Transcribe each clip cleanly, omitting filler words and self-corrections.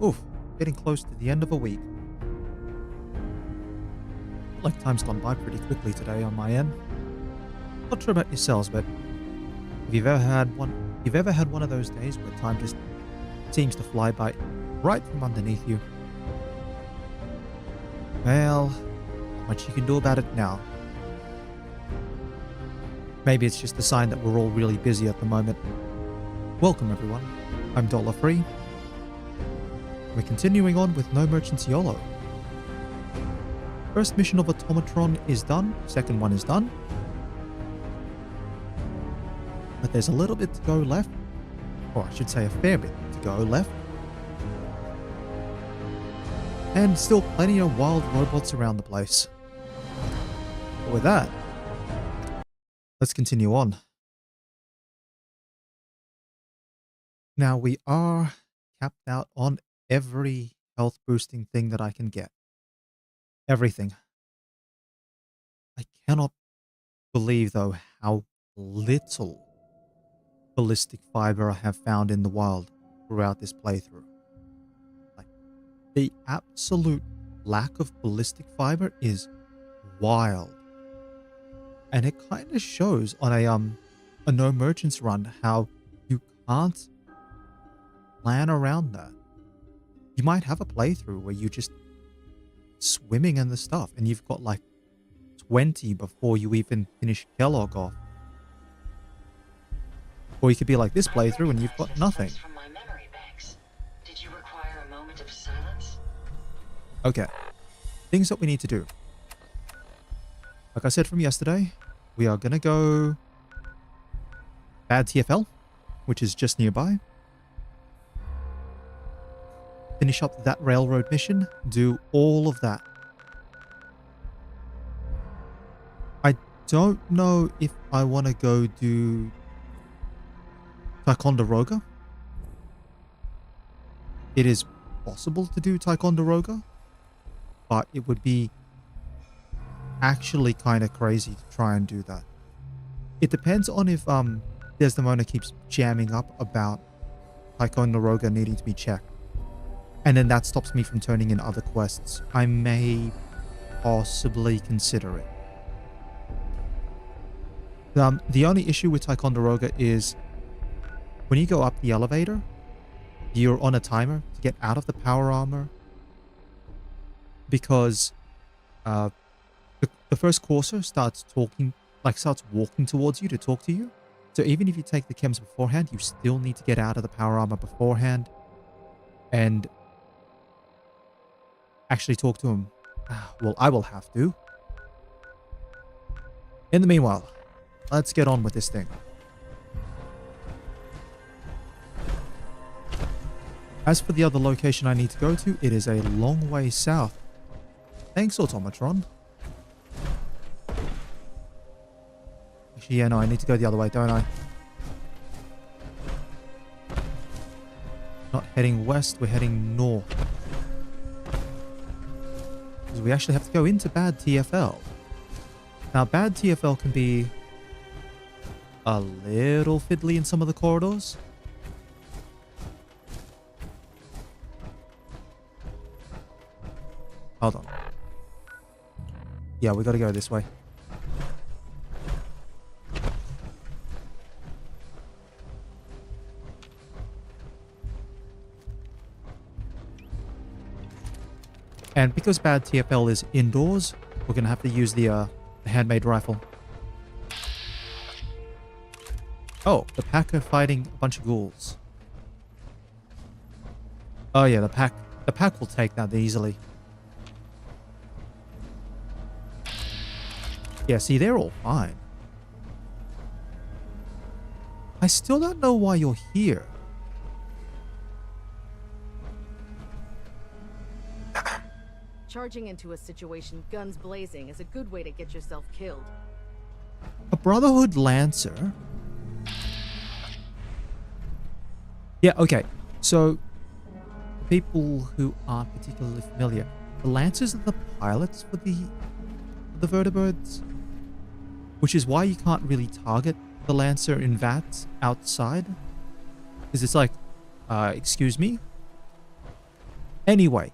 Oof, getting close to the end of a week. Like time's gone by pretty quickly today on my end. Not sure about yourselves, but if you've ever had one of those days where time just seems to fly by right from underneath you? Well, not much you can do about it now. Maybe it's just a sign that we're all really busy at the moment. Welcome everyone, I'm Dollar Free. We're continuing on with No Merchants YOLO. First mission of Automatron is done, second one is done. But there's a little bit to go left, or I should say a fair bit to go left. And still plenty of wild robots around the place. But with that, let's continue on. Now we are capped out on every health boosting thing that I can get. Everything. I cannot believe though how little ballistic fiber I have found in the wild throughout this playthrough. Like, the absolute lack of ballistic fiber is wild. And it kind of shows on a no merchants run how you can't plan around that. You might have a playthrough where you just swimming in the stuff and you've got like 20 before you even finish Kellogg off. Or you could be like this playthrough and you've got nothing. Did you require a moment of silence? Okay. Things that we need to do. Like I said from yesterday, we are going to go Bad TFL, which is just nearby. Finish up that railroad mission. Do all of that. I don't know if I want to go do Ticonderoga. It is possible to do Ticonderoga, but it would be actually kind of crazy to try and do that. It depends on if Desdemona keeps jamming up about Ticonderoga needing to be checked. And then that stops me from turning in other quests. I may possibly consider it. The only issue with Ticonderoga is when you go up the elevator, you're on a timer to get out of the power armor because the first courser starts walking towards you to talk to you. So even if you take the chems beforehand, you still need to get out of the power armor beforehand and actually talk to him. Well, I will have to. In the meanwhile, let's get on with this thing. As for the other location I need to go to, it is a long way south. Thanks, Automatron. Actually, yeah, no, I need to go the other way, don't I? Not heading west, we're heading north. Because we actually have to go into Bad TFL. Now, Bad TFL can be a little fiddly in some of the corridors. Hold on. Yeah, we gotta go this way. And because Bad TFL is indoors, we're gonna have to use the handmade rifle. Oh, the pack are fighting a bunch of ghouls. Oh yeah, the pack will take that easily. Yeah, see, they're all fine. I still don't know why you're here. Charging into a situation guns blazing is a good way to get yourself killed. A Brotherhood Lancer? Yeah, okay. So, people who aren't particularly familiar, the Lancers are the pilots for the vertebrates, which is why you can't really target the Lancer in VATS outside. Because it's like, excuse me? Anyway,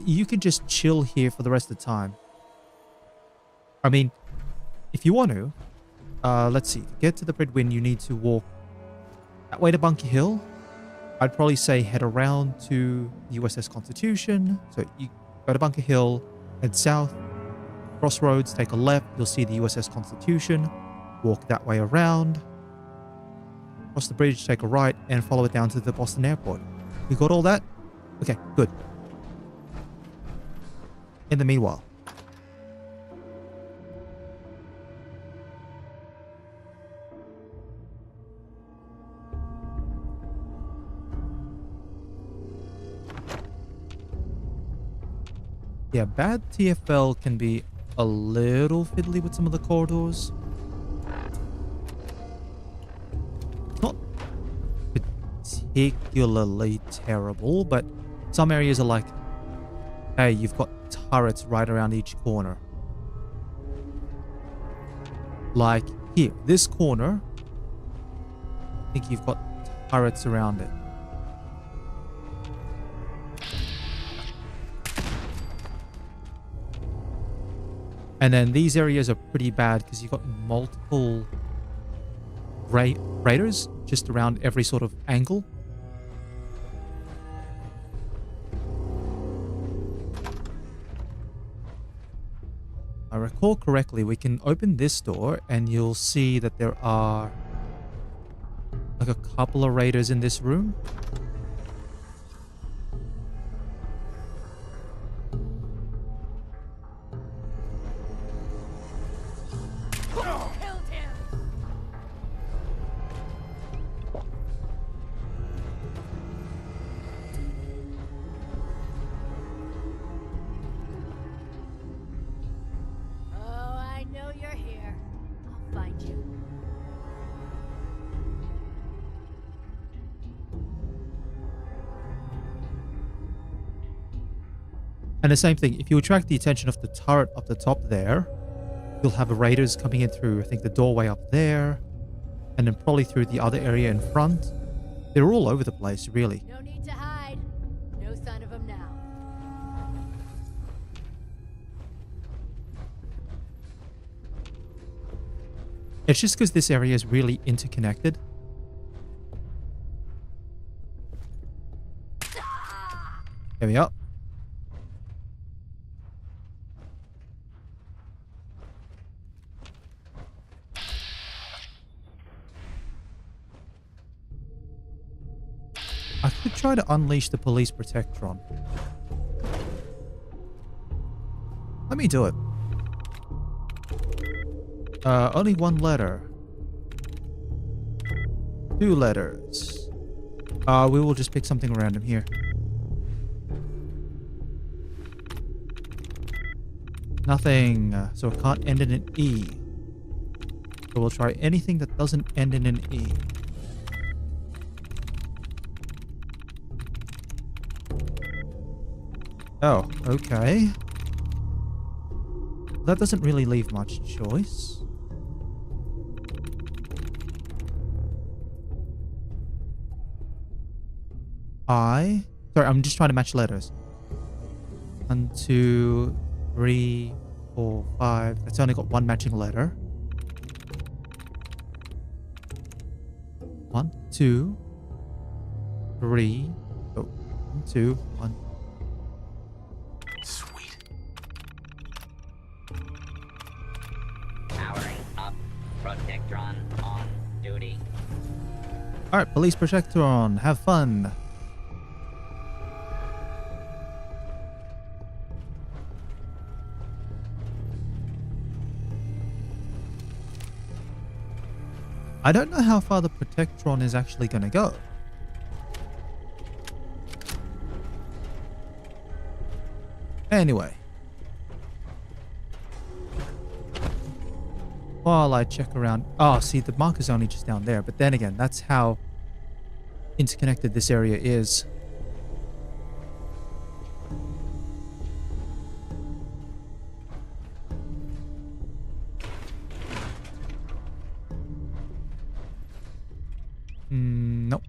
you can just chill here for the rest of the time. I mean, if you want to, let's see. To get to the Bridwin, you need to walk that way to Bunker Hill. I'd probably say head around to the USS Constitution. So you go to Bunker Hill, head south, crossroads, take a left. You'll see the USS Constitution. Walk that way around. Cross the bridge, take a right, and follow it down to the Boston Airport. You got all that? Okay, good. In the meanwhile, yeah, bad TFL can be a little fiddly with some of the corridors. It's not particularly terrible, but some areas are like, hey, you've got turrets right around each corner. Like here, this corner, I think you've got turrets around it. And then these areas are pretty bad because you've got multiple raiders just around every sort of angle. I recall correctly, we can open this door and you'll see that there are like a couple of raiders in this room. And the same thing, if you attract the attention of the turret up the top there, you'll have raiders coming in through, I think, the doorway up there, and then probably through the other area in front. They're all over the place, really. No need to hide. No sign of them now. It's just because this area is really interconnected. There we are. I could try to unleash the police protectron. Let me do it. Only one letter. 2 letters. We will just pick something random here. Nothing. So it can't end in an E. So we'll try anything that doesn't end in an E. Oh, okay. That doesn't really leave much choice. Sorry, I'm just trying to match letters. 1, 2, 3, 4, 5. That's only got one matching letter. 1, 2, 3. Oh, 1, 2, 1. Sweet. Powering up. Protectron on duty. Alright, police protectron. Have fun. I don't know how far the protectron is actually going to go. Anyway. While I check around... Oh, see, the marker's only just down there. But then again, that's how interconnected this area is. Nope.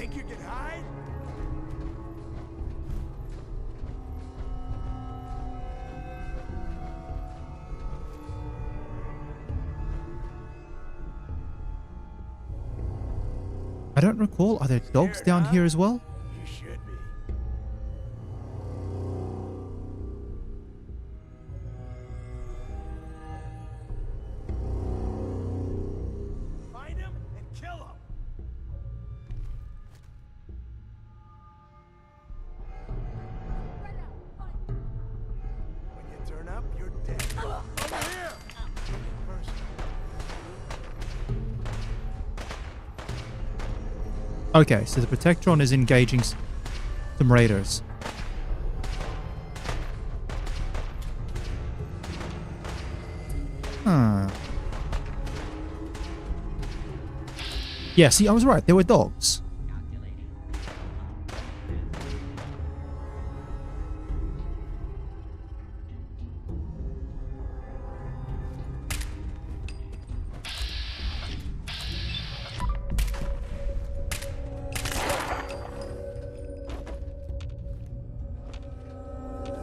Think you can hide? I don't recall. Are there dogs Scared, down huh? here as well? You should be. Find him and kill him. When you turn up, you're dead. Over here. First. Okay, so the Protectron is engaging some raiders. Huh. Yeah, see, I was right. There were dogs. Calculating.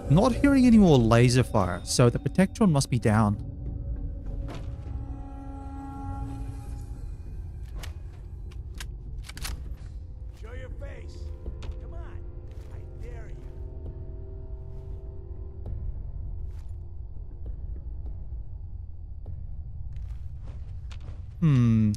Not hearing any more laser fire, so the Protectron must be down. Show your face. Come on. I dare you. Hmm.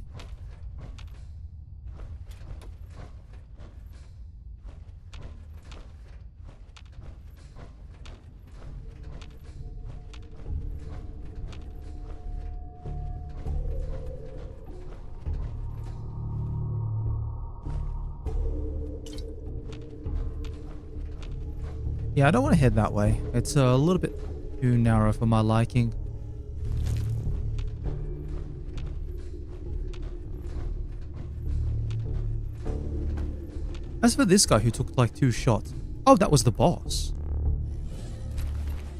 Yeah, I don't want to head that way. It's a little bit too narrow for my liking. As for this guy who took like 2 shots. Oh, that was the boss.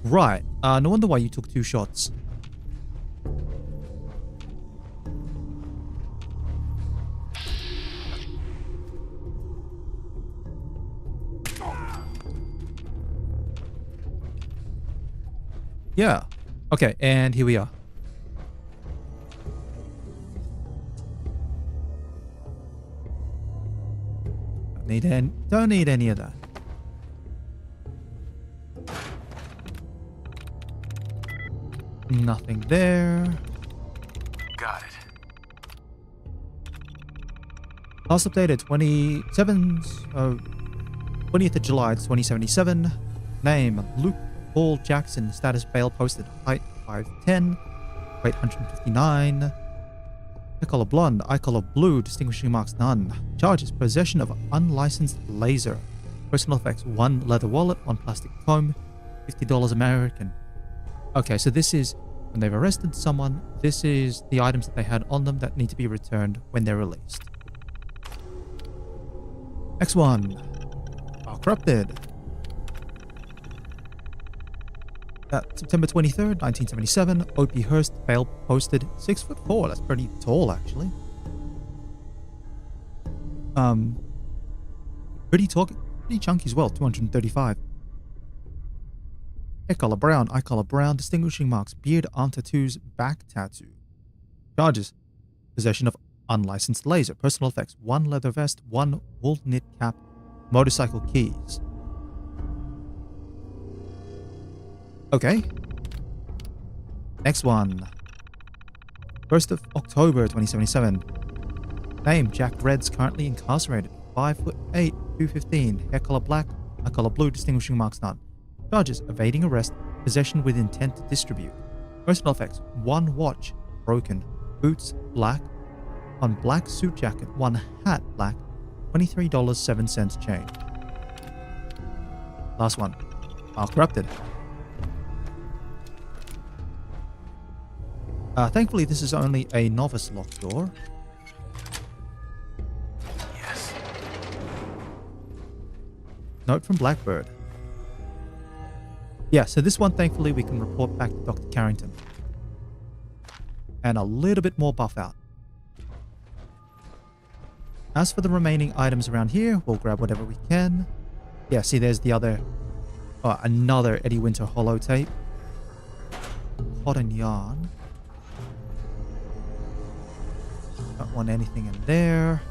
Right. No wonder why you took 2 shots. Yeah. Okay, and here we are. Don't need any of that. Nothing there. Got it. Last updated 20th of July 2077. Name Luke Paul Jackson. Status bail posted. Height 5'10". Weight 159. Hair color blonde. Eye color blue. Distinguishing marks none. Charges possession of unlicensed laser. Personal effects 1 leather wallet, 1 plastic comb, $50 American. Okay, so this is when they've arrested someone. This is the items that they had on them that need to be returned when they're released. X1. Corrupted. September 23rd, 1977. O.P. Hurst, bail posted. 6'4". That's pretty tall, actually. Pretty chunky as well. 235. Hair color brown, eye color brown. Distinguishing marks: beard, arm tattoos, back tattoo. Charges: possession of unlicensed laser. Personal effects: 1 leather vest, 1 wool knit cap, motorcycle keys. Okay. Next one. 1st of October 2077. Name: Jack Reds, currently incarcerated. 5'8", 215. Hair color black, eye color blue. Distinguishing marks none. Charges: evading arrest, possession with intent to distribute. Personal effects: 1 watch, broken. Boots, black. On black suit jacket, 1 hat, black. $23.07 change. Last one. Corrupted. Thankfully, this is only a novice locked door. Yes. Note from Blackbird. Yeah, so this one, thankfully, we can report back to Dr. Carrington. And a little bit more buff out. As for the remaining items around here, we'll grab whatever we can. Yeah, see, there's the other... Oh, another Eddie Winter holotape. Cotton yarn. Don't want anything in there.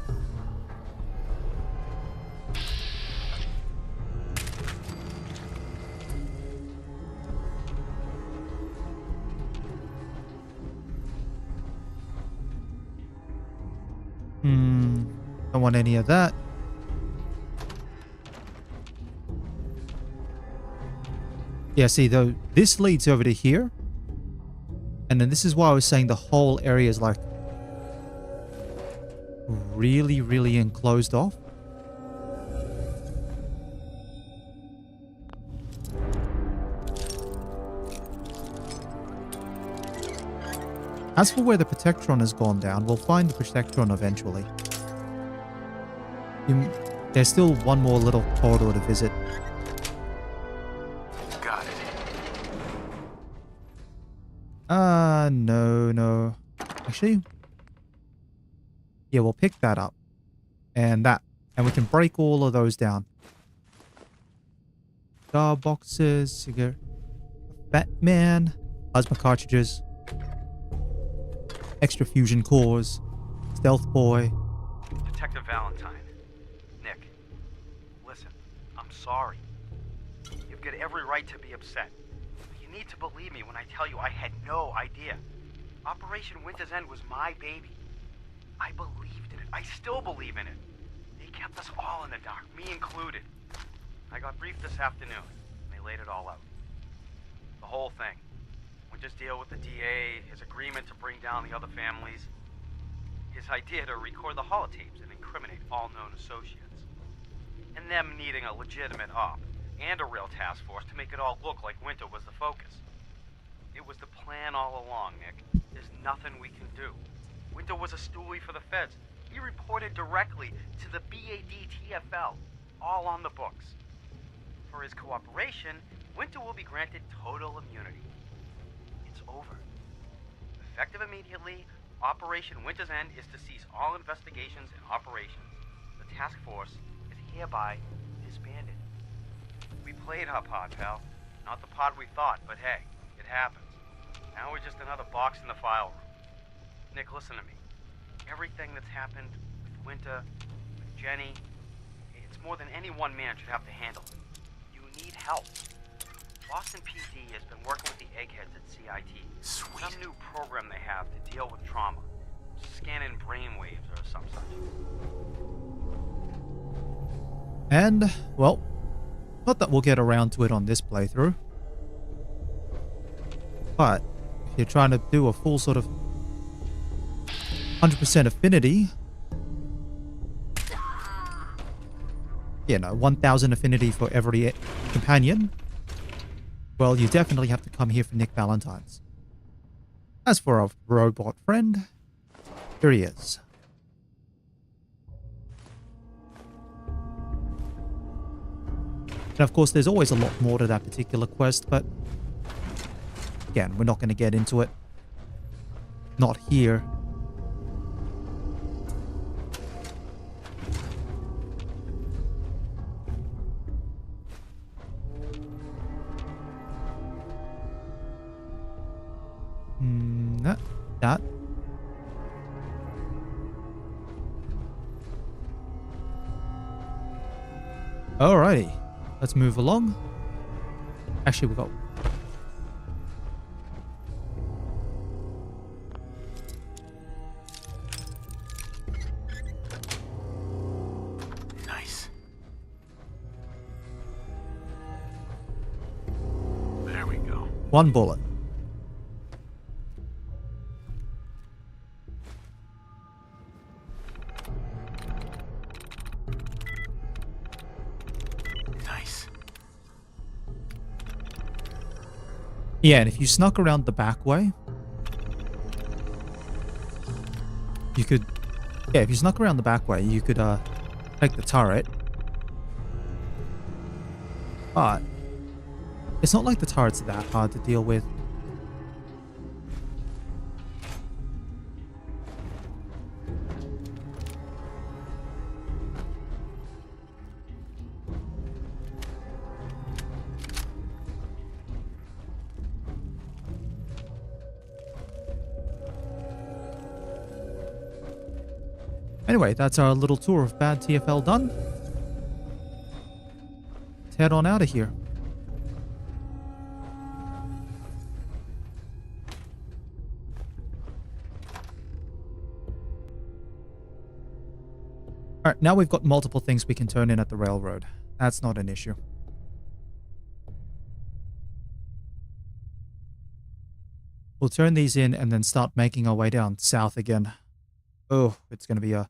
Don't want any of that. Yeah, see, though, this leads over to here. And then this is why I was saying the whole area is like really, really enclosed off. As for where the Protectron has gone down, we'll find the Protectron eventually. There's still one more little corridor to visit. Got it. No. Actually, yeah, we'll pick that up. And that. And we can break all of those down. Star boxes, cigarette, Batman, plasma cartridges, extra fusion cores, stealth boy. Detective Valentine. Nick. Listen, I'm sorry. You've got every right to be upset. But you need to believe me when I tell you I had no idea. Operation Winter's End was my baby. I believed in it. I still believe in it. They kept us all in the dark, me included. I got briefed this afternoon, and they laid it all out. The whole thing. Winter's deal with the DA, his agreement to bring down the other families, his idea to record the holotapes and incriminate all known associates, and them needing a legitimate op and a real task force to make it all look like Winter was the focus. It was the plan all along, Nick. There's nothing we can do. Winter was a stoolie for the feds. He reported directly to the BADTFL, all on the books. For his cooperation, Winter will be granted total immunity. It's over. Effective immediately, Operation Winter's End is to cease all investigations and operations. The task force is hereby disbanded. We played our part, pal. Not the part we thought, but hey, it happens. Now we're just another box in the file room. Nick, listen to me. Everything that's happened with Winter, with Jenny, it's more than any one man should have to handle. You need help. Boston PD has been working with the eggheads at CIT. Sweet. Some new program they have to deal with trauma. Scanning brainwaves or some such. And, well, not that we'll get around to it on this playthrough. But, if you're trying to do a full sort of 100% affinity, 1000 affinity for every companion, well, you definitely have to come here for Nick Valentine's. As for our robot friend, here he is. And of course, there's always a lot more to that particular quest, but again, we're not going to get into it. Not here. That. Alrighty. Let's move along. Actually, we got... Nice. There we go. one bullet. Nice. Yeah, and if you snuck around the back way, you could... Yeah, if you snuck around the back way, you could take the turret. But it's not like the turret's that hard to deal with. Anyway, that's our little tour of bad TFL done. Let's head on out of here. Alright, now we've got multiple things we can turn in at the railroad. That's not an issue. We'll turn these in and then start making our way down south again. Oh, it's going to be a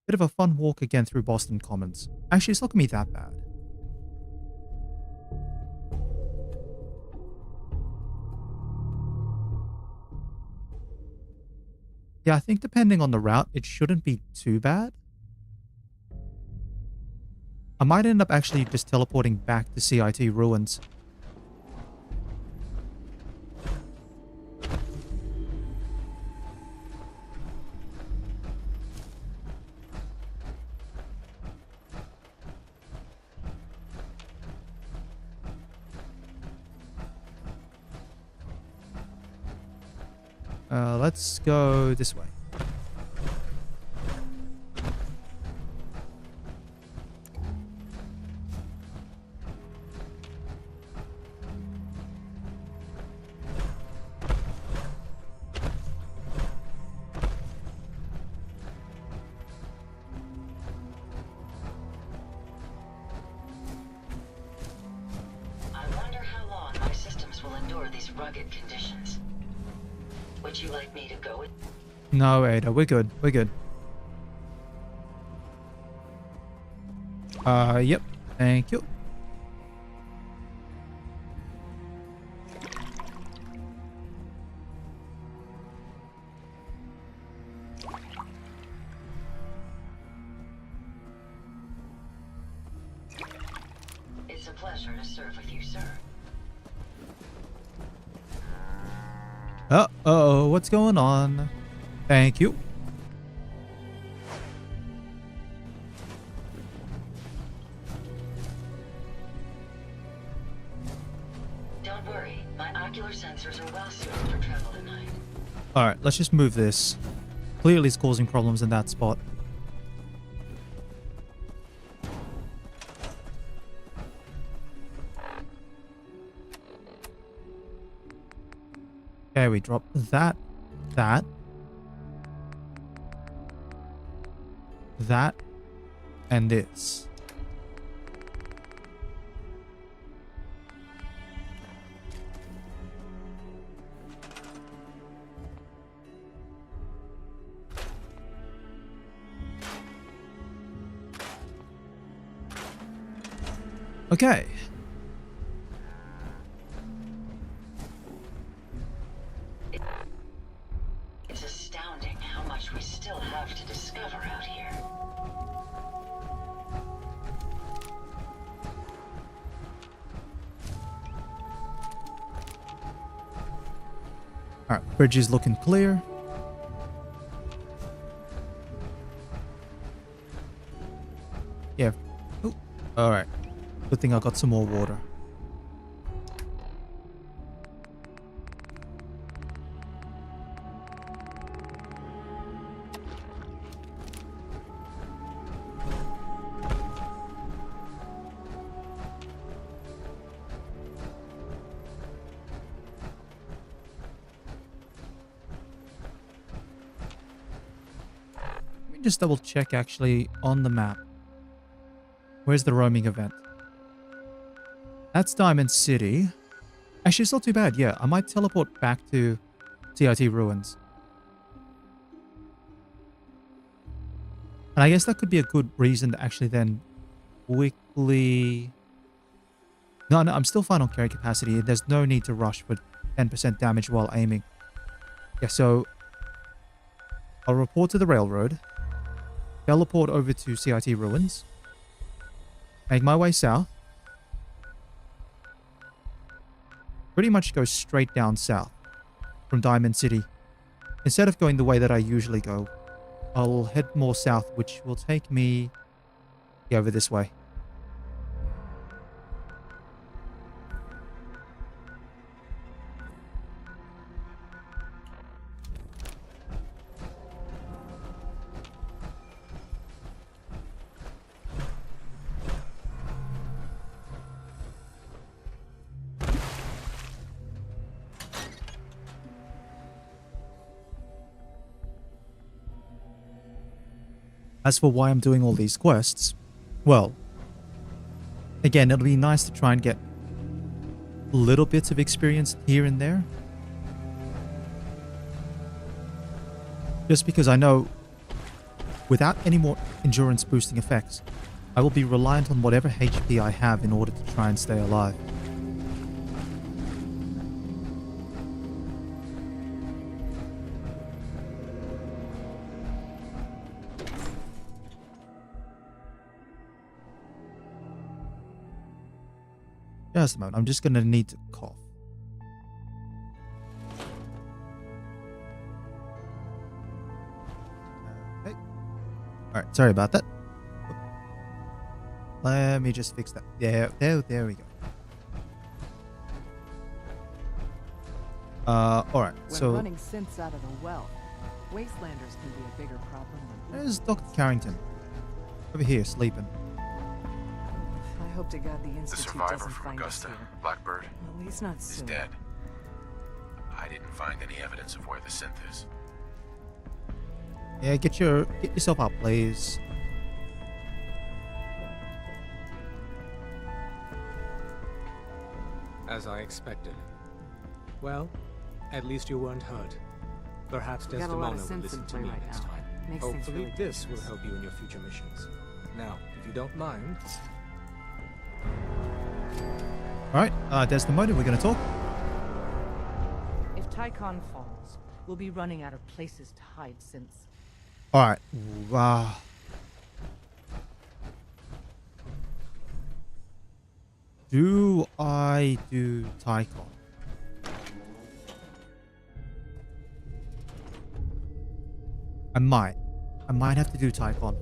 bit of a fun walk again through Boston Commons. Actually, it's not going to be that bad. Yeah, I think depending on the route, it shouldn't be too bad. I might end up actually just teleporting back to CIT Ruins. Let's go this way. I wonder how long my systems will endure these rugged conditions. Would you like me to go with? No, Ada, we're good. We're good. Yep. Thank you. It's a pleasure to serve with you, sir. Uh-oh, what's going on? Thank you. Don't worry, my ocular sensors are well suited for travel at night. Alright, let's just move this. Clearly it's causing problems in that spot. Okay, we drop that, and this. Okay. It's astounding how much we still have to discover out here. Alright, bridge is looking clear. Yeah. Oh, alright. Good thing I got some more water. Let me just double check actually on the map. Where's the roaming event? That's Diamond City. Actually, it's not too bad. Yeah, I might teleport back to CIT Ruins. And I guess that could be a good reason to actually then quickly... No, I'm still fine on carry capacity. There's no need to rush with 10% damage while aiming. Yeah, so I'll report to the railroad. Teleport over to CIT Ruins. Make my way south. Pretty much go straight down south from Diamond City. Instead of going the way that I usually go, I'll head more south, which will take me over this way. As for why I'm doing all these quests, well, again, it'll be nice to try and get little bits of experience here and there. Just because I know without any more endurance boosting effects, I will be reliant on whatever HP I have in order to try and stay alive. Just a moment, I'm just going to need to cough. Okay. Alright, sorry about that. Let me just fix that. There we go. Alright, When so running synths out of the well, wastelanders can be a bigger problem than there's Dr. Carrington. Over here, sleeping. I hope to God the The Institute survivor doesn't from find us Augusta, here. Blackbird, At least not is soon. dead. I didn't find any evidence of where the synth is. Yeah, get yourself up, please. As I expected. Well, at least you weren't hurt. Perhaps We got a lot of Desdemona will synths in listen to play me right next now. time. Makes things Hopefully really this will dangerous. help you in your future missions. Now, if you don't mind, Alright, Desdemona, we're gonna talk. If Tycon falls, we'll be running out of places to hide since. Alright. Do I do Tycon? I might. I might have to do Tycon.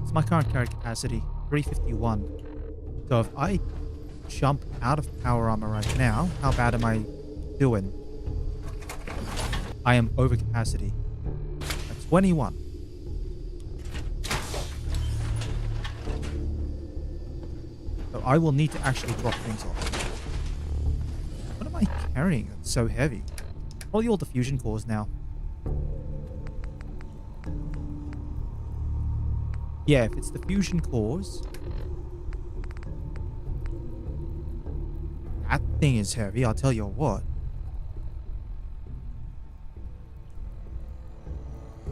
It's my current carry capacity, 351. So if I jump out of power armor right now, how bad am I doing? I am over capacity. At 21. So I will need to actually drop things off. What am I carrying? It's so heavy. Probably all the fusion cores now. Yeah, if it's the fusion cores, that thing is heavy, I'll tell you what.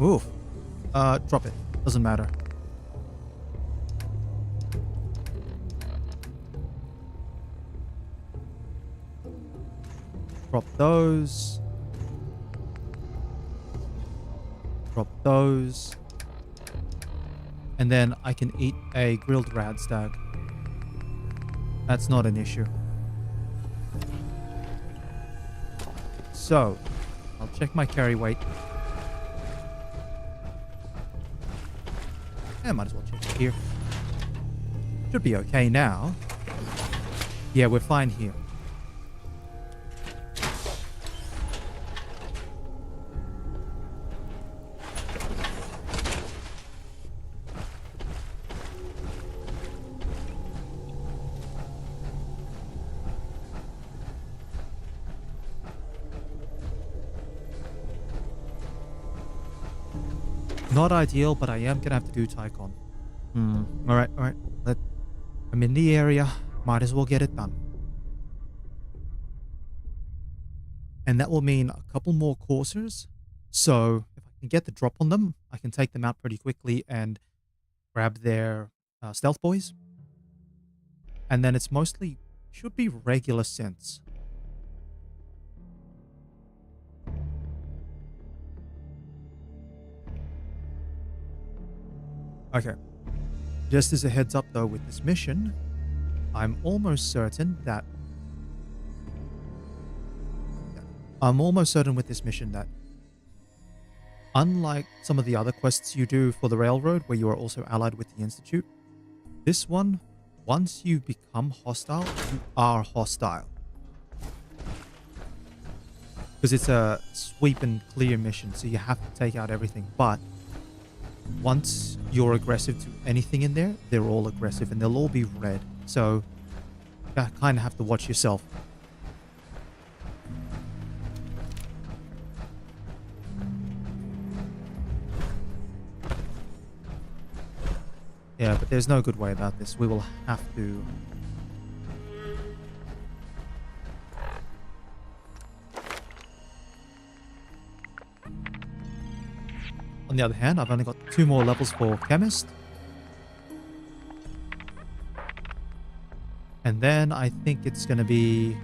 Oof. Drop it. Doesn't matter. Drop those. Drop those. And then I can eat a grilled rads tag. That's not an issue. So, I'll check my carry weight. I might as well check it here. Should be okay now. Yeah, we're fine here. Not ideal, but I am gonna have to do Tycon. Alright. I'm in the area. Might as well get it done. And that will mean a couple more coursers. So if I can get the drop on them, I can take them out pretty quickly and grab their stealth boys. And then it's mostly, should be regular synths. Okay. Just as a heads up though with this mission, I'm almost certain with this mission that unlike some of the other quests you do for the railroad where you are also allied with the Institute, this one, once you become hostile, you are hostile. Because it's a sweep and clear mission, so you have to take out everything. But once you're aggressive to anything in there, they're all aggressive and they'll all be red. So you kind of have to watch yourself. Yeah, but there's no good way about this. We will have to... On the other hand, I've only got 2 more levels for Chemist. And then I think it's going to be...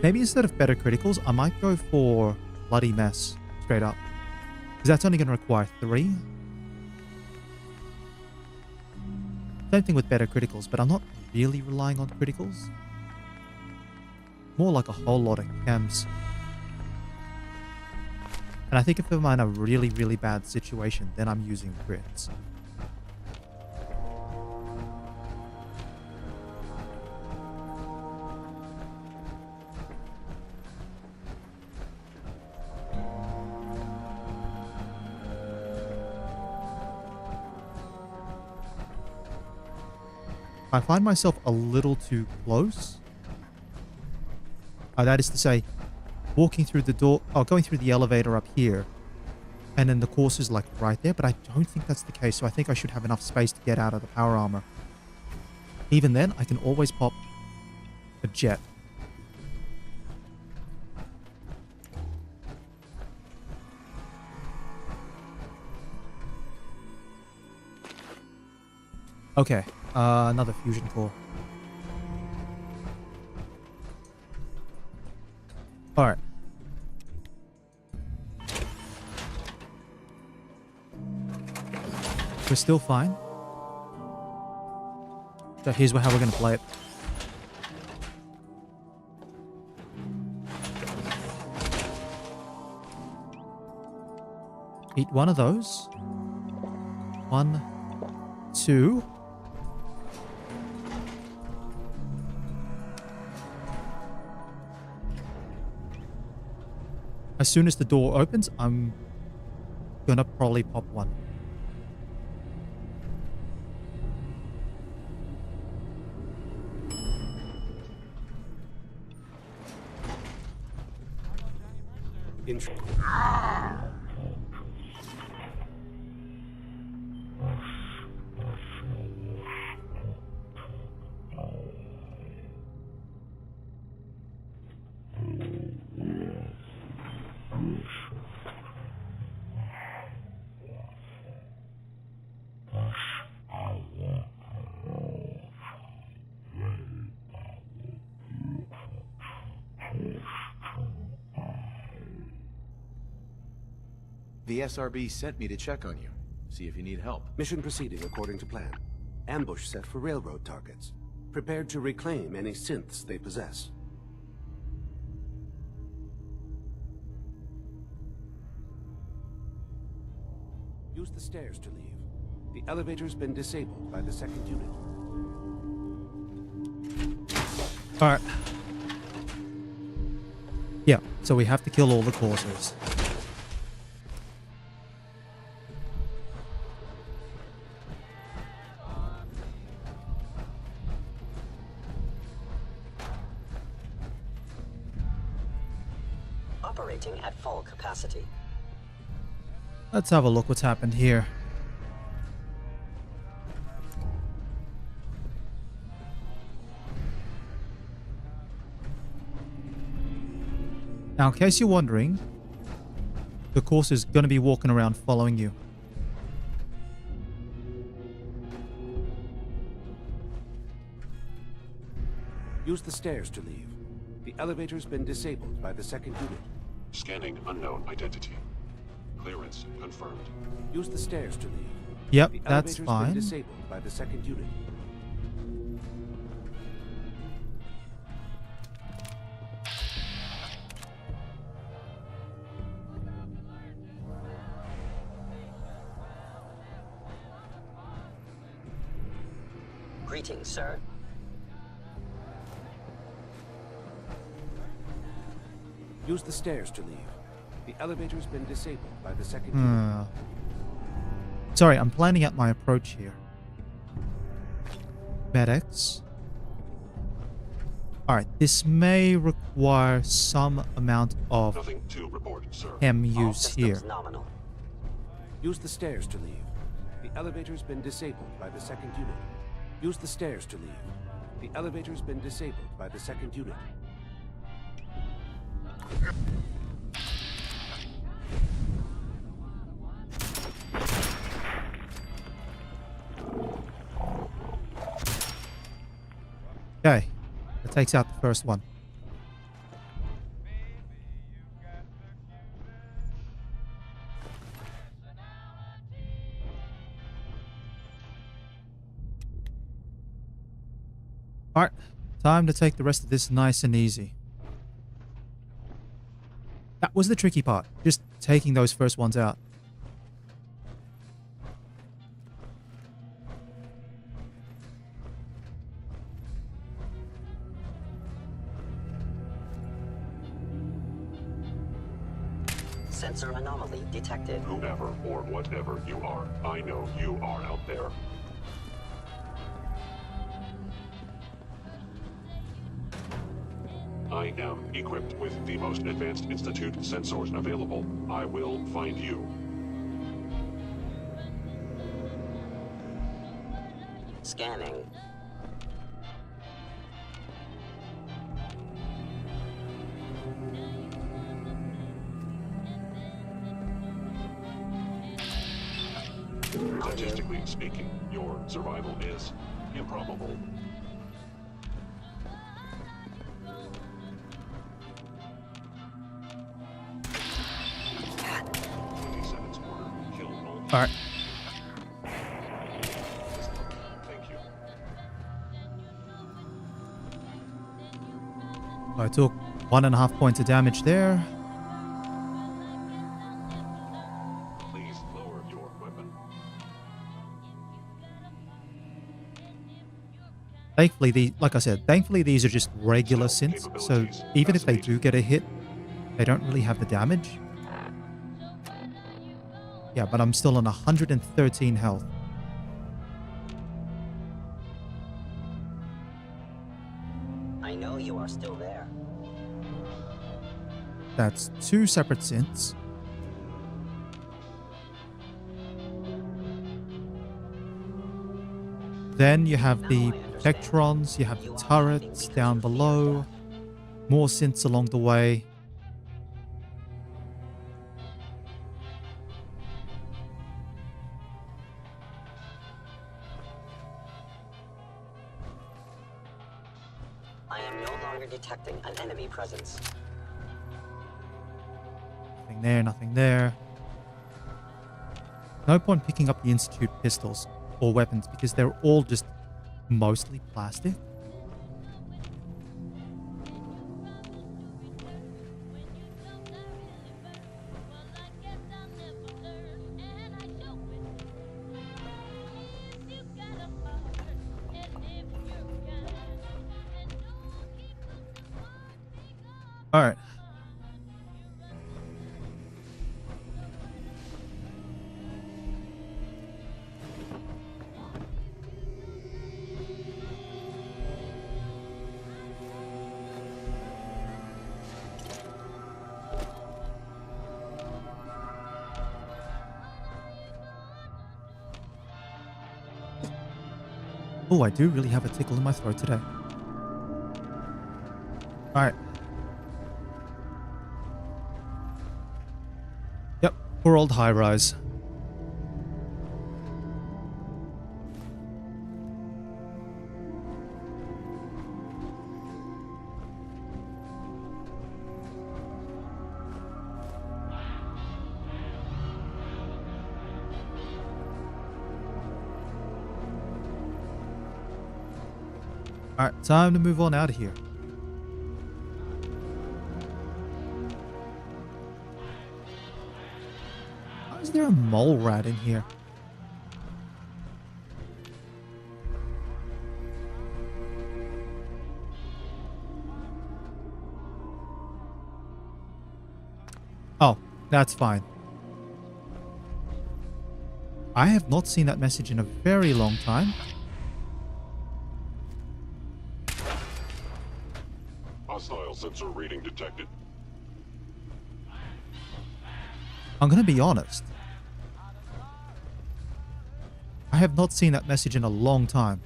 Maybe instead of better criticals, I might go for Bloody Mess, straight up. Because that's only going to require 3. Same thing with better criticals, but I'm not really relying on criticals. More like a whole lot of chems. And I think if I'm in a really, really bad situation, then I'm using crits. I find myself a little too close. That is to say, walking through the door, going through the elevator up here, and then the course is like right there, but I don't think that's the case, so I think I should have enough space to get out of the power armor. Even then, I can always pop a jet. Okay, another fusion core. Alright. We're still fine. So here's how we're going to play it. Eat one of those. 1, 2. As soon as the door opens, I'm gonna probably pop one. The SRB sent me to check on you, see if you need help. Mission proceeding according to plan. Ambush set for railroad targets. Prepared to reclaim any synths they possess. Use the stairs to leave. The elevator's been disabled by the second unit. Alright. Yeah, so we have to kill all the coursers. Operating at full capacity. Let's have a look what's happened here. Now, in case you're wondering, the course is going to be walking around following you. Use the stairs to leave. The elevator's been disabled by the second unit. Scanning unknown identity. Clearance confirmed. Use the stairs to leave. Yep, The that's elevator's fine. been disabled by the second unit. Greetings, sir. Use the stairs to leave. The elevator's been disabled by the second unit. Sorry, I'm planning out my approach here. Medics. Alright, this may require some amount of Nothing to report, sir. chem All use systems here. nominal. Use the stairs to leave. The elevator's been disabled by the second unit. Use the stairs to leave. The elevator's been disabled by the second unit. Okay. That takes out the first one. Alright. Time to take the rest of this nice and easy. That was the tricky part. Just taking those first ones out. Sensor anomaly detected. Whoever or whatever you are, I know you are out there. I am equipped with the most advanced Institute sensors available. I will find you. Scanning. Statistically speaking, your survival is improbable. Alright. Thank you. I took 1.5 points of damage there. Please lower your weapon. Thankfully, like I said, thankfully these are just regular synths, so even if they do get a hit, they don't really have the damage. Yeah, but I'm still on 113 health. I know you are still there. That's 2 separate synths. Then you have the Protectrons, you have the turrets down below, more synths along the way. I am no longer detecting an enemy presence. Nothing there, nothing there. No point picking up the Institute pistols or weapons because they're all just mostly plastic. All right. Oh, I do really have a tickle in my throat today. All right. Yep, poor old high rise. Alright, time to move on out of here. Why is there a mole rat in here? Oh, that's fine. I have not seen that message in a very long time. Hostile sensor reading detected. I'm gonna be honest. have not seen that message in a long time.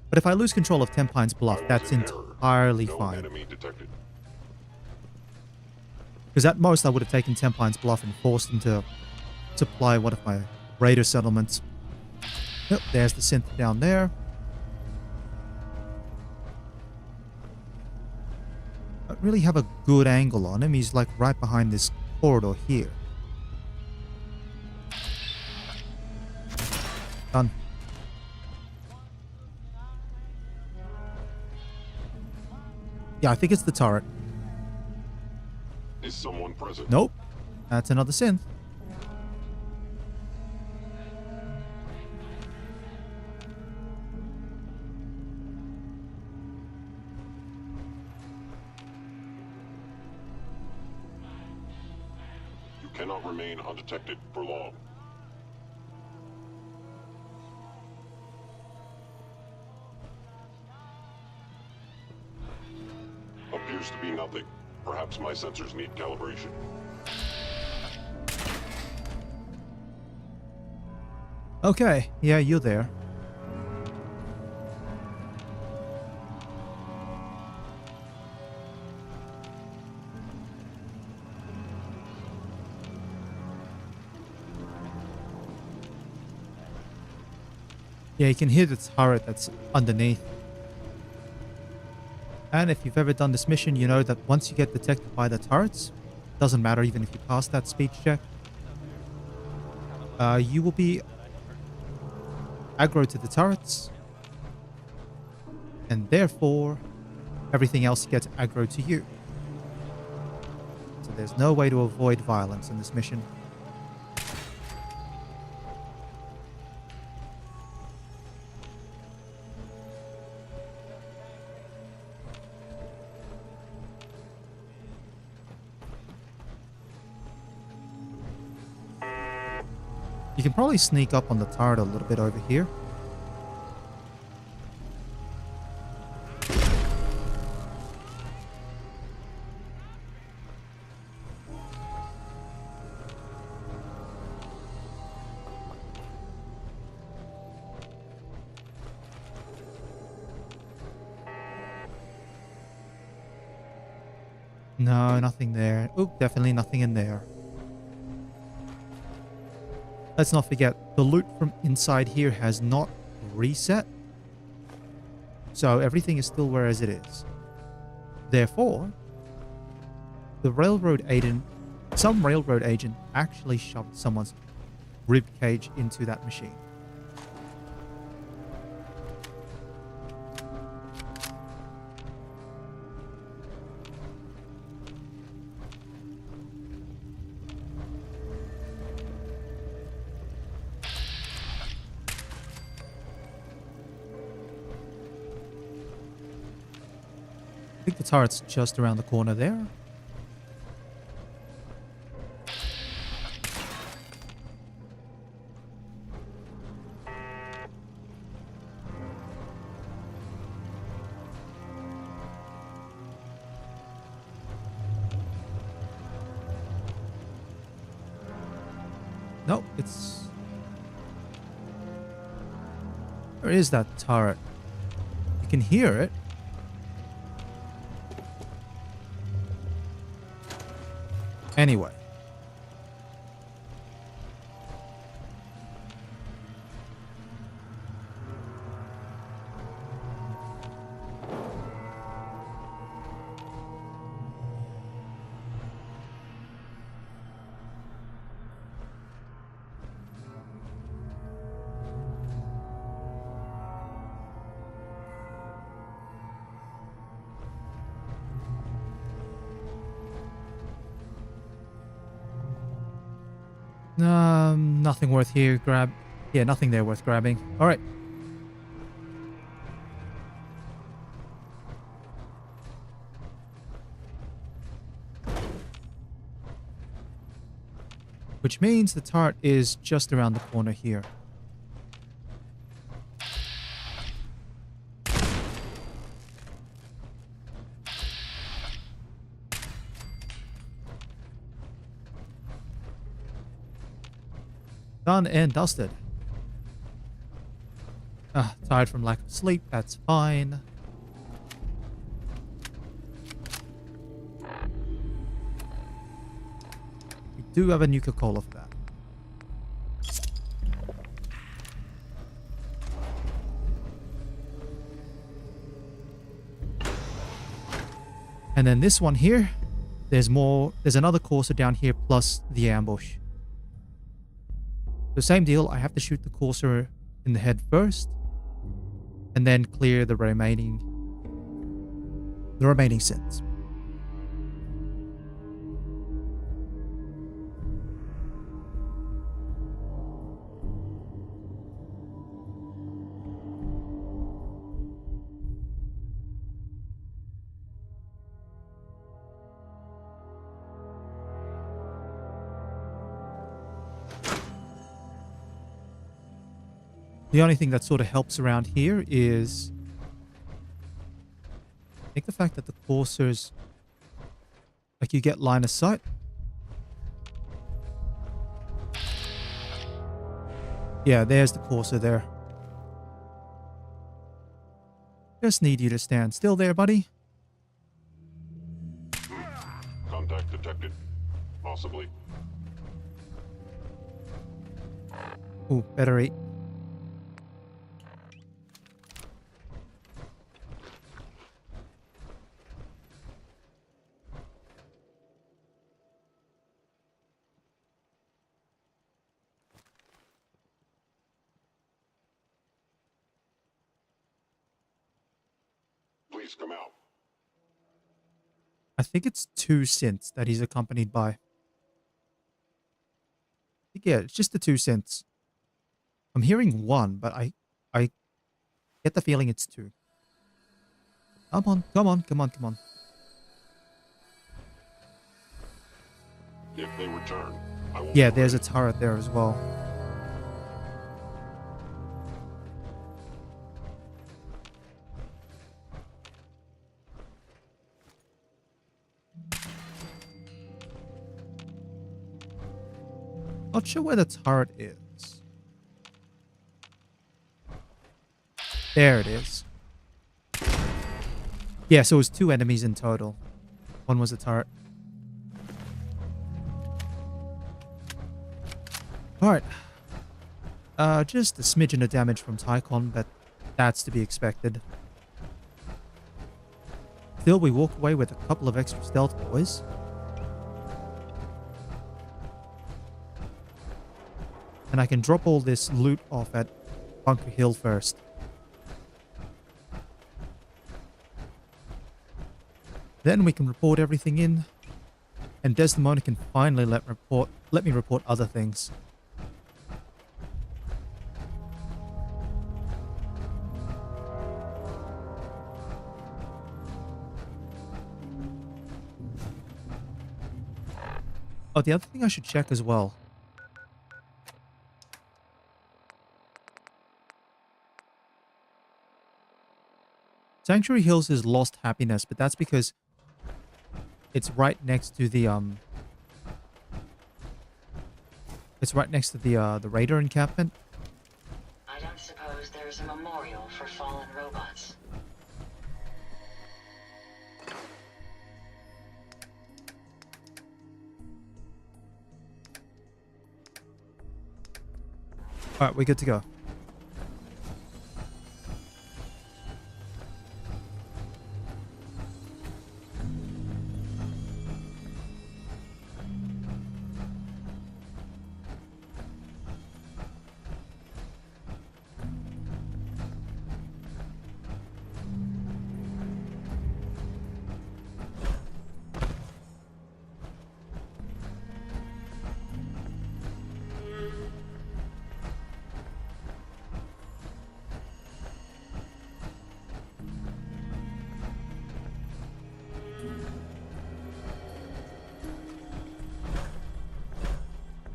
But if I lose control of 10 Pines Bluff, that's entirely No fine. enemy detected. Because at most, I would have taken 10 Pines Bluff and forced them to supply one of my raider settlements. Yep, there's the synth down there. I don't really have a good angle on him. He's like right behind this corridor here. Done. Yeah, I think it's the turret. Is someone present? Nope. That's another synth. You cannot remain undetected for long. Appears to be nothing. Perhaps my sensors need calibration. Okay, yeah, you're there. Yeah, you can hear the turret that's underneath. And if you've ever done this mission, you know that once you get detected by the turrets, doesn't matter even if you pass that speech check, you will be aggro to the turrets, and therefore everything else gets aggro to you. So there's no way to avoid violence in this mission. You can probably sneak up on the turret a little bit over here. No, nothing there. Oop, definitely nothing in there. Let's not forget, the loot from inside here has not reset. So everything is still where as it is. Therefore, the railroad agent, some railroad agent actually shoved someone's rib cage into that machine. I think the turret's just around the corner there. Nope, it's... Where is that turret? You can hear it. Anyway. Nothing worth here. Yeah, nothing there worth grabbing. All right. Which means the turret is just around the corner here. Done and dusted. Tired from lack of sleep, that's fine. We do have a Nuka Cola for that. And then this one here, there's another courser down here plus the ambush. So same deal, I have to shoot the courser in the head first, and then clear the remaining synths. The only thing that sort of helps around here is I think the fact that the coursers, like, you get line of sight. Yeah, there's the courser there. Just need you to stand still there, buddy. Contact detected. Possibly. Ooh, better eat. Please come out. I think it's 2 synths that he's accompanied by. Yeah, it's just the 2 synths. I'm hearing 1, but I get the feeling it's 2. Come on, come on, come on, come on. If they return, I will... Yeah, there's a turret there as well. Not sure where the turret is. There it is. Yeah, so it was 2 enemies in total. One was a turret. Alright. Just a smidgen of damage from Tycon, but that's to be expected. Still, we walk away with a couple of extra stealth boys. And I can drop all this loot off at Bunker Hill first. Then we can report everything in, and Desdemona can finally let me report other things. Oh, the other thing I should check as well. Sanctuary Hills is Lost Happiness, but that's because it's right next to the the Raider encampment. I don't suppose there's a memorial for fallen robots. Alright, we're good to go.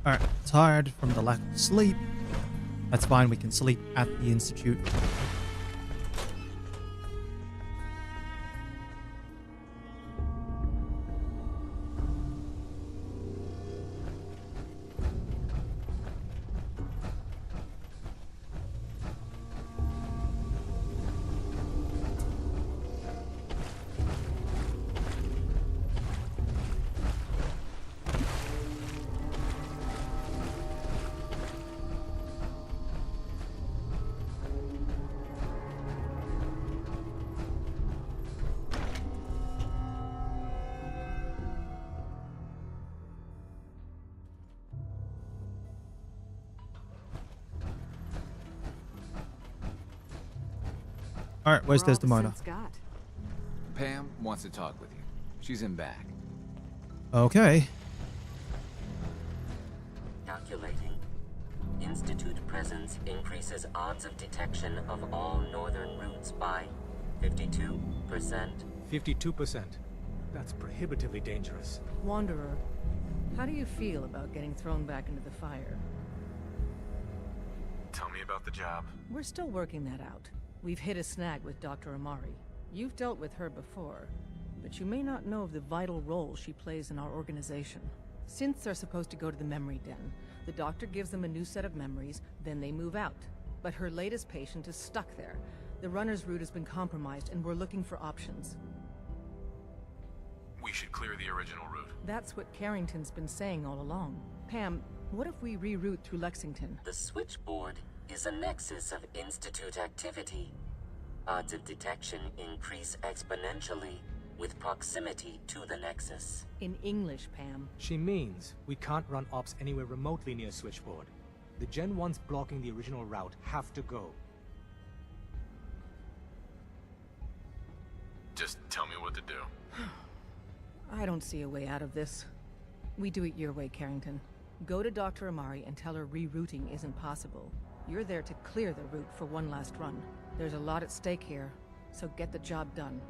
Alright, tired from the lack of sleep. That's fine, we can sleep at the Institute. Alright, where's We're all the Desdemona? synths got. Pam wants to talk with you. She's in back. Okay. Calculating. Institute presence increases odds of detection of all northern routes by 52%. 52%. That's prohibitively dangerous. Wanderer, how do you feel about getting thrown back into the fire? Tell me about the job. We're still working that out. We've hit a snag with Dr. Amari. You've dealt with her before, but you may not know of the vital role she plays in our organization. Synths are supposed to go to the memory den. The doctor gives them a new set of memories, then they move out. But her latest patient is stuck there. The runner's route has been compromised, and we're looking for options. We should clear the original route. That's what Carrington's been saying all along. Pam, what if we reroute through Lexington? The switchboard is a nexus of Institute activity. Odds of detection increase exponentially with proximity to the nexus. In English, Pam. She means we can't run ops anywhere remotely near Switchboard. The Gen 1s blocking the original route have to go. Just tell me what to do. I don't see a way out of this. We do it your way, Carrington. Go to Dr. Amari and tell her rerouting isn't possible. You're there to clear the route for one last run. There's a lot at stake here, so get the job done.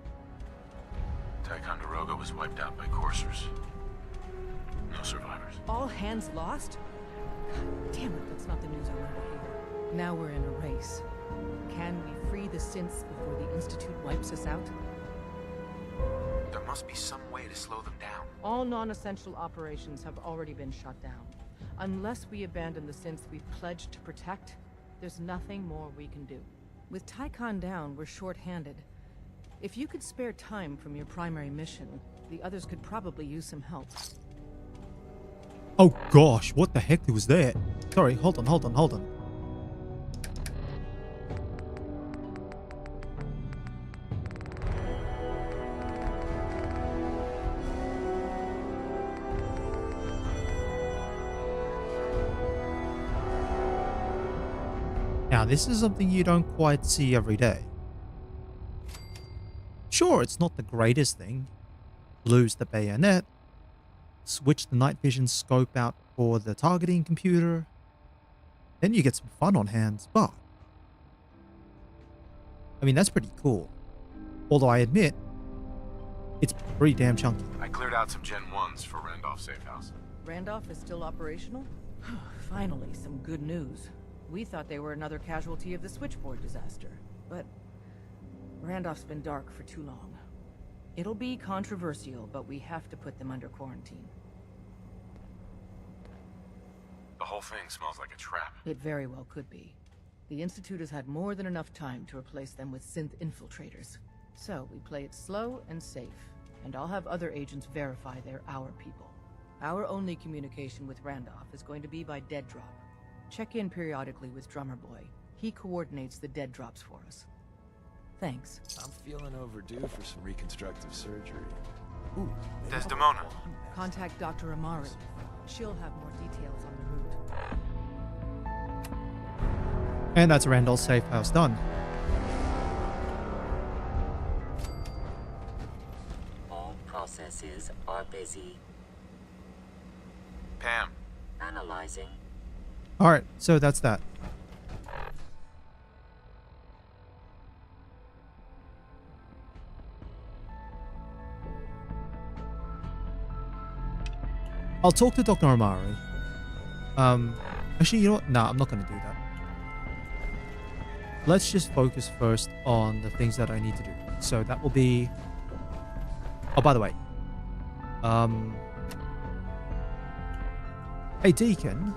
Ticonderoga was wiped out by coursers. No survivors. All hands lost? God damn it, that's not the news I wanted to hear. Now we're in a race. Can we free the synths before the Institute wipes us out? There must be some way to slow them down. All non-essential operations have already been shut down. Unless we abandon the synths we've pledged to protect, there's nothing more we can do. With Tycon down, we're short-handed. If you could spare time from your primary mission, the others could probably use some help. Oh gosh, what the heck was that? Sorry, hold on. Now, this is something you don't quite see every day. Sure, it's not the greatest thing. Lose the bayonet, switch the night vision scope out for the targeting computer, then you get some fun on hands, but I mean, that's pretty cool. Although I admit, it's pretty damn chunky. I cleared out some Gen 1s for Randolph Safe House. Randolph is still operational? Finally, some good news. We thought they were another casualty of the switchboard disaster, but Randolph's been dark for too long. It'll be controversial, but we have to put them under quarantine. The whole thing smells like a trap. It very well could be. The Institute has had more than enough time to replace them with synth infiltrators. So we play it slow and safe, and I'll have other agents verify they're our people. Our only communication with Randolph is going to be by dead drop. Check in periodically with Drummer Boy. He coordinates the dead drops for us. Thanks. I'm feeling overdue for some reconstructive surgery. Ooh, Desdemona. Contact Dr. Amari. She'll have more details on the route. And that's Randall's safe house done. All processes are busy. Pam. Analyzing. Alright, so that's that. I'll talk to Dr. Amari. Actually, you know what? Nah, I'm not going to do that. Let's just focus first on the things that I need to do. So that will be... Oh, by the way. Hey, Deacon.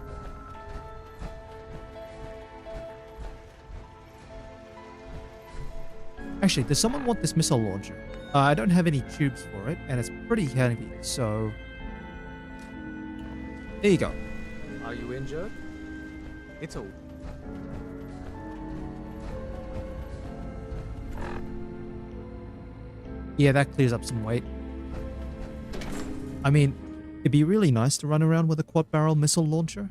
Actually, does someone want this missile launcher? I don't have any tubes for it, and it's pretty heavy, so... There you go. Are you injured? It's all. Yeah, that clears up some weight. I mean, it'd be really nice to run around with a quad barrel missile launcher.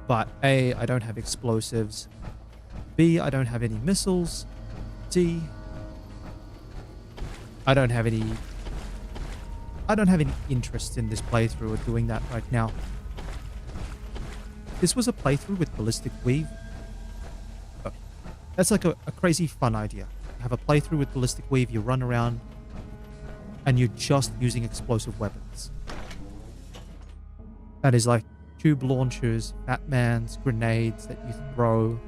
But A, I don't have explosives. B, I don't have any missiles. see. I don't have any interest in this playthrough or doing that right now. This was a playthrough with ballistic weave. Oh, that's like a crazy fun idea. You have a playthrough with ballistic weave, you run around, and you're just using explosive weapons. That is like tube launchers, Batmans, grenades that you throw,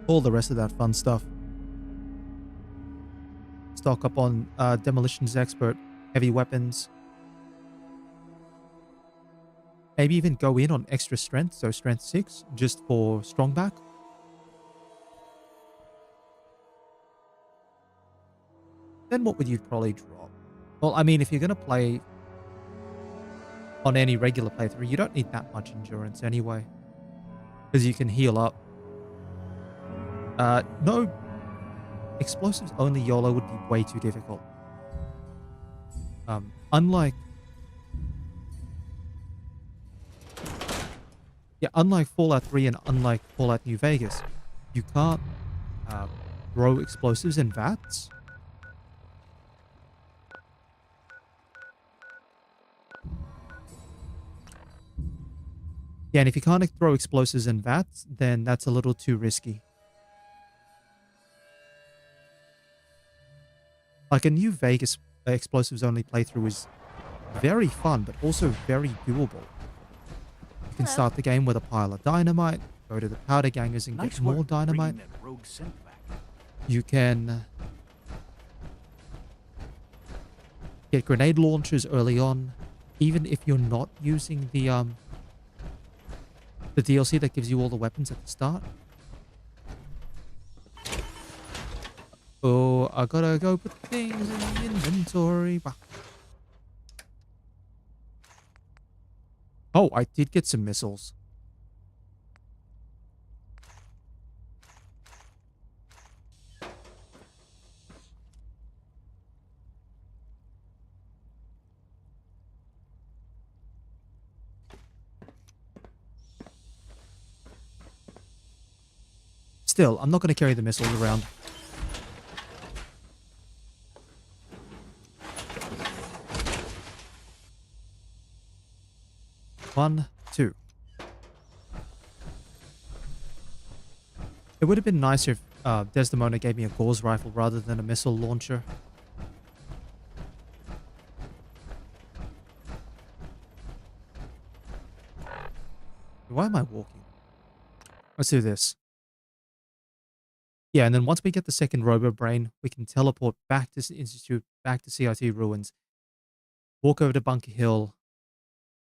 all the rest of that fun stuff. Stock up on Demolitions Expert, heavy weapons. Maybe even go in on extra strength, so strength 6, just for strong back. Then what would you probably drop? Well, I mean, if you're going to play on any regular playthrough, you don't need that much endurance anyway, because you can heal up. No, explosives only YOLO would be way too difficult. Unlike Fallout 3 and unlike Fallout New Vegas, you can't throw explosives in vats. Yeah, and if you can't throw explosives in vats, then that's a little too risky. Like a New Vegas explosives only playthrough is very fun, but also very doable. You can start the game with a pile of dynamite, go to the powder gangers and get more dynamite. You can get grenade launchers early on, even if you're not using the DLC that gives you all the weapons at the start. Oh, I gotta go put things in the inventory. Oh, I did get some missiles. Still, I'm not going to carry the missiles around. One, two. It would have been nicer if Desdemona gave me a Gauss rifle rather than a missile launcher. Why am I walking? Let's do this. Yeah, and then once we get the second Robo Brain, we can teleport back to the Institute, back to CIT Ruins, walk over to Bunker Hill,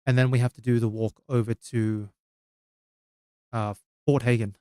and then we have to do the walk over to Fort Hagen.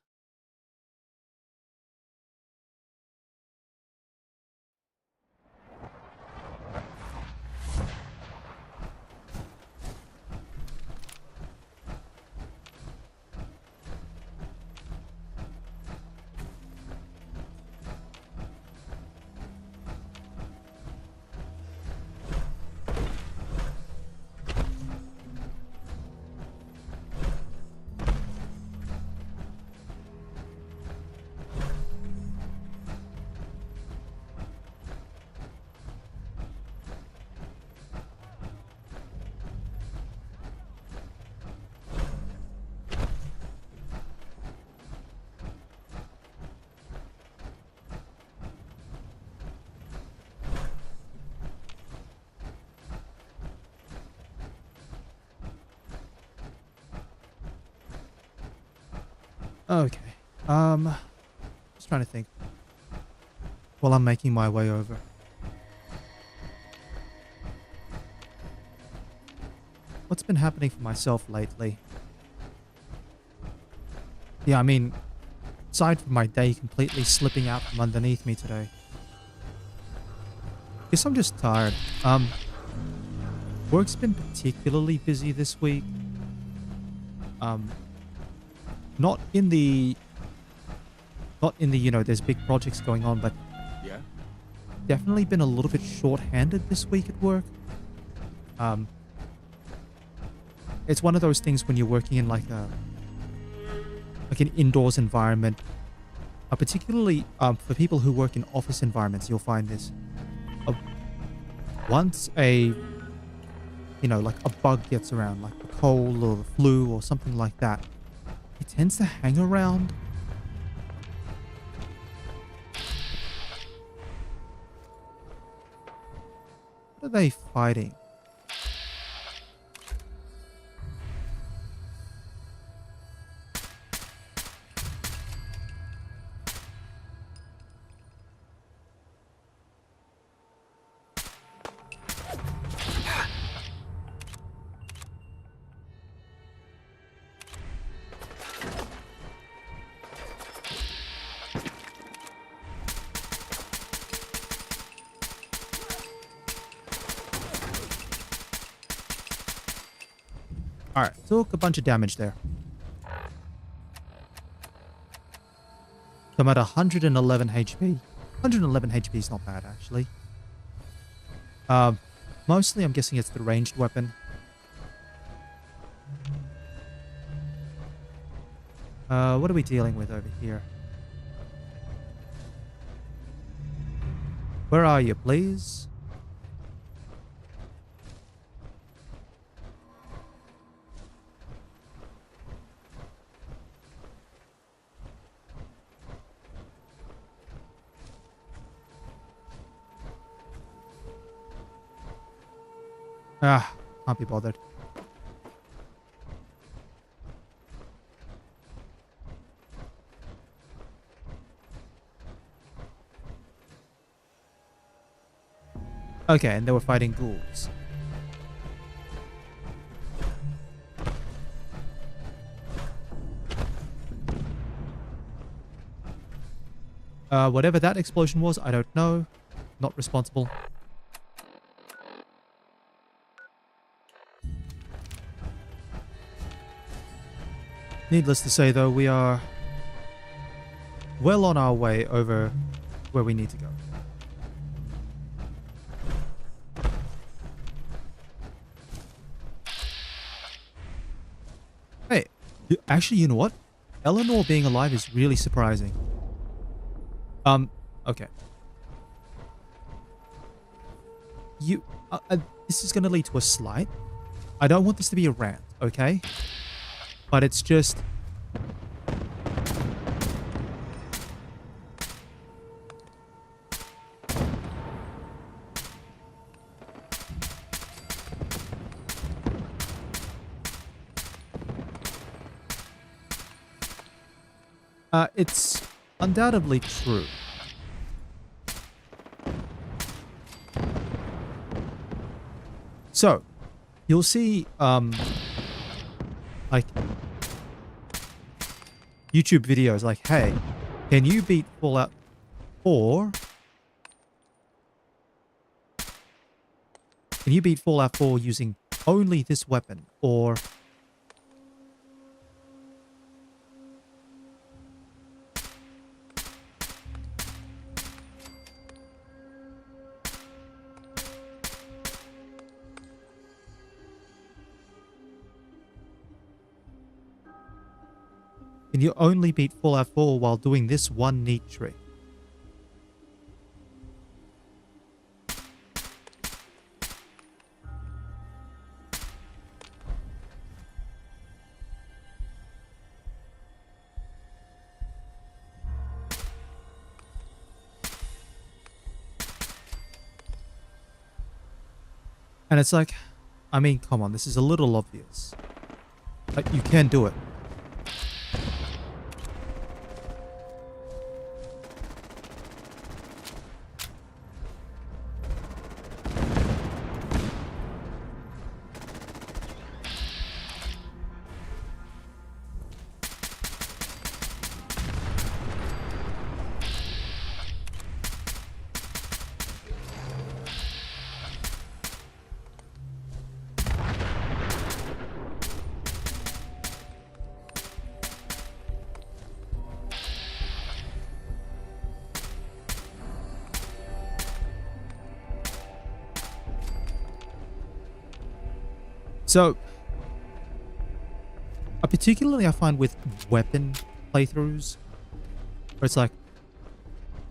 Okay. Just trying to think while I'm making my way over. What's been happening for myself lately? Yeah, I mean, aside from my day completely slipping out from underneath me today. Guess I'm just tired. Work's been particularly busy this week. Not in the, you know, there's big projects going on, but yeah, definitely been a little bit short-handed this week at work. It's one of those things when you're working in like an indoors environment Particularly for people who work in office environments, you'll find this. Once a, like a bug gets around, like the cold or the flu or something like that, it tends to hang around. What are they fighting? Alright, took a bunch of damage there. I'm at 111 HP. 111 HP is not bad, actually. Mostly I'm guessing it's the ranged weapon. What are we dealing with over here? Where are you, please? Ah, can't be bothered. Okay, and they were fighting ghouls. Whatever that explosion was, I don't know. Not responsible. Needless to say, though, we are well on our way over where we need to go. Hey, actually, you know what? Eleanor being alive is really surprising. Okay. This is going to lead to a slight. I don't want this to be a rant, okay? But it's just... it's undoubtedly true. So, you'll see, like, YouTube videos like, hey, can you beat Fallout 4? Can you beat Fallout 4 using only this weapon? Or... can you only beat Fallout 4 while doing this one neat trick? And it's like, I mean, come on, this is a little obvious. Like, you can do it. So, particularly I find with weapon playthroughs, where it's like,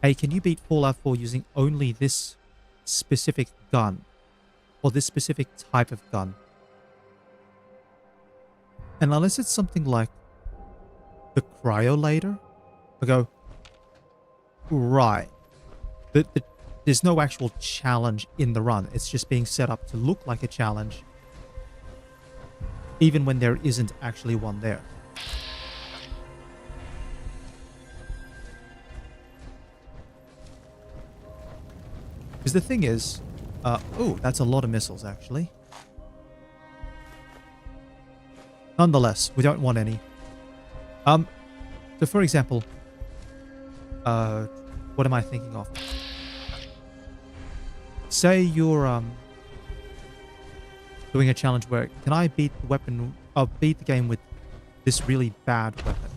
hey, can you beat Fallout 4 using only this specific gun? Or this specific type of gun? And unless it's something like the cryolator, I go, right. There's no actual challenge in the run. It's just being set up to look like a challenge, even when there isn't actually one there. Because the thing is, oh, that's a lot of missiles, actually. Nonetheless, we don't want any. So for example, what am I thinking of? Say you're doing a challenge where can I beat the weapon, beat the game with this really bad weapon?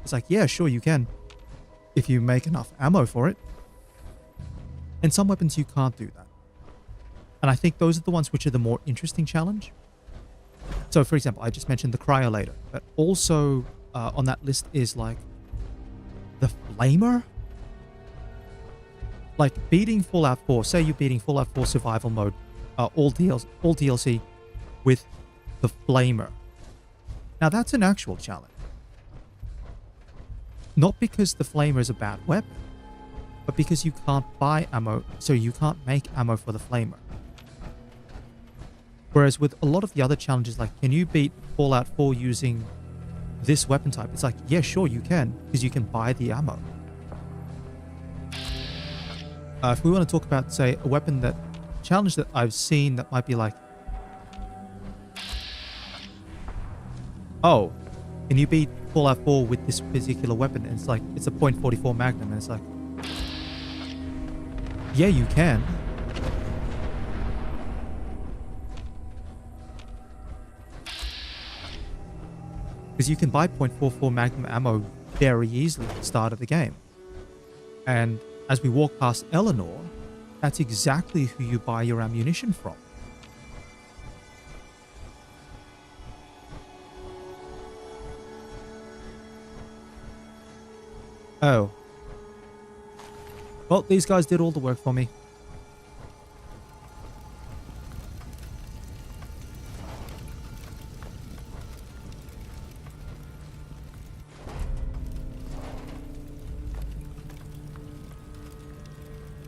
It's like, yeah, sure you can, if you make enough ammo for it. And some weapons you can't do that. And I think those are the ones which are the more interesting challenge. So for example, I just mentioned the cryolator, but also on that list is like the flamer. Like beating Fallout 4, say you're beating Fallout 4 survival mode, all DLC with the flamer. Now that's an actual challenge. Not because the flamer is a bad weapon, but because you can't buy ammo, so you can't make ammo for the flamer. Whereas with a lot of the other challenges, like can you beat Fallout 4 using this weapon type? It's like, yeah, sure you can, because you can buy the ammo. If we want to talk about, say, a weapon that challenge that I've seen that might be like, oh, can you beat Fallout 4 with this particular weapon? And it's like, it's a .44 Magnum, and it's like, yeah, you can. Because you can buy .44 Magnum ammo very easily at the start of the game. And as we walk past Eleanor, that's exactly who you buy your ammunition from. Oh. Well, these guys did all the work for me.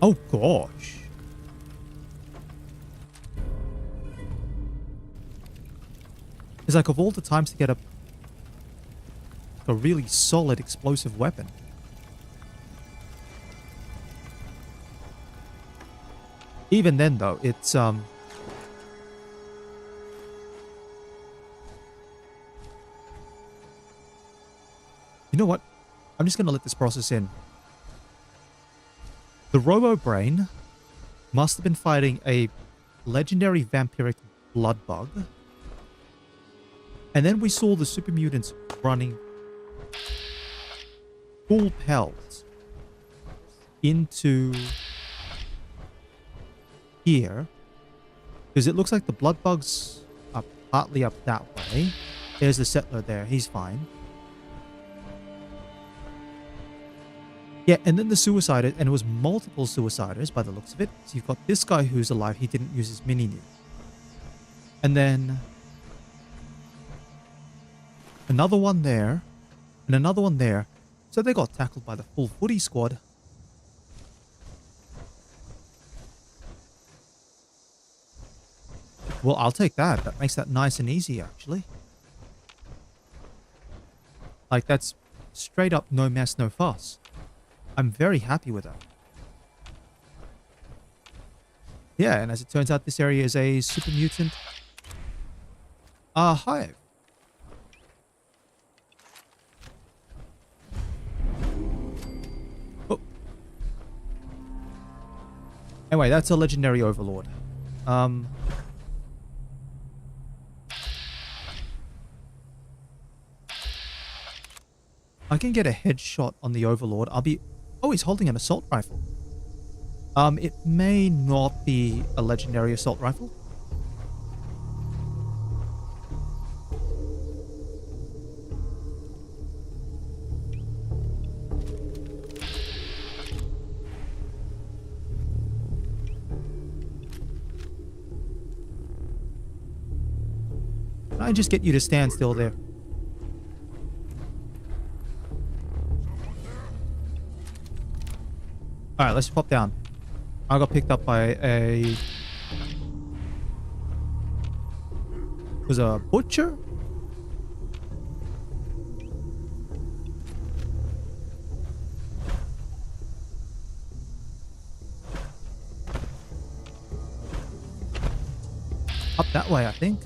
Oh gosh. It's like of all the times to get a really solid explosive weapon. Even then though, it's you know what? I'm just gonna let this process in. The Robo-Brain must have been fighting a legendary vampiric blood bug. And then we saw the super mutants running full pelt into here. Because it looks like the blood bugs are partly up that way. There's the settler there. He's fine. Yeah, and then the suiciders, and it was multiple suiciders by the looks of it. So you've got this guy who's alive. He didn't use his mini-nuke. And then another one there, and another one there. So they got tackled by the full footy squad. Well, I'll take that. That makes that nice and easy, actually. Like, that's straight up no mess, no fuss. I'm very happy with that. Yeah, and as it turns out, this area is a super mutant hive. Oh. Anyway, that's a legendary overlord. I can get a headshot on the overlord. I'll be... Oh, he's holding an assault rifle. It may not be a legendary assault rifle. Can I just get you to stand still there? Alright, let's pop down. I got picked up by a... Was a butcher? Up that way, I think.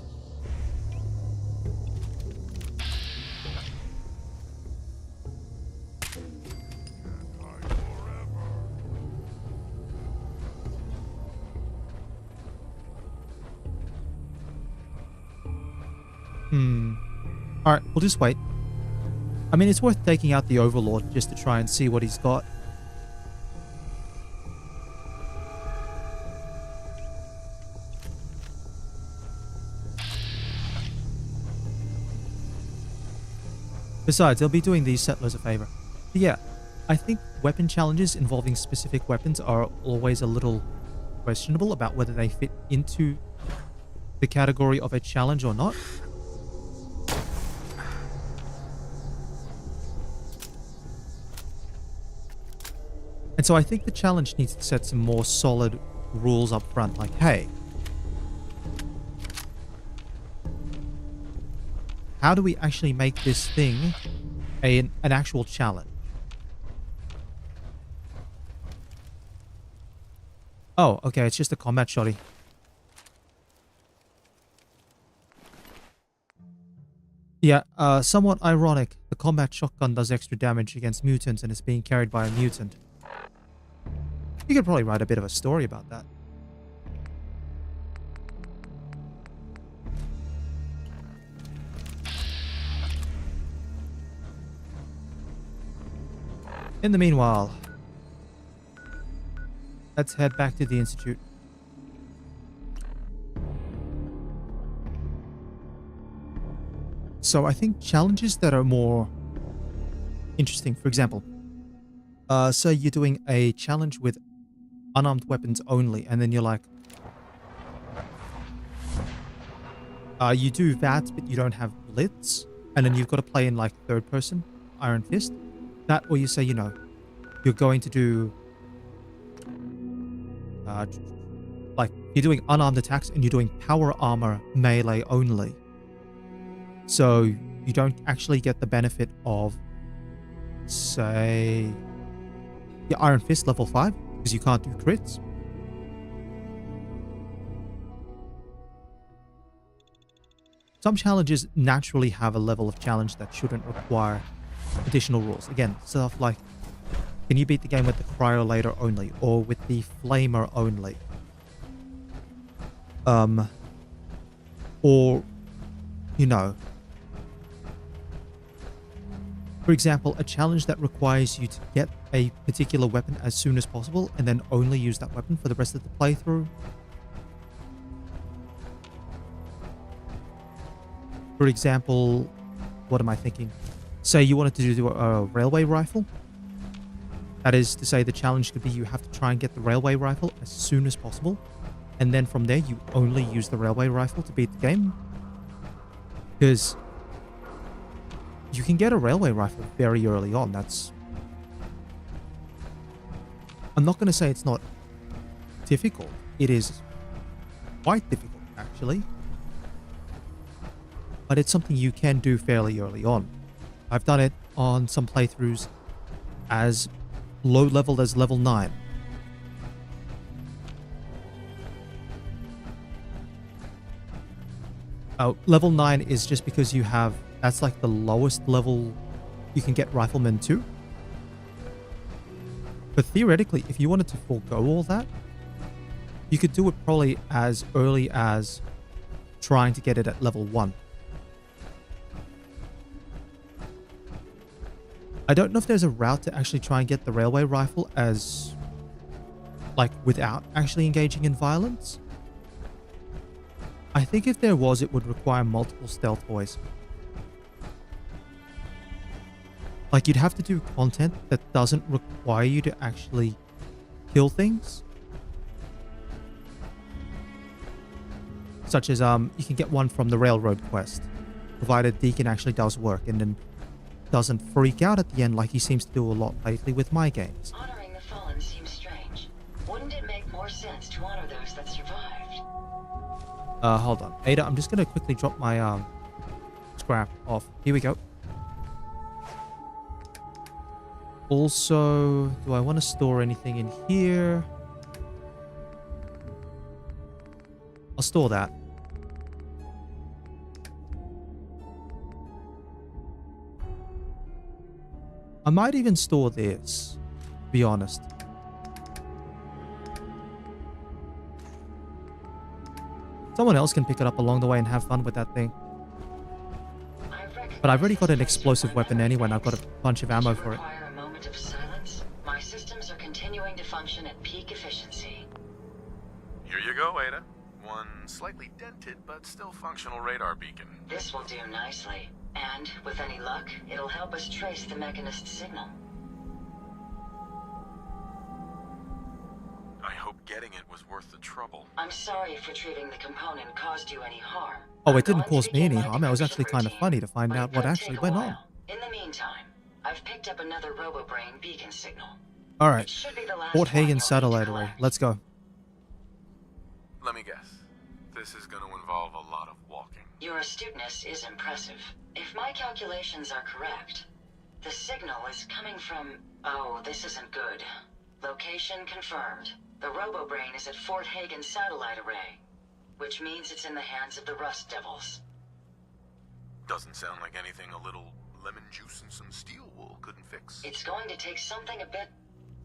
Alright, we'll just wait. I mean, it's worth taking out the Overlord just to try and see what he's got. Besides, they'll be doing these settlers a favor. But yeah, I think weapon challenges involving specific weapons are always a little questionable about whether they fit into the category of a challenge or not. And so I think the challenge needs to set some more solid rules up front, like, hey, how do we actually make this thing an actual challenge? Oh, okay, it's just a combat shotty. Yeah, somewhat ironic. The combat shotgun does extra damage against mutants and is being carried by a mutant. You could probably write a bit of a story about that. In the meanwhile, let's head back to the Institute. So I think challenges that are more interesting, for example, say you're doing a challenge with unarmed weapons only, and then you're like, you do that, but you don't have Blitz, and then you've got to play in like third person, Iron Fist. That, or you say, you know, you're going to do, like, you're doing unarmed attacks and you're doing power armor melee only. So you don't actually get the benefit of, say, your Iron Fist level 5, because you can't do crits. Some challenges naturally have a level of challenge that shouldn't require additional rules. Again, stuff like, can you beat the game with the Cryolator only, or with the Flamer only? Or, you know, for example, a challenge that requires you to get a particular weapon as soon as possible and then only use that weapon for the rest of the playthrough. For example, what am I thinking? Say you wanted to do a railway rifle. That is to say, the challenge could be you have to try and get the railway rifle as soon as possible. And then from there, you only use the railway rifle to beat the game. Because you can get a railway rifle very early on. That's... I'm not going to say it's not difficult. It is quite difficult, actually. But it's something you can do fairly early on. I've done it on some playthroughs as low level as level 9. Level 9 is just because you have... That's like the lowest level you can get riflemen to. But theoretically, if you wanted to forego all that, you could do it probably as early as trying to get it at level 1. I don't know if there's a route to actually try and get the railway rifle as... like, without actually engaging in violence. I think if there was, it would require multiple stealth boys. Like, you'd have to do content that doesn't require you to actually kill things. Such as you can get one from the railroad quest, provided Deacon actually does work and then doesn't freak out at the end like he seems to do a lot lately with my games. Honoring the fallen seems strange. Wouldn't it make more sense to honor those that survived? Hold on. Ada, I'm just gonna quickly drop my scrap off. Here we go. Also, do I want to store anything in here? I'll store that. I might even store this, to be honest. Someone else can pick it up along the way and have fun with that thing. But I've already got an explosive weapon anyway, and I've got a bunch of ammo for it. Require a moment of silence? My systems are continuing to function at peak efficiency. Here you go, Ada. One slightly dented but still functional radar beacon. This will do nicely. And, with any luck, it'll help us trace the Mechanist's signal. I hope getting it was worth the trouble. I'm sorry if retrieving the component caused you any harm. Oh, it didn't cause me any harm. It was actually kind of funny to find out what actually went on. In the meantime, I've picked up another RoboBrain beacon signal. Alright. Fort Hagen satellite array. Let's go. Let me guess. This is going to involve a lot of walking. Your astuteness is impressive. If my calculations are correct, the signal is coming from... Oh, this isn't good. Location confirmed. The RoboBrain is at Fort Hagen satellite array, which means it's in the hands of the Rust Devils. Doesn't sound like anything a little lemon juice and some steel wool couldn't fix. It's going to take something a bit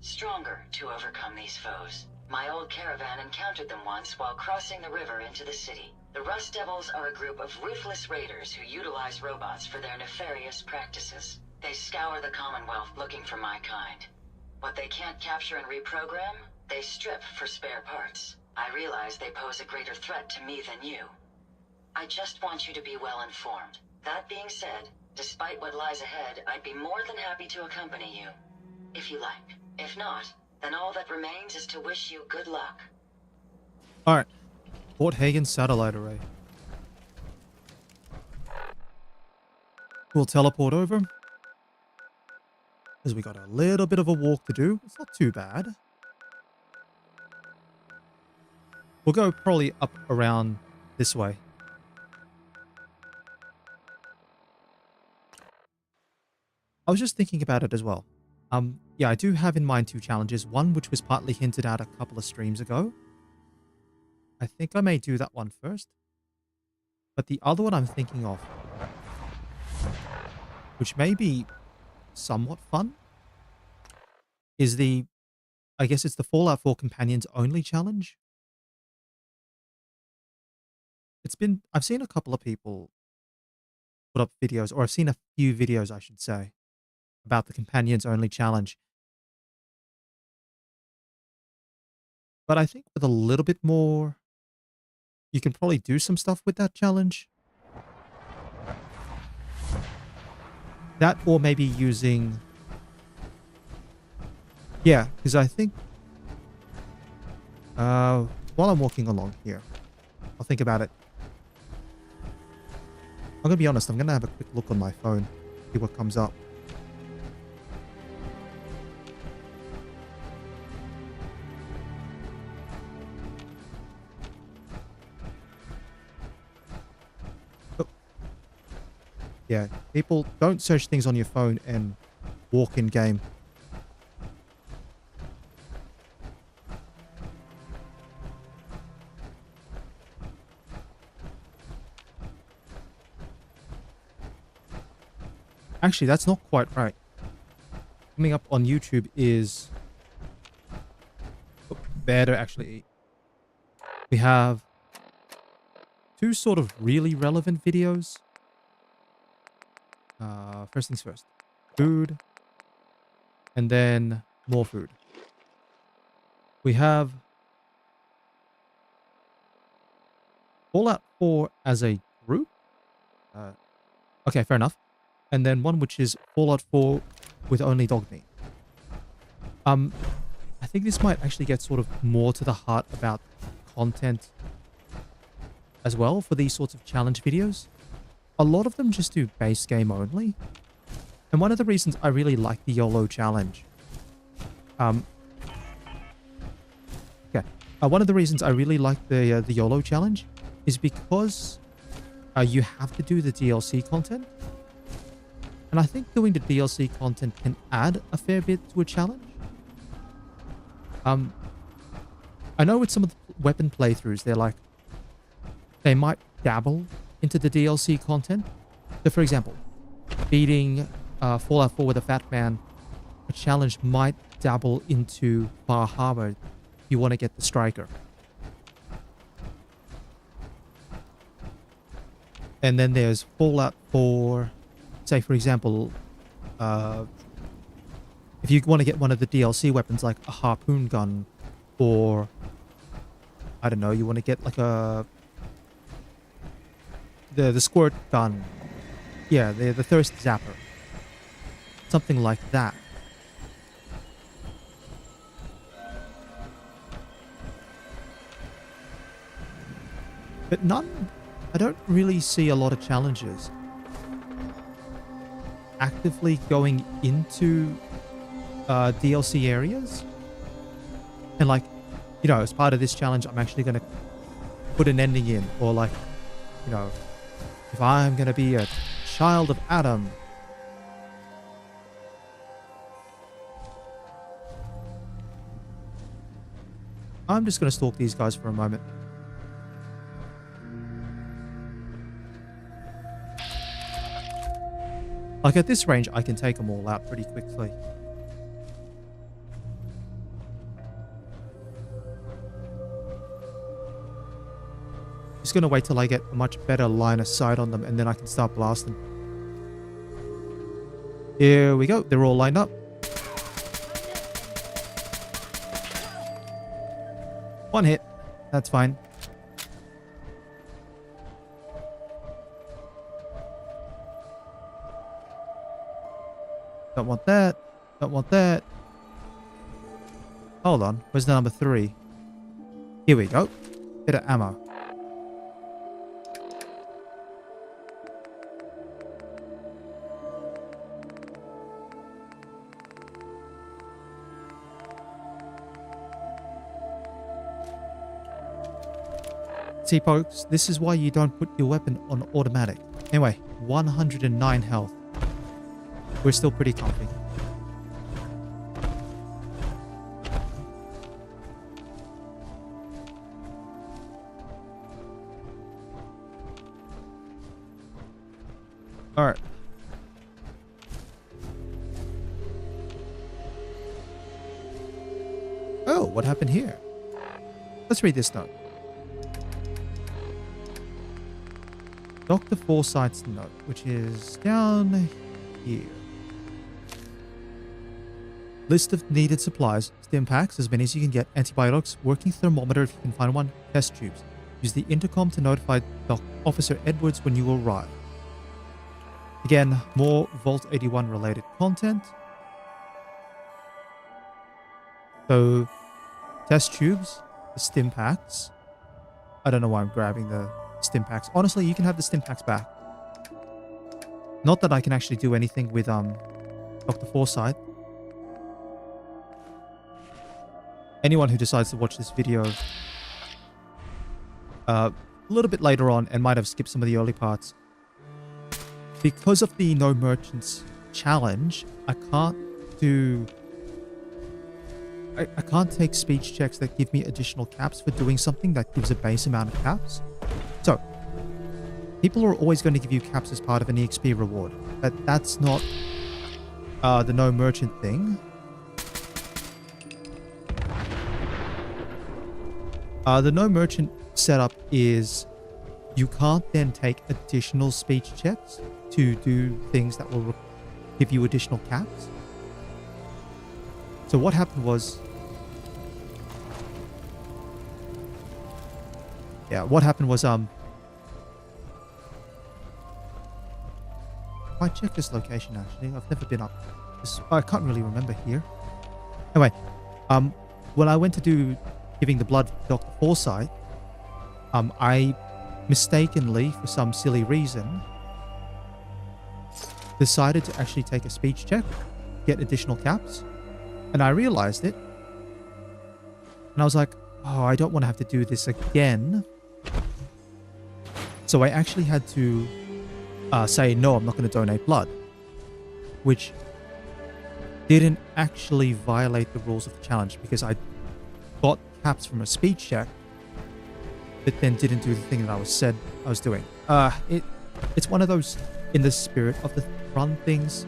stronger to overcome these foes. My old caravan encountered them once while crossing the river into the city. The Rust Devils are a group of ruthless raiders who utilize robots for their nefarious practices. They scour the Commonwealth looking for my kind. What they can't capture and reprogram, they strip for spare parts. I realize they pose a greater threat to me than you. I just want you to be well informed. That being said, despite what lies ahead, I'd be more than happy to accompany you, if you like. If not, then all that remains is to wish you good luck. Alright. Fort Hagen satellite array. We'll teleport over. Because we got a little bit of a walk to do. It's not too bad. We'll go probably up around this way. I was just thinking about it as well. Yeah, I do have in mind two challenges. One which was partly hinted at a couple of streams ago. I think I may do that one first. But the other one I'm thinking of, which may be somewhat fun, is the, I guess it's the Fallout 4 Companions Only challenge. I've seen a couple of people put up videos, or I've seen a few videos, I should say, about the Companions Only challenge. But I think with a little bit more, you can probably do some stuff with that challenge. That, or maybe using... Yeah, because I think... while I'm walking along here, I'll think about it. I'm going to be honest, I'm going to have a quick look on my phone, see what comes up. Oh. Yeah, people, don't search things on your phone and walk in game. Actually, that's not quite right. Coming up on YouTube is... Oh, better actually. We have two sort of really relevant videos. First things first. Food. And then more food. We have Fallout 4 as a group. Okay, fair enough. And then one which is Fallout 4 with only Dogmeat. I think this might actually get sort of more to the heart about content as well for these sorts of challenge videos. A lot of them just do base game only. And one of the reasons I really like the YOLO challenge, one of the reasons I really like the YOLO challenge is because you have to do the DLC content. And I think doing the DLC content can add a fair bit to a challenge. I know with some of the weapon playthroughs, they might dabble into the DLC content. So for example, beating Fallout 4 with a fat man, a challenge might dabble into Bar Harbor if you want to get the striker. And then there's Fallout 4, say for example, if you want to get one of the DLC weapons like a harpoon gun, or I don't know, you want to get like the squirt gun. Yeah, the thirst zapper. Something like that. But I don't really see a lot of challenges actively going into DLC areas. And like, you know, as part of this challenge, I'm actually going to put an ending in. Or like, you know, if I'm going to be a child of Adam. I'm just going to stalk these guys for a moment. Like at this range, I can take them all out pretty quickly. Just going to wait till I get a much better line of sight on them and then I can start blasting. Here we go. They're all lined up. One hit. That's fine. Don't want that. Don't want that. Hold on. Where's the number 3? Here we go. Bit of ammo. See, folks, this is why you don't put your weapon on automatic. Anyway, 109 health. We're still pretty comfy. All right. Oh, what happened here? Let's read this note. Dr. Forsyth's note, which is down here. List of needed supplies, stim packs, as many as you can get, antibiotics, working thermometer if you can find one, test tubes. Use the intercom to notify Officer Edwards when you arrive. Again, more Vault 81 related content. So, test tubes, the stim packs. I don't know why I'm grabbing the stim packs. Honestly, you can have the stim packs back. Not that I can actually do anything with Dr. Forsyth. Anyone who decides to watch this video a little bit later on and might have skipped some of the early parts, because of the no merchants challenge, I can't take speech checks that give me additional caps for doing something that gives a base amount of caps. So, people are always going to give you caps as part of an EXP reward, but that's not the no merchant thing. The no merchant setup is you can't then take additional speech checks to do things that will give you additional caps. So what happened was, I checked this location actually. I've never been up. I can't really remember here. Anyway, when I went to do giving the blood to Dr. Forsyth, I mistakenly, for some silly reason, decided to actually take a speech check, get additional caps, and I realized it. And I was like, oh, I don't want to have to do this again. So I actually had to say, no, I'm not going to donate blood, which didn't actually violate the rules of the challenge because I got caps from a speech check, but then didn't do the thing that I was doing. It's one of those in the spirit of the run things,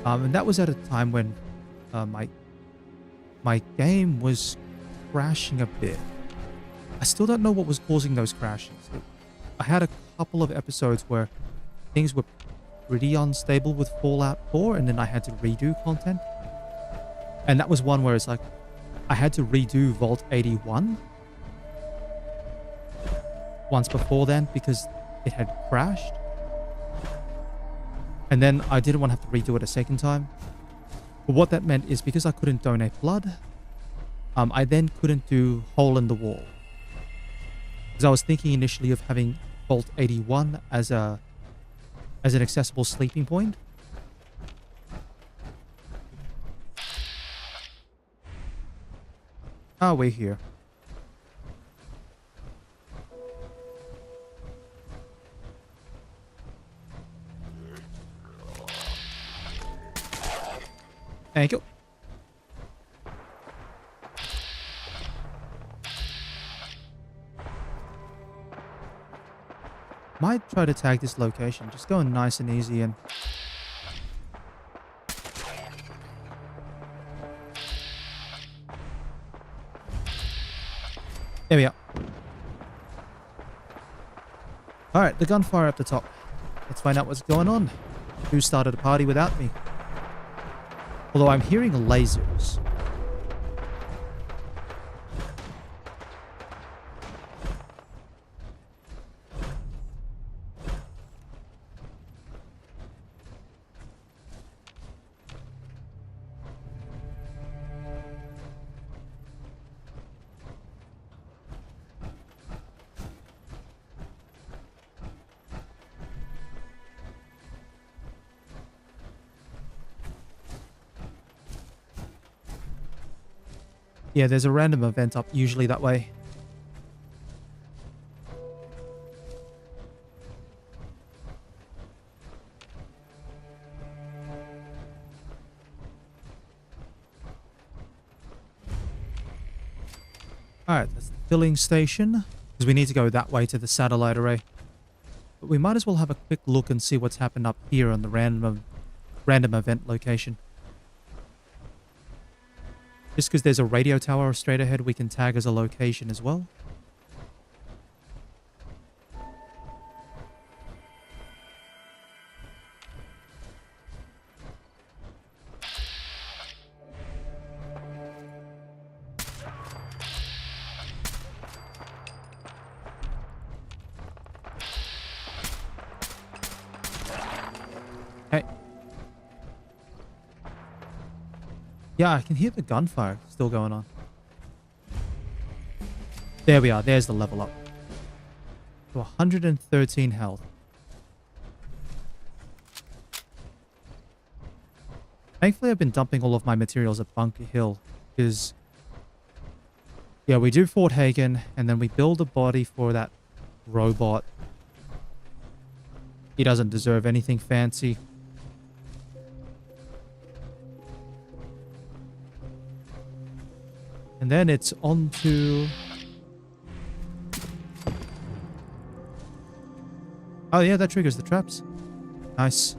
and that was at a time when my game was crashing a bit. I still don't know what was causing those crashes. I had a couple of episodes where things were pretty unstable with Fallout 4, and then I had to redo content. And that was one where it's like, I had to redo Vault 81 once before then because it had crashed. And then I didn't want to have to redo it a second time. But what that meant is because I couldn't donate blood, I then couldn't do Hole in the Wall. Because I was thinking initially of having Vault 81 as an accessible sleeping point. Oh, we're here. Thank you. Might try to tag this location. Just going nice and easy and... There we are. Alright, the gunfire up the top. Let's find out what's going on. Who started a party without me? Although I'm hearing lasers. Yeah, there's a random event up usually that way. Alright, that's the filling station. Because we need to go that way to the satellite array. But we might as well have a quick look and see what's happened up here on the random event location. Just because there's a radio tower straight ahead, we can tag as a location as well. Okay. Yeah, I can hear the gunfire still going on. There we are. There's the level up. To 113 health. Thankfully, I've been dumping all of my materials at Bunker Hill. Because, yeah, we do Fort Hagen, and then we build a body for that robot. He doesn't deserve anything fancy. And then it's on to... Oh yeah, that triggers the traps. Nice.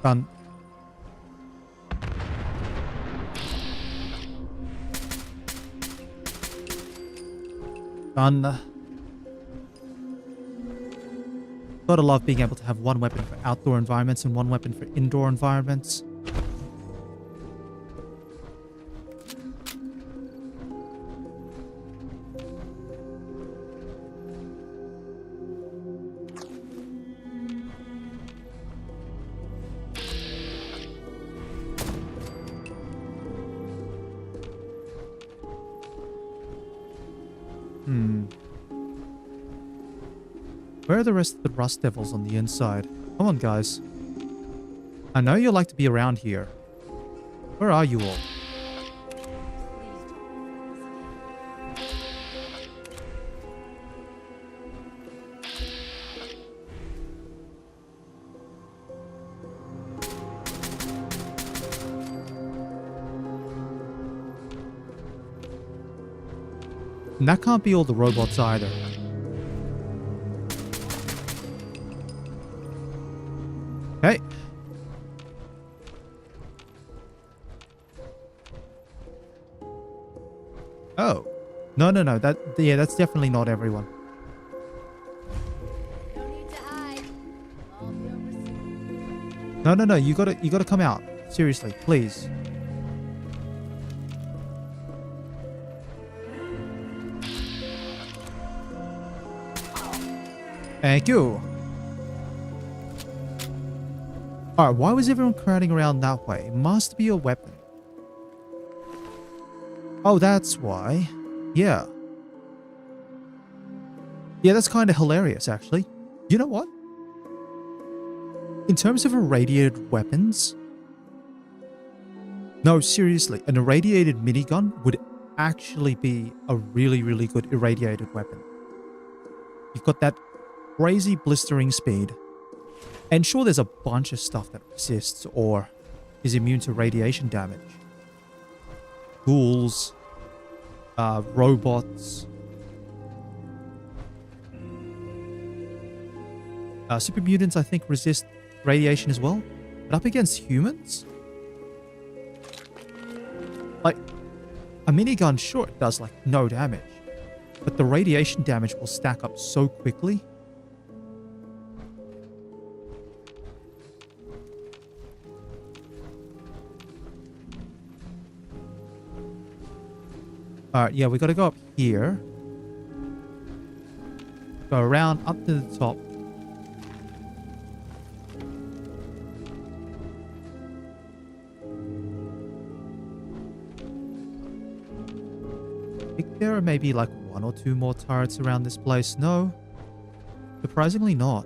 Done. Done. Gotta love being able to have one weapon for outdoor environments and one weapon for indoor environments. Hmm. Where are the rest of the Rust Devils on the inside? Come on, guys. I know you like to be around here. Where are you all? And that can't be all the robots either. Hey. Oh. No, no, no. Yeah, that's definitely not everyone. No need to hide. I'll be over soon. No, no, no. You gotta come out. Seriously, please. Thank you. Alright, why was everyone crowding around that way? Must be a weapon. Oh, that's why. Yeah. Yeah, that's kind of hilarious, actually. You know what? In terms of irradiated weapons... No, seriously, an irradiated minigun would actually be a really, really good irradiated weapon. You've got that crazy blistering speed. And sure, there's a bunch of stuff that resists or is immune to radiation damage. Ghouls, robots, super mutants, I think, resist radiation as well. But up against humans? Like, a minigun, sure, it does, like, no damage. But the radiation damage will stack up so quickly. Alright, yeah, we gotta go up here. Go around up to the top. I think there are maybe like 1 or 2 more turrets around this place. No. Surprisingly not.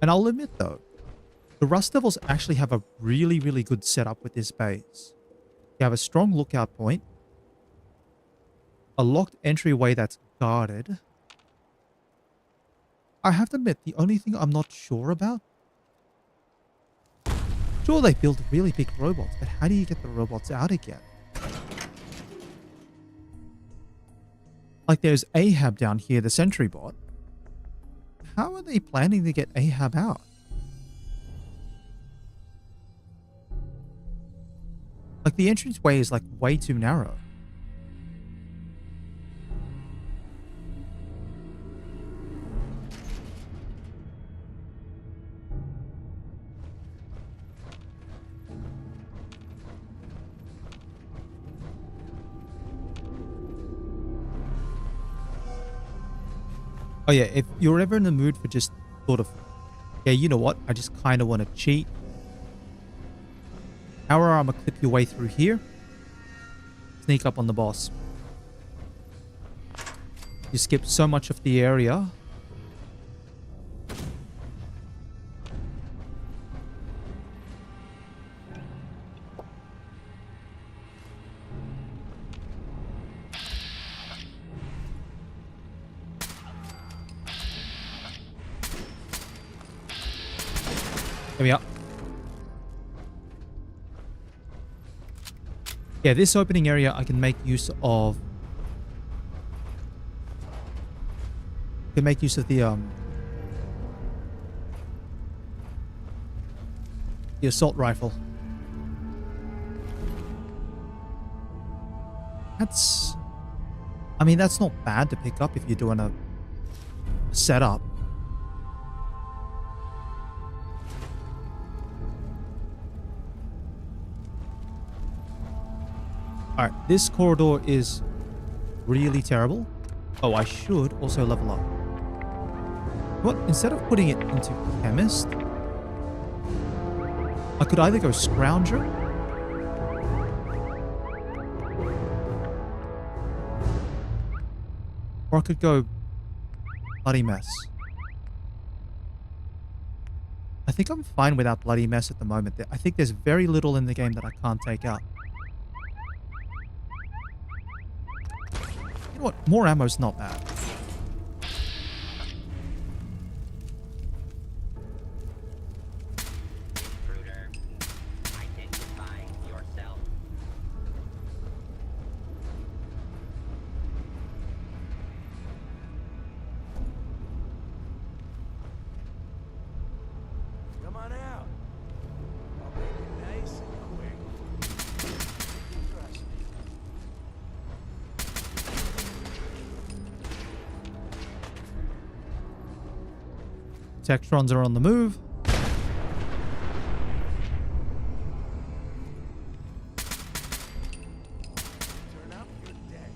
And I'll admit though, the Rust Devils actually have a really, really good setup with this base. You have a strong lookout point, a locked entryway that's guarded. I have to admit, the only thing I'm not sure about... Sure, they build really big robots, but how do you get the robots out again? Like there's Ahab down here, the sentry bot. How are they planning to get Ahab out? Like the entranceway is like way too narrow. Oh yeah, if you're ever in the mood for just sort of, yeah, you know what? I just kind of want to cheat. Power armor clip your way through here. Sneak up on the boss. You skip so much of the area. There we are. Yeah, this opening area I can make use of. Can make use of the assault rifle. That's, I mean, that's not bad to pick up if you're doing a setup. Alright, this corridor is really terrible. Oh, I should also level up. What? Instead of putting it into Chemist, I could either go Scrounger or I could go Bloody Mess. I think I'm fine without Bloody Mess at the moment. I think there's very little in the game that I can't take out. You know what? More ammo's not bad. Intruder, identify yourself. Come on out. I'll make it nice and quick. Trust me. Techtrons are on the move. Turn up, you're dead.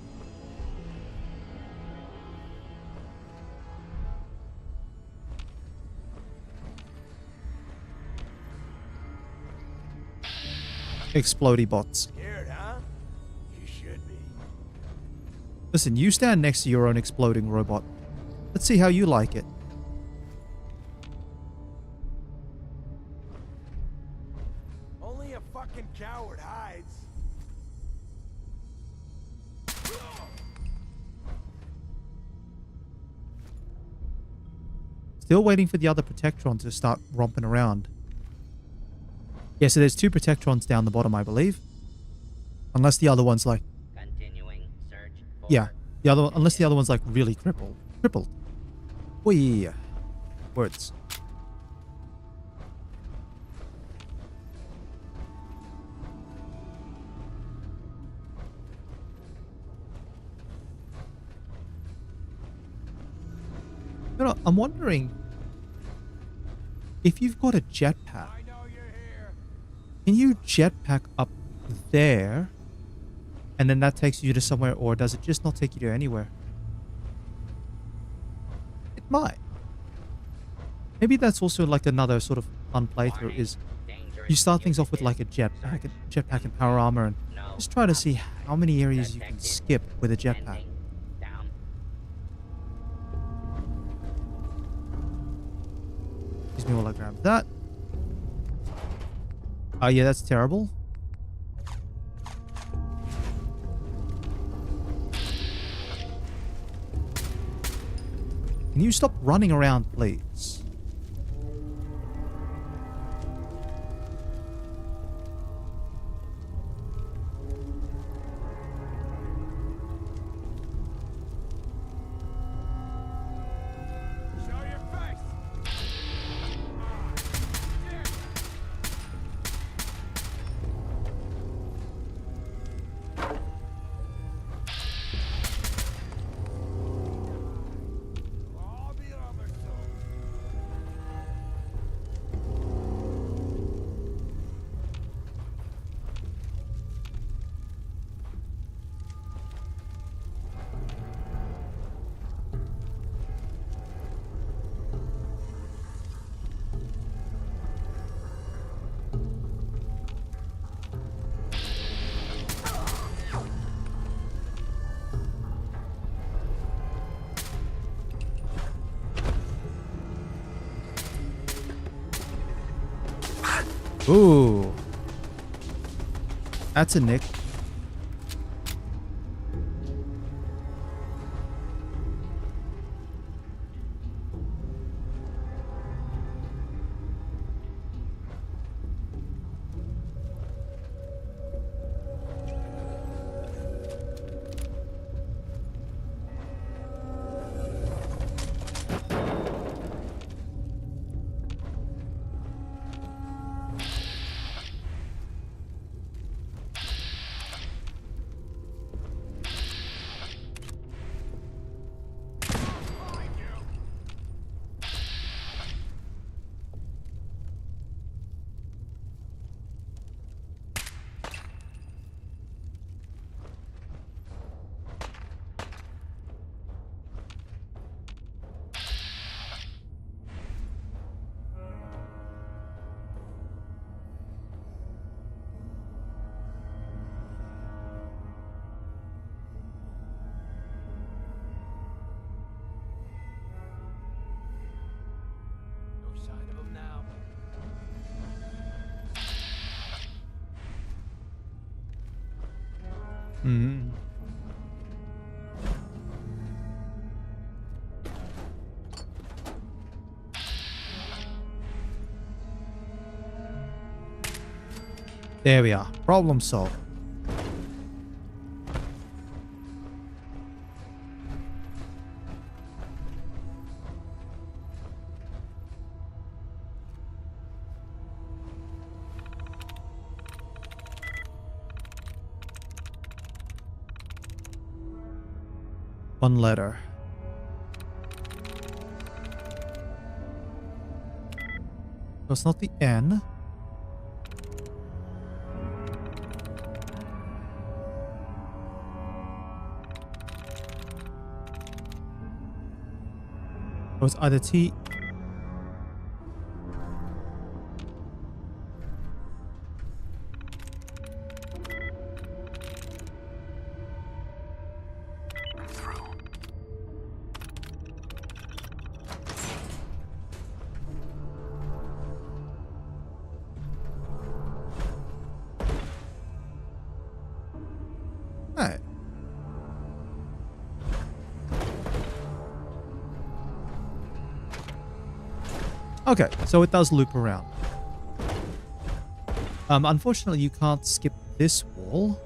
Explodey bots. Scared, huh? You should be. Listen, you stand next to your own exploding robot. Let's see how you like it. Only a fucking coward hides. Still waiting for the other Protectron to start romping around. Yeah, so there's 2 Protectrons down the bottom, I believe. Unless the other one's like... Continuing search for Yeah, unless the other one's like really crippled. Crippled. Whee. Words. You know, I'm wondering if you've got a jetpack. Can you jetpack up there, and then that takes you to somewhere, or does it just not take you to anywhere? It might. Maybe that's also like another sort of fun playthrough. Is you start things off with like a jetpack and power armor, and just try to see how many areas you can skip with a jetpack. Excuse me while I grab that. Oh yeah, that's terrible. Can you stop running around, please? Ooh. That's a nick. Hmm. There we are. Problem solved. One letter. So it's not the N. So it's either T. I'm through. Hey. Okay, so it does loop around. Unfortunately, you can't skip this wall.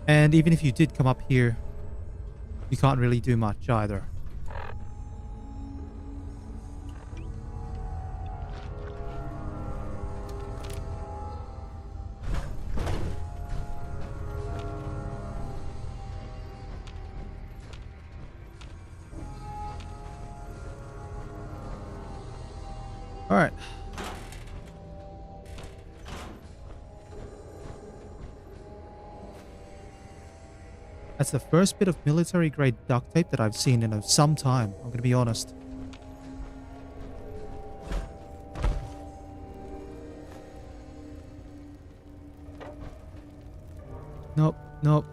And even if you did come up here, you can't really do much either. All right. That's the first bit of military-grade duct tape that I've seen in some time, I'm going to be honest. Nope, nope.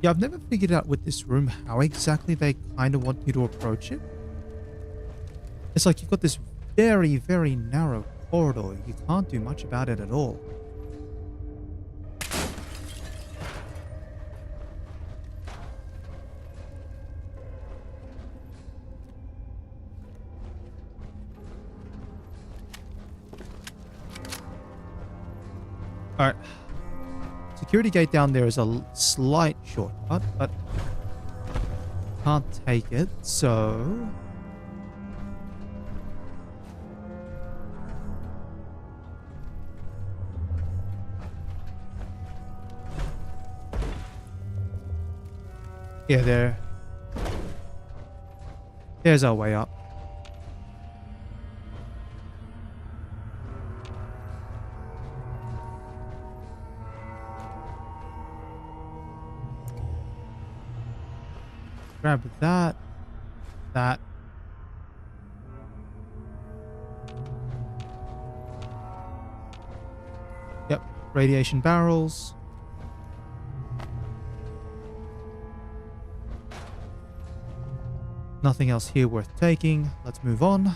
Yeah, I've never figured out with this room how exactly they kind of want you to approach it. It's like you've got this very, very narrow corridor. You can't do much about it at all. Alright. Security gate down there is a slight shortcut, but can't take it, so... Yeah, there's our way up. Grab that. That. Yep, radiation barrels. Nothing else here worth taking. Let's move on.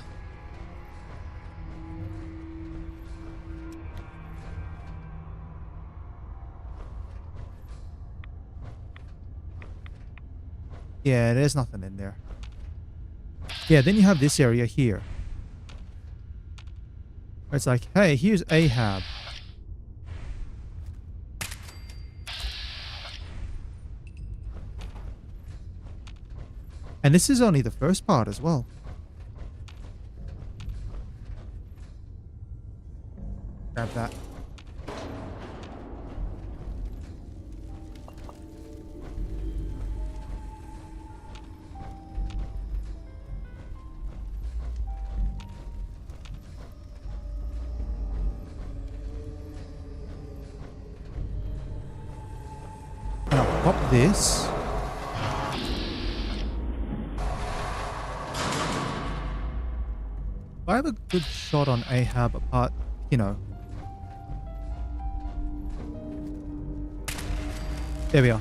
Yeah, there's nothing in there. Yeah, then you have this area here. It's like, hey, here's Ahab. And this is only the first part as well. Grab that. And I'll pop this. If I have a good shot on Ahab apart, you know. There we are.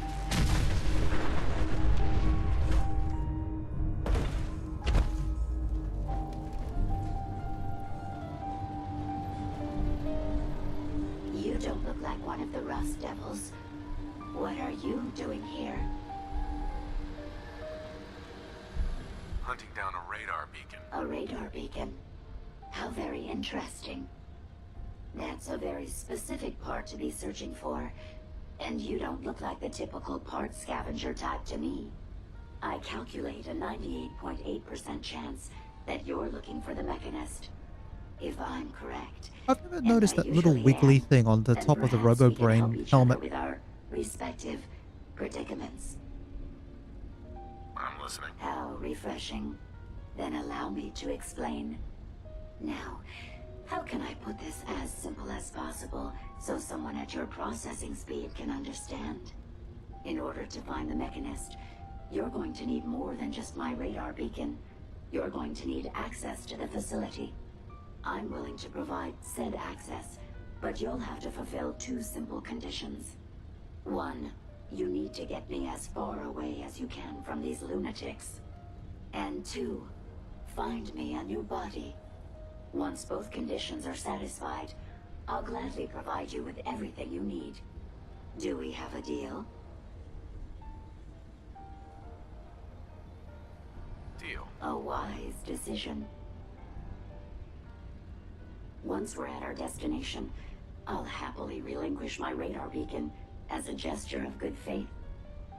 You don't look like one of the Rust Devils. What are you doing here? Hunting down a radar beacon. A radar beacon? How very interesting. That's a very specific part to be searching for. And you don't look like the typical part scavenger type to me. I calculate a 98.8% chance that you're looking for the Mechanist. If I'm correct. I've never noticed that little wiggly thing on the top of the RoboBrain helmet. With our respective predicaments. I'm listening. How refreshing. Then allow me to explain. Now, how can I put this as simple as possible so someone at your processing speed can understand? In order to find the Mechanist, you're going to need more than just my radar beacon. You're going to need access to the facility. I'm willing to provide said access, but you'll have to fulfill 2 simple conditions. 1, you need to get me as far away as you can from these lunatics. And 2, find me a new body. Once both conditions are satisfied, I'll gladly provide you with everything you need. Do we have a deal? Deal. A wise decision. Once we're at our destination, I'll happily relinquish my radar beacon as a gesture of good faith.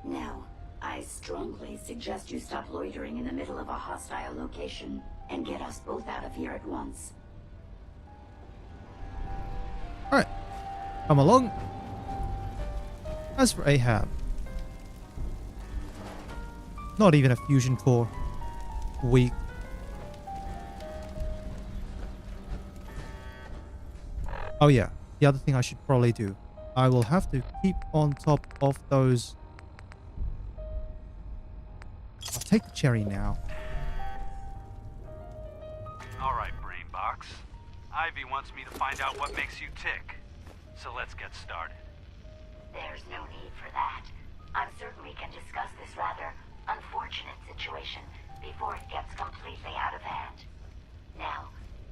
Now, I strongly suggest you stop loitering in the middle of a hostile location and get us both out of here at once. Alright. Come along. As for Ahab. Not even a fusion core. Weak. Oh yeah, the other thing I should probably do. I will have to keep on top of those. I'll take the cherry now. Alright, Brainbox. Ivy wants me to find out what makes you tick. So let's get started. There's no need for that. I'm certain we can discuss this rather unfortunate situation before it gets completely out of hand. Now,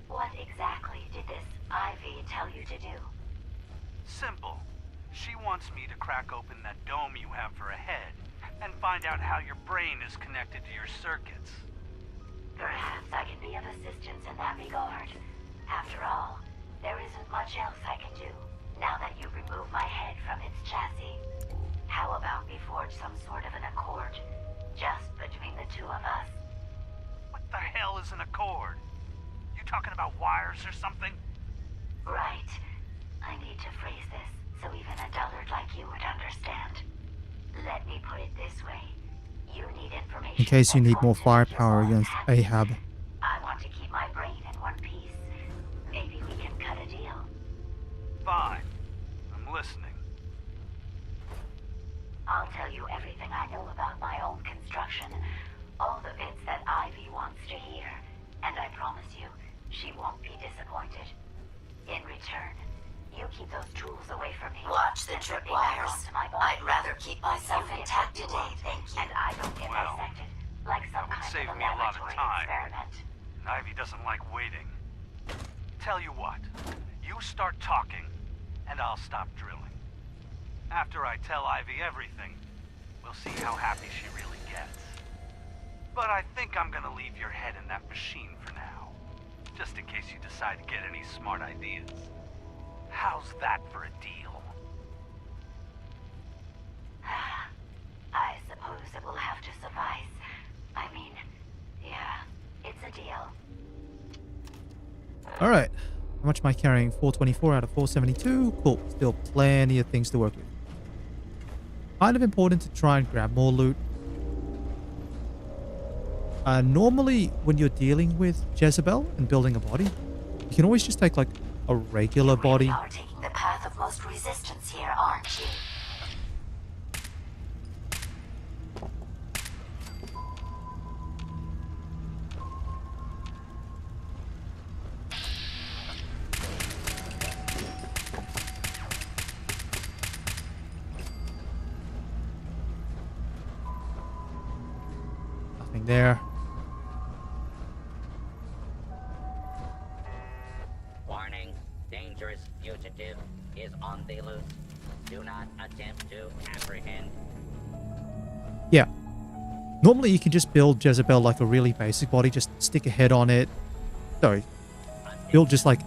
what exactly did this Ivy tell you to do? Simple. She wants me to crack open that dome you have for a head and find out how your brain is connected to your circuits. Perhaps I can be of assistance in that regard. After all, there isn't much else I can do now that you've removed my head from its chassis. How about we forge some sort of an accord, just between the two of us? What the hell is an accord? You talking about wires or something? Right. I need to phrase this so even a dullard like you would understand. Let me put it this way. You need information. In case you need more firepower against Ahab. I want to keep my brain in one piece. Maybe we can cut a deal. Fine. I'm listening. I'll tell you everything I know about my own construction. All the bits that Ivy wants to hear. And I promise you, she won't be disappointed. In return, you keep those tools away from me. Watch the tripwires. I'd rather keep myself intact today, thank you. And I don't get dissected like some kind Save of a me a lot of laboratory time. experiment. And Ivy doesn't like waiting. Tell you what, you start talking, and I'll stop drilling. After I tell Ivy everything, we'll see how happy she really gets. But I think I'm gonna leave your head in that machine for now, just in case you decide to get any smart ideas. How's that for a deal? I suppose it will have to suffice. I mean, yeah, it's a deal. Alright. How much am I carrying? 424 out of 472. Cool. Still plenty of things to work with. Kind of important to try and grab more loot. Normally, when you're dealing with Jezebel and building a body, you can always just take like a regular body. You are taking the path of most resistance here, aren't you? there. Warning, dangerous fugitive is on the loose. Do not attempt to apprehend. Yeah. Normally you can just build Jezebel like a really basic body, just stick a head on it. Sorry. Build just like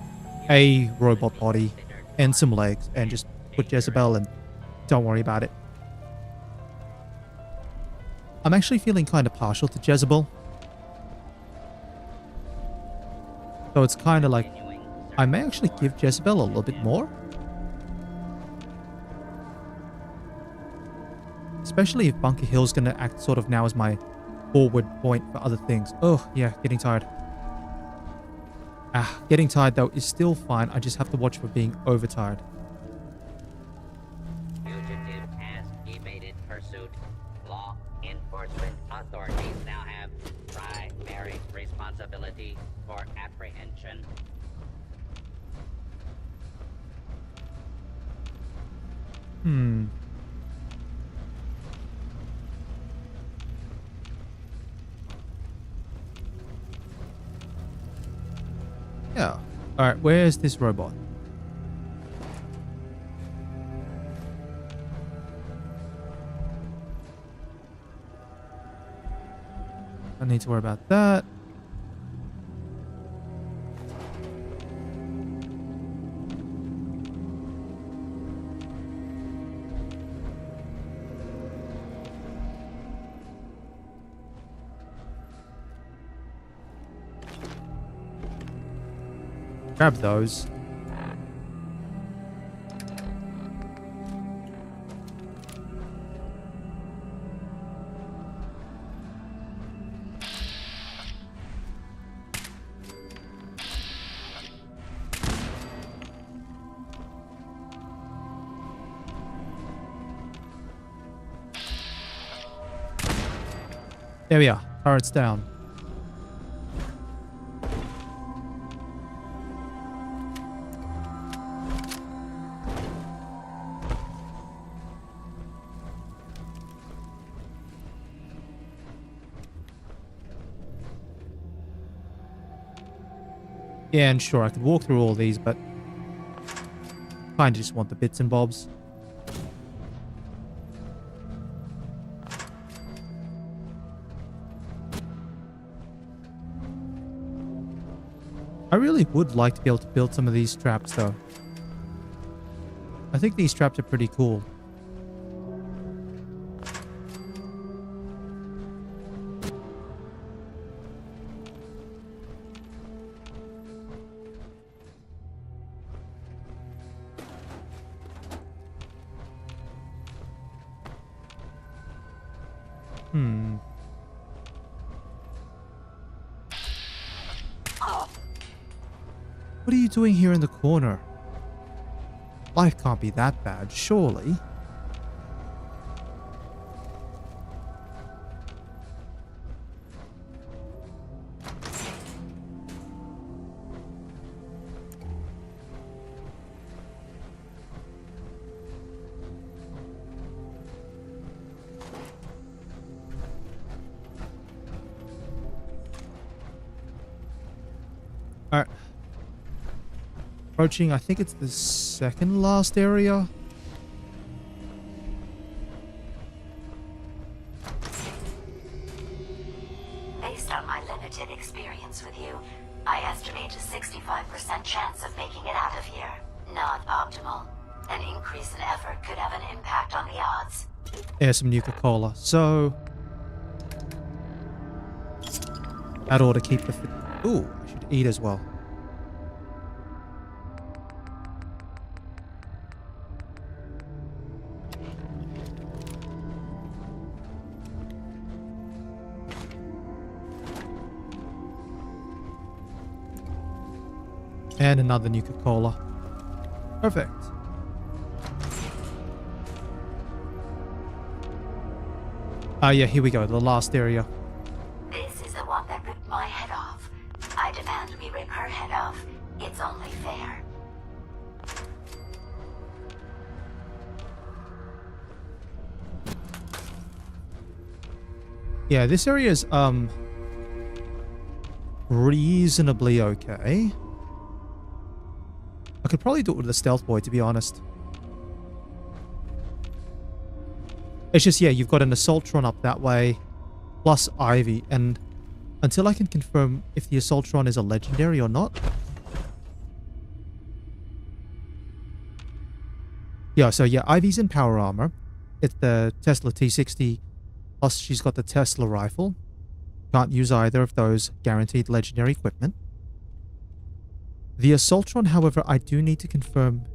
a robot body and some legs and just put Jezebel and don't worry about it. I'm actually feeling kind of partial to Jezebel. So it's kind of like I may actually give Jezebel a little bit more. Especially if Bunker Hill's going to act sort of now as my forward point for other things. Oh, yeah, getting tired. Getting tired though is still fine. I just have to watch for being overtired. Fugitive has evaded pursuit. Law enforcement authorities now have primary responsibility for apprehension. Yeah. Alright, where's this robot? I need to worry about that. Grab those. There we are. Turret's down. Yeah, and sure, I could walk through all these, but kinda just want the bits and bobs. I really would like to be able to build some of these traps, though. I think these traps are pretty cool. What are you doing here in the corner? Life can't be that bad, surely. Alright. Approaching, I think it's the second last area. Based on my limited experience with you, I estimate a 65% chance of making it out of here. Not optimal. An increase in effort could have an impact on the odds. There's some Nuka Cola. So that ought to keep the ooh, I should eat as well. And another Nuka Cola. Perfect. Yeah, here we go. The last area. This is the one that ripped my head off. I demand we rip her head off. It's only fair. Yeah, this area is reasonably okay. I could probably do it with the stealth boy, to be honest. It's just, yeah, you've got an Assaultron up that way, plus Ivy, and until I can confirm if the Assaultron is a legendary or not. Yeah, so yeah, Ivy's in power armor. It's the Tesla T60, plus she's got the Tesla rifle. Can't use either of those guaranteed legendary equipment. The Assaultron, however, I do need to confirm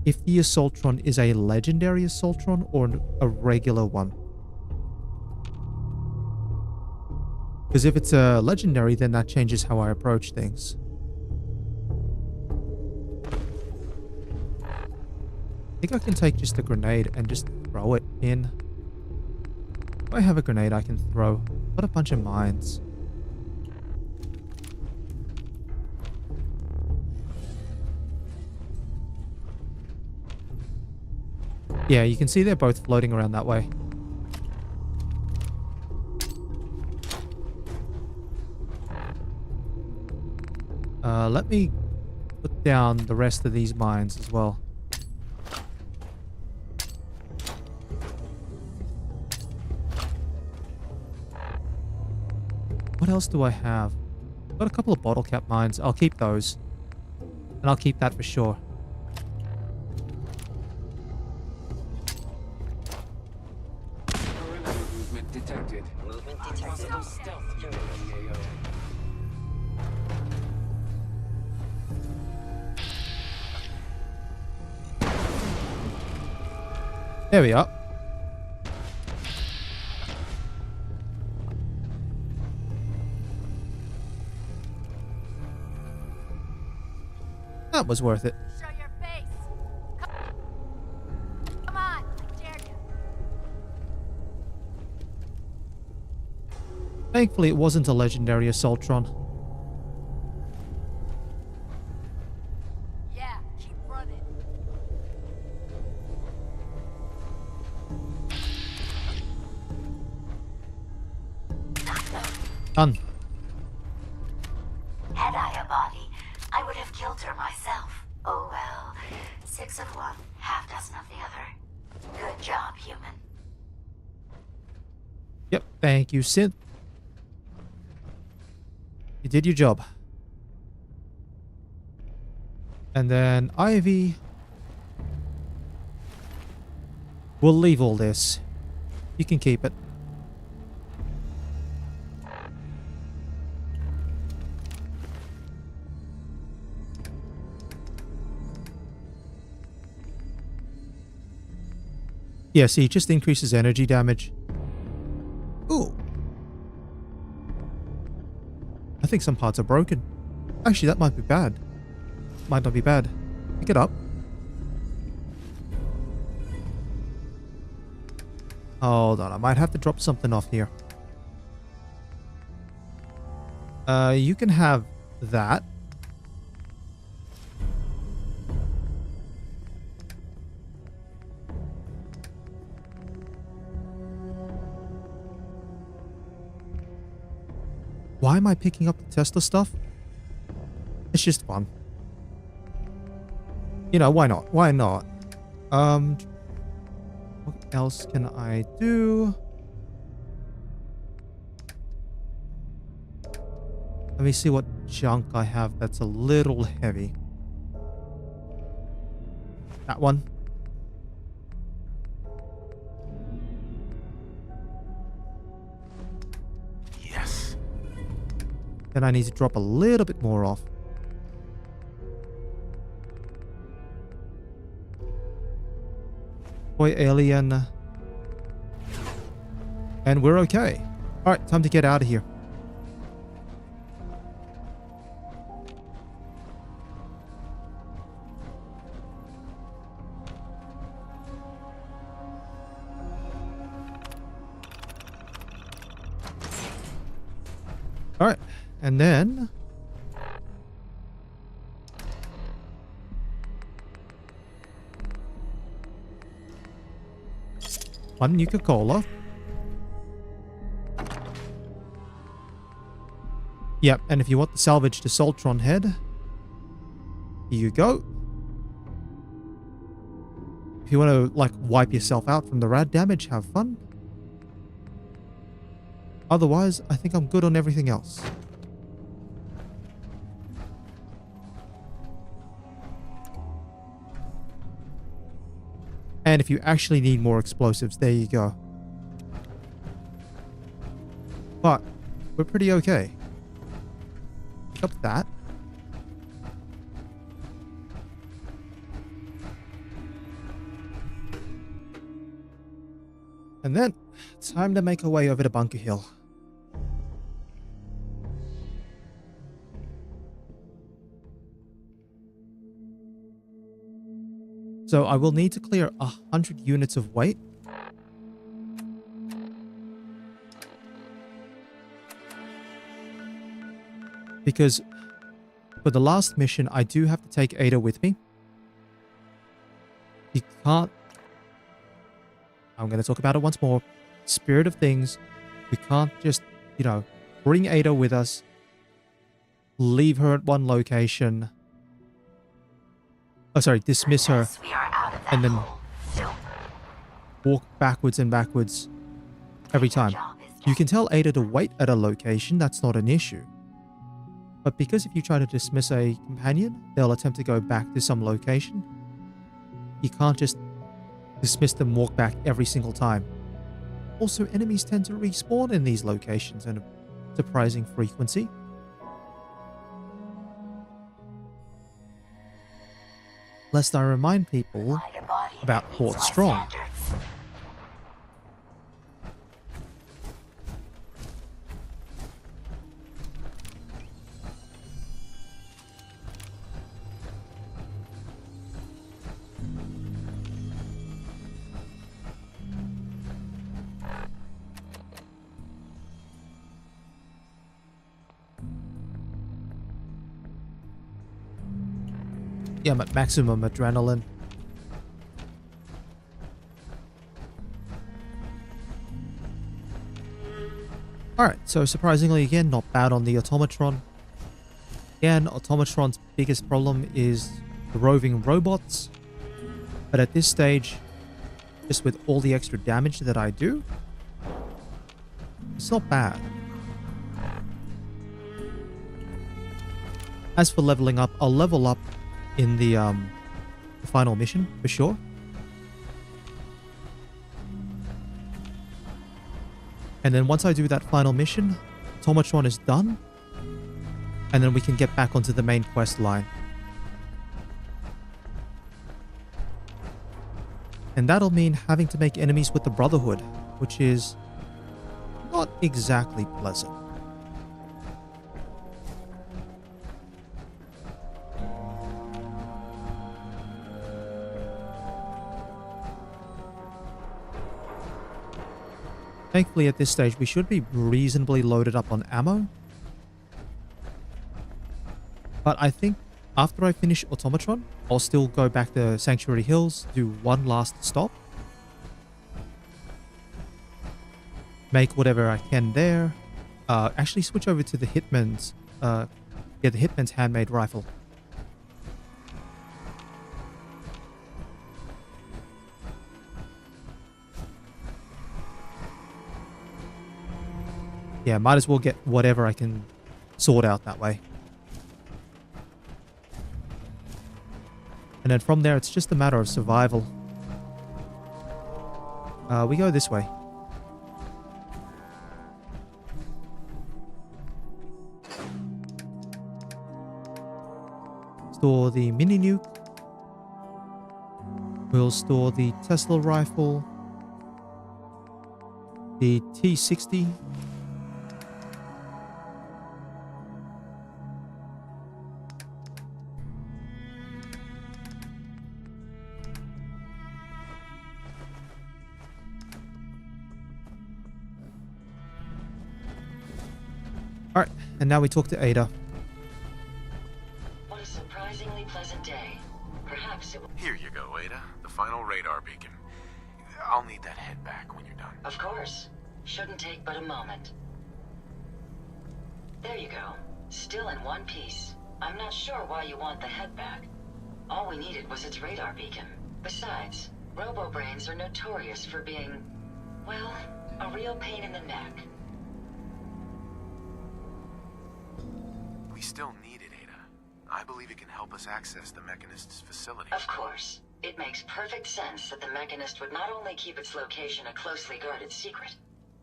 if the Assaultron is a legendary Assaultron or a regular one. Because if it's a legendary, then that changes how I approach things. I think I can take just a grenade and just throw it in. If I have a grenade I can throw. What a bunch of mines. Yeah, you can see they're both floating around that way. Let me put down the rest of these mines as well. What else do I have? I've got a couple of bottle cap mines. I'll keep those. And I'll keep that for sure. Movement detected. Movement detected. Possible stealth unit on the AO. There we are. That was worth it. Show your face. Come on, I dare you. Thankfully, it wasn't a legendary Assaultron. Yeah, keep running. Done. Had I a body, I would have killed her myself. Oh well. 6 of one, half dozen of the other. Good job, human. Yep, thank you, Synth. You did your job. And then Ivy. We'll leave all this. You can keep it. Yeah, see, it just increases energy damage. Ooh. I think some parts are broken. Actually, that might be bad. Might not be bad. Pick it up. Hold on, I might have to drop something off here. You can have that. Why am I picking up the Tesla stuff? It's just fun. You know, why not? Why not? What else can I do? Let me see what junk I have that's a little heavy. That one. Yes. Then I need to drop a little bit more off. Boy alien. And we're okay. Alright, time to get out of here. Alright, and then... one Nuka Cola. Yep, and if you want the salvaged Assaultron head, here you go. If you want to, like, wipe yourself out from the rad damage, have fun. Otherwise, I think I'm good on everything else. And if you actually need more explosives, there you go. But we're pretty okay. Pick up that. And then, it's time to make our way over to Bunker Hill. So I will need to clear 100 units of weight. Because for the last mission, I do have to take Ada with me. You can't... I'm going to talk about it once more. Spirit of things. We can't just, you know, bring Ada with us. Leave her at one location. Oh, sorry, dismiss her. And then walk backwards and backwards every time. You can tell Ada to wait at a location. That's not an issue. But because if you try to dismiss a companion, they'll attempt to go back to some location. You can't just dismiss them and walk back every single time. Also, enemies tend to respawn in these locations at a surprising frequency. Lest I remind people about Fort Strong. Yeah, I'm at maximum adrenaline. Alright, so surprisingly again, not bad on the Automatron. Again, Automatron's biggest problem is the roving robots. But at this stage, just with all the extra damage that I do, it's not bad. As for leveling up, I'll level up in the final mission for sure. And then once I do that final mission, Automatron is done. And then we can get back onto the main quest line. And that'll mean having to make enemies with the Brotherhood, which is not exactly pleasant. Thankfully, at this stage, we should be reasonably loaded up on ammo. But I think after I finish Automatron, I'll still go back to Sanctuary Hills, do one last stop. Make whatever I can there. Actually switch over to the Hitman's, the Hitman's handmade rifle. Yeah, might as well get whatever I can sort out that way. And then from there, it's just a matter of survival. We go this way. Store the mini nuke. We'll store the Tesla rifle. The T60. Alright, and now we talk to Ada. What a surprisingly pleasant day. Perhaps it will... Here you go, Ada. The final radar beacon. I'll need that head back when you're done. Of course. Shouldn't take but a moment. There you go. Still in one piece. I'm not sure why you want the head back. All we needed was its radar beacon. Besides, robo-brains are notorious for being, well, a real pain in the neck. We still need it, Ada. I believe it can help us access the Mechanist's facility. Of course. It makes perfect sense that the Mechanist would not only keep its location a closely guarded secret,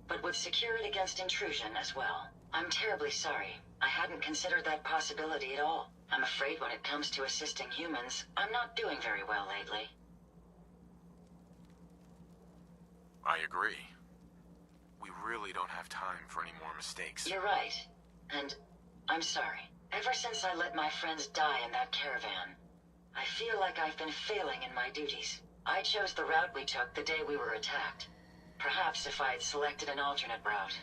but would secure it against intrusion as well. I'm terribly sorry. I hadn't considered that possibility at all. I'm afraid when it comes to assisting humans, I'm not doing very well lately. I agree. We really don't have time for any more mistakes. You're right. And I'm sorry. Ever since I let my friends die in that caravan, I feel like I've been failing in my duties. I chose the route we took the day we were attacked. Perhaps if I had selected an alternate route,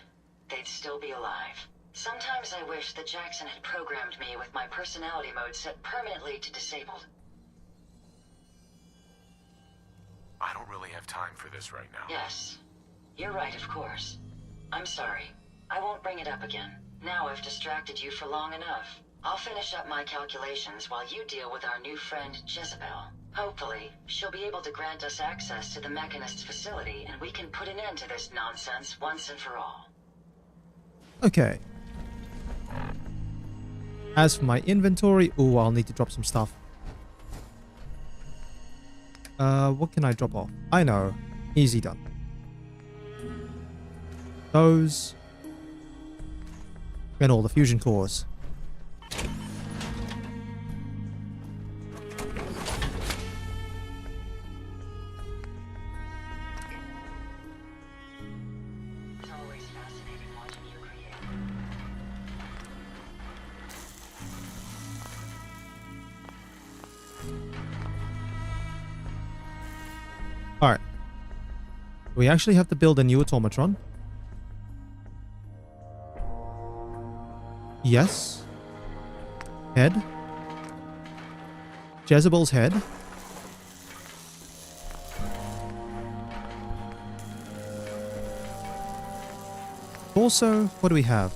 they'd still be alive. Sometimes I wish that Jackson had programmed me with my personality mode set permanently to disabled. I don't really have time for this right now. Yes. You're right, of course. I'm sorry. I won't bring it up again. Now I've distracted you for long enough. I'll finish up my calculations while you deal with our new friend, Jezebel. Hopefully, she'll be able to grant us access to the Mechanist's facility and we can put an end to this nonsense once and for all. Okay. As for my inventory, oh, I'll need to drop some stuff. What can I drop off? I know. Easy done. Those. And all the fusion cores. Alright. We actually have to build a new Automatron. Yes. Head. Jezebel's head. Also, what do we have?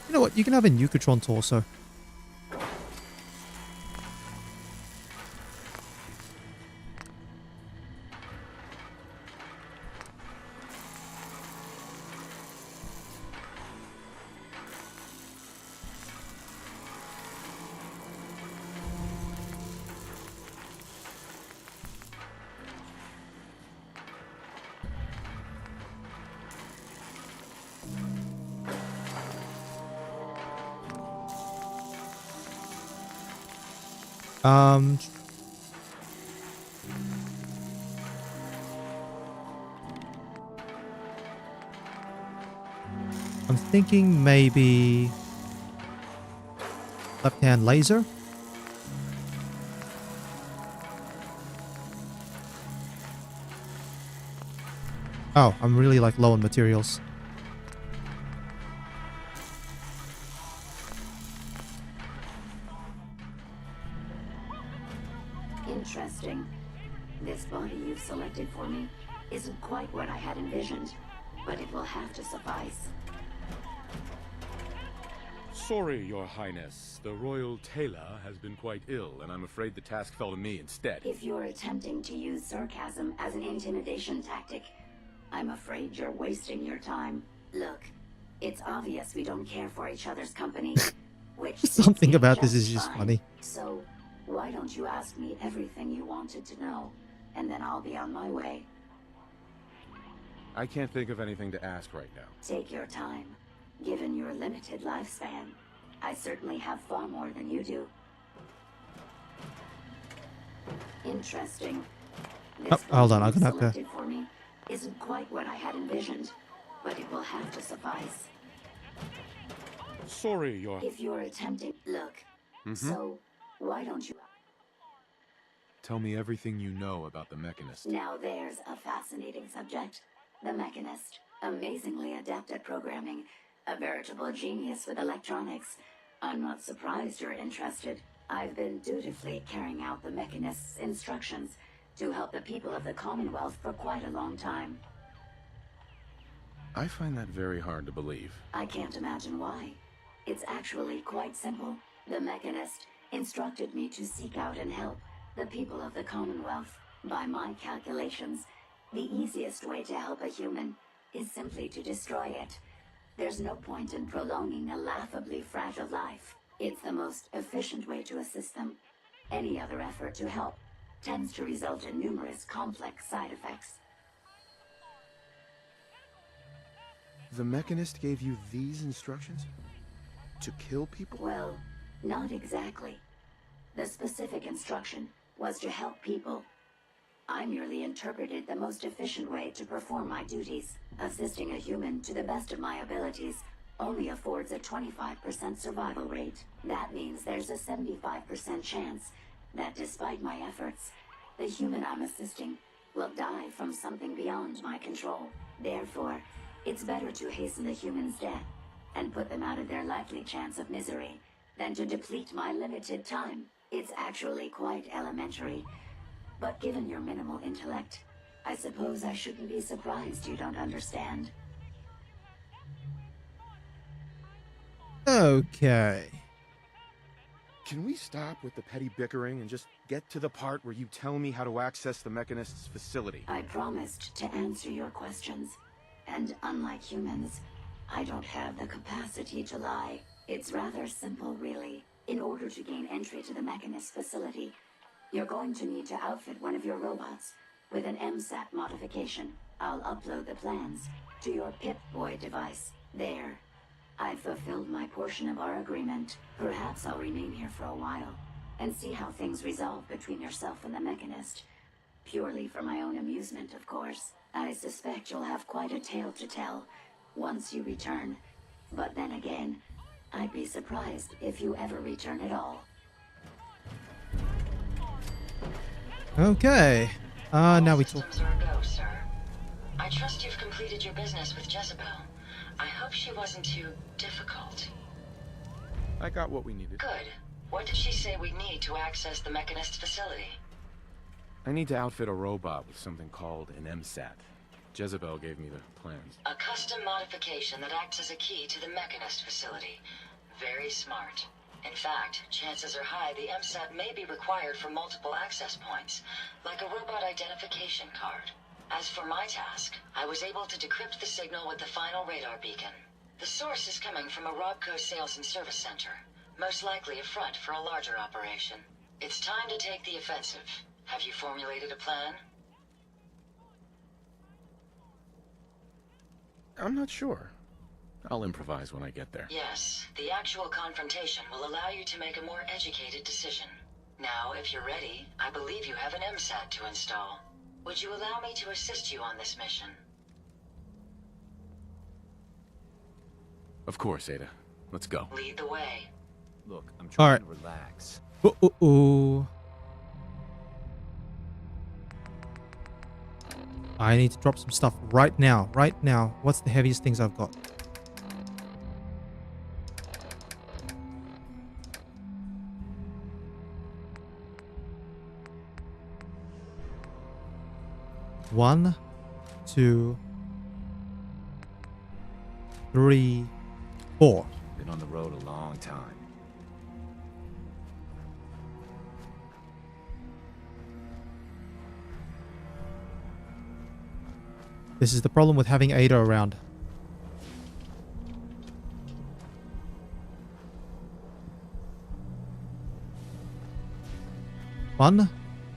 You know what? You can have a Nukatron torso. I'm thinking maybe left-hand laser. Oh, I'm really like low on materials. Interesting. This body you've selected for me isn't quite what I had envisioned, but it will have to suffice. Sorry, Your Highness. The Royal Tailor has been quite ill, and I'm afraid the task fell to me instead. If you're attempting to use sarcasm as an intimidation tactic, I'm afraid you're wasting your time. Look, it's obvious we don't care for each other's company, which Something about this is just fine. funny. So, why don't you ask me everything you wanted to know, and then I'll be on my way. I can't think of anything to ask right now. Take your time. Given your limited lifespan, I certainly have far more than you do. Interesting. This hold on, I'm body gonna have to. selected for me isn't quite what I had envisioned, but it will have to suffice. Sorry, Your... If you're attempting... Look, so why don't you... Tell me everything you know about the Mechanist. Now there's a fascinating subject. The Mechanist, amazingly adept at programming, a veritable genius with electronics, I'm not surprised you're interested. I've been dutifully carrying out the Mechanist's instructions to help the people of the Commonwealth for quite a long time. I find that very hard to believe. I can't imagine why. It's actually quite simple. The Mechanist instructed me to seek out and help the people of the Commonwealth. By my calculations, the easiest way to help a human is simply to destroy it. There's no point in prolonging a laughably fragile life. It's the most efficient way to assist them. Any other effort to help tends to result in numerous complex side effects. The Mechanist gave you these instructions? To kill people? Well, not exactly. The specific instruction was to help people. I merely interpreted the most efficient way to perform my duties. Assisting a human to the best of my abilities only affords a 25% survival rate. That means there's a 75% chance that despite my efforts, the human I'm assisting will die from something beyond my control. Therefore, it's better to hasten the human's death and put them out of their likely chance of misery than to deplete my limited time. It's actually quite elementary, but given your minimal intellect, I suppose I shouldn't be surprised you don't understand. Okay. Can we stop with the petty bickering and just get to the part where you tell me how to access the Mechanist's facility? I promised to answer your questions, and unlike humans, I don't have the capacity to lie. It's rather simple, really. In order to gain entry to the Mechanist's facility, you're going to need to outfit one of your robots with an MSAT modification. I'll upload the plans to your Pip-Boy device. There. I've fulfilled my portion of our agreement. Perhaps I'll remain here for a while and see how things resolve between yourself and the Mechanist. Purely for my own amusement, of course. I suspect you'll have quite a tale to tell once you return. But then again, I'd be surprised if you ever return at all. Okay. Now we talk. Systems are a go, sir. I trust you've completed your business with Jezebel. I hope she wasn't too difficult. I got what we needed. Good. What did she say we need to access the Mechanist's facility? I need to outfit a robot with something called an MSAT. Jezebel gave me the plans. A custom modification that acts as a key to the Mechanist facility. Very smart. In fact, chances are high the MSAT may be required for multiple access points, like a robot identification card. As for my task, I was able to decrypt the signal with the final radar beacon. The source is coming from a Robco sales and service center, most likely a front for a larger operation. It's time to take the offensive. Have you formulated a plan? I'm not sure. I'll improvise when I get there. Yes, the actual confrontation will allow you to make a more educated decision. Now, if you're ready, I believe you have an MSAT to install. Would you allow me to assist you on this mission? Of course, Ada. Let's go. Lead the way. Look, I'm trying All to relax. Ooh. I need to drop some stuff right now. Right now. What's the heaviest things I've got? One, 2, 3, 4. Been on the road a long time. This is the problem with having Ada around. One,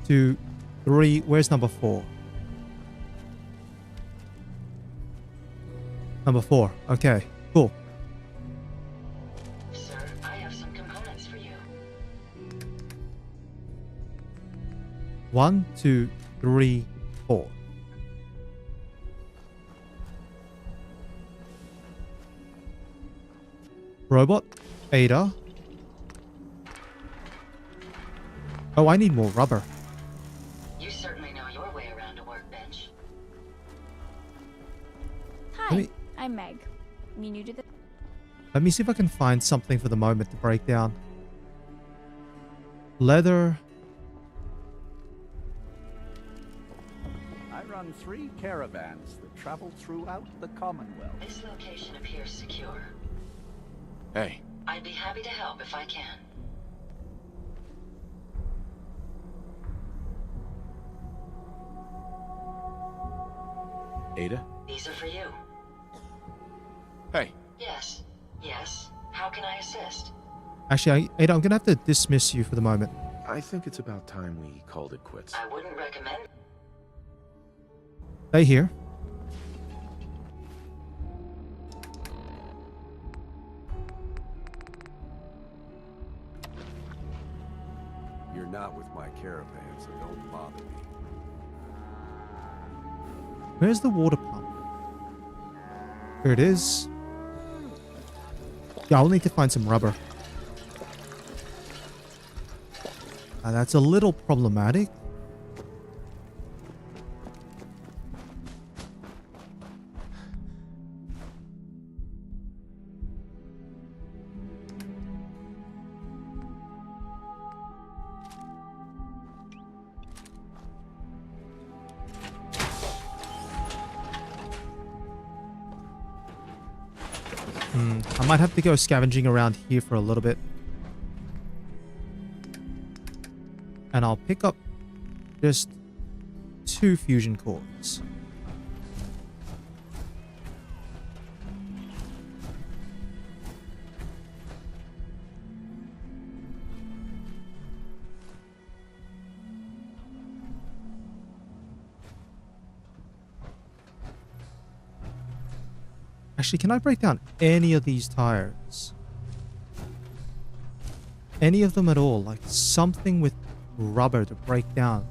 2, 3. Where's number 4? Number 4. Okay, cool. Sir, I have some components for you. 1, 2, 3, 4. Robot, Ada. Oh, I need more rubber. You certainly know your way around a workbench. Hi, I'm Meg. You new to the... Let me see if I can find something for the moment to break down. Leather. I run 3 caravans that travel throughout the Commonwealth. This location appears secure. Hey. I'd be happy to help if I can. Ada? These are for you. Hey. Yes. Yes. How can I assist? Actually, Ada, I'm going to have to dismiss you for the moment. I think it's about time we called it quits. I wouldn't recommend. Stay here. You're not with my caravan, so don't bother me. Where's the water pump? Here it is. Yeah, I'll need to find some rubber. That's a little problematic. I might have to go scavenging around here for a little bit. And I'll pick up just 2 fusion cores. Actually, can I break down any of these tires? Any of them at all? Like something with rubber to break down.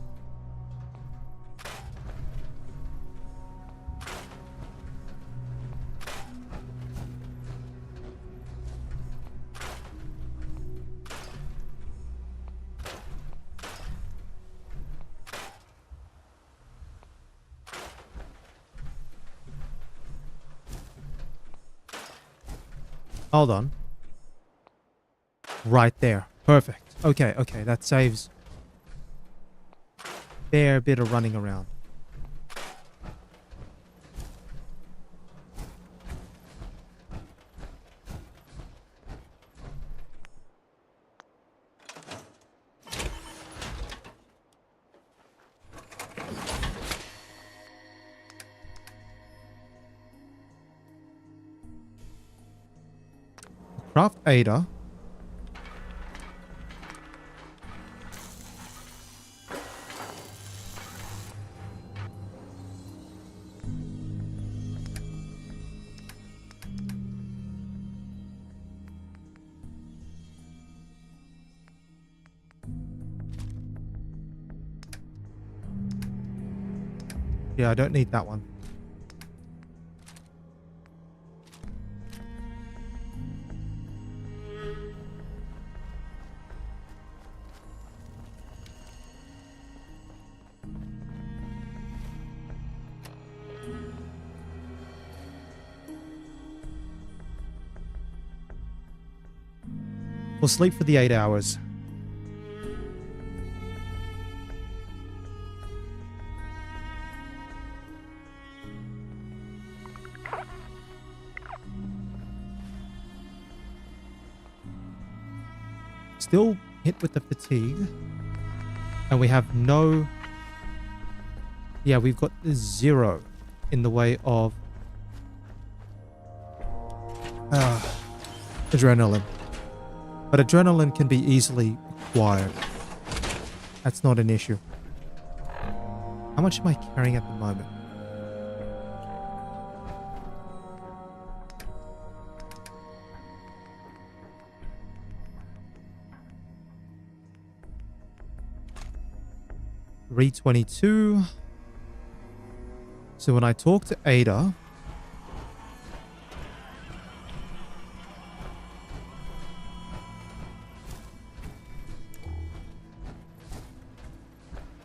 Hold on. Right there. Perfect. Okay, okay. That saves a fair bit of running around. Craft Ada. Yeah, I don't need that one. We'll sleep for the 8 hours. Still hit with the fatigue. And we have no... Yeah, we've got 0 in the way of... adrenaline. But adrenaline can be easily acquired. That's not an issue. How much am I carrying at the moment? $322. So when I talk to Ada...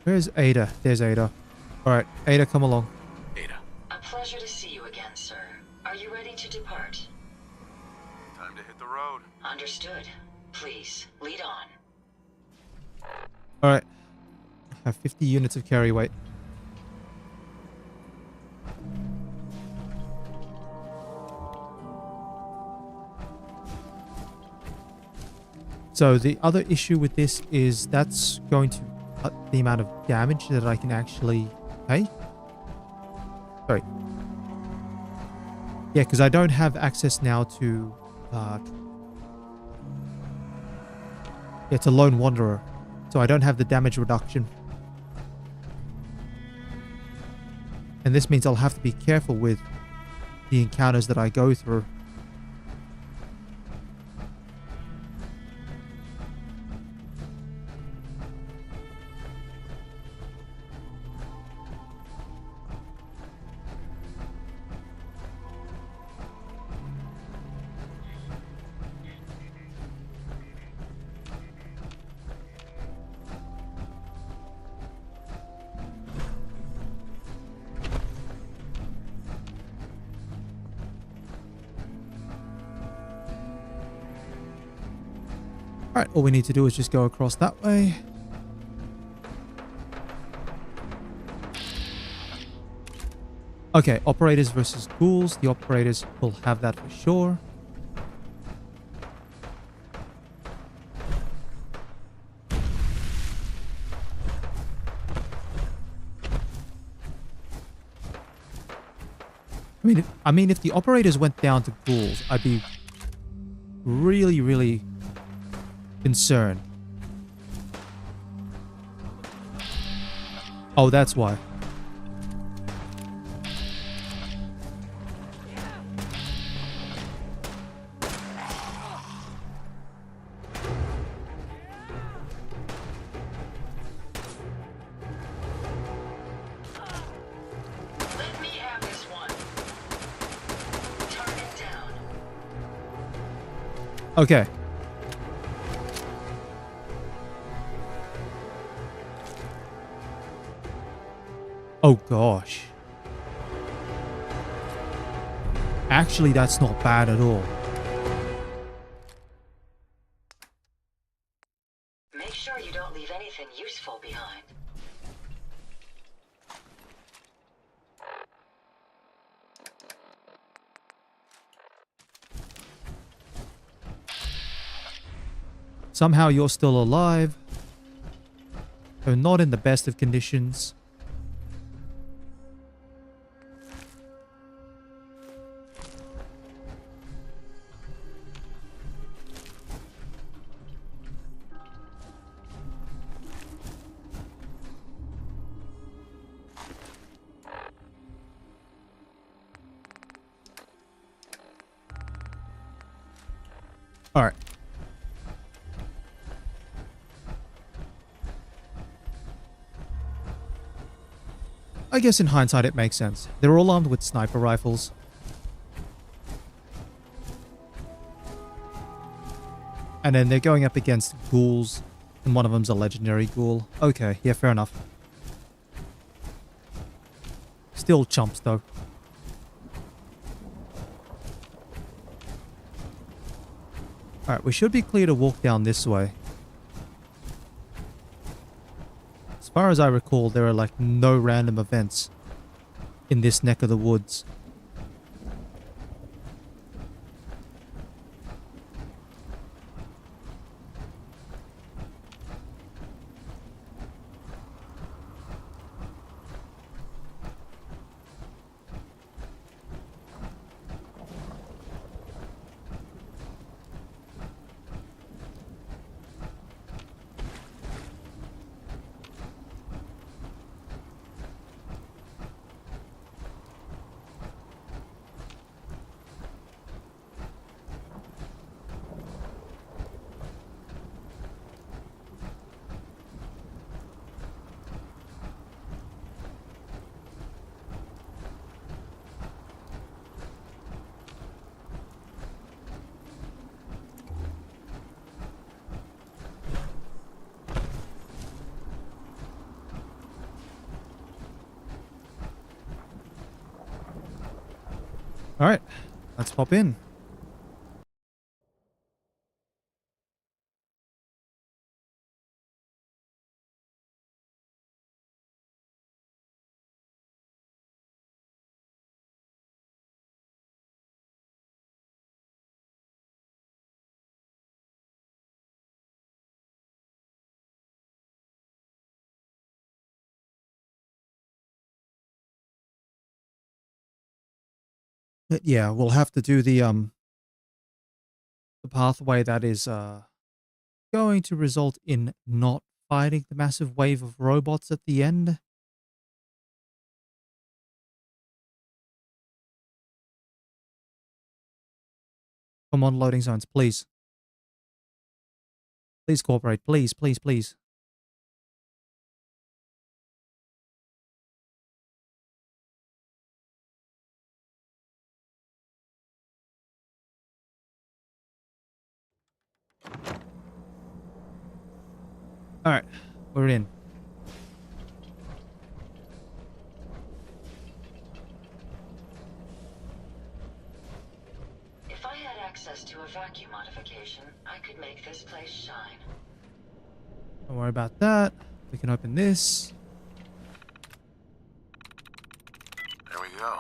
Where's Ada? There's Ada. Alright, Ada, come along. A pleasure to see you again, sir. Are you ready to depart? Time road. Understood. Please, lead on. Alright. I have 50 units of carry weight. So the other issue with this is that's going to cut the amount of damage that I can actually take. Sorry. Yeah, because I don't have access now to it's a lone wanderer, so I don't have the damage reduction. And this means I'll have to be careful with the encounters that I go through. Alright, all we need to do is just go across that way. Okay, operators versus ghouls. The operators will have that for sure. I mean, if the operators went down to ghouls, I'd be really, really concerned. Oh, that's why. Let me have this one. Target down. Okay. Oh gosh. Actually, that's not bad at all. Make sure you don't leave anything useful behind. Somehow you're still alive. Though not in the best of conditions. Alright. I guess in hindsight it makes sense. They're all armed with sniper rifles. And then they're going up against ghouls. And one of them's a legendary ghoul. Okay, yeah, fair enough. Still chumps though. Alright, we should be clear to walk down this way. As far as I recall, there are like no random events in this neck of the woods. Alright, let's pop in. But yeah, we'll have to do the pathway that is going to result in not fighting the massive wave of robots at the end. Come on, loading zones, please. Please cooperate, please, please, please. All right, we're in. If I had access to a vacuum modification, I could make this place shine. Don't worry about that. We can open this. There we go.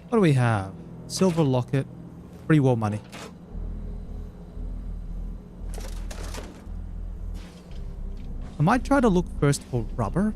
What do we have? Silver locket, free war money. I might try to look first for rubber.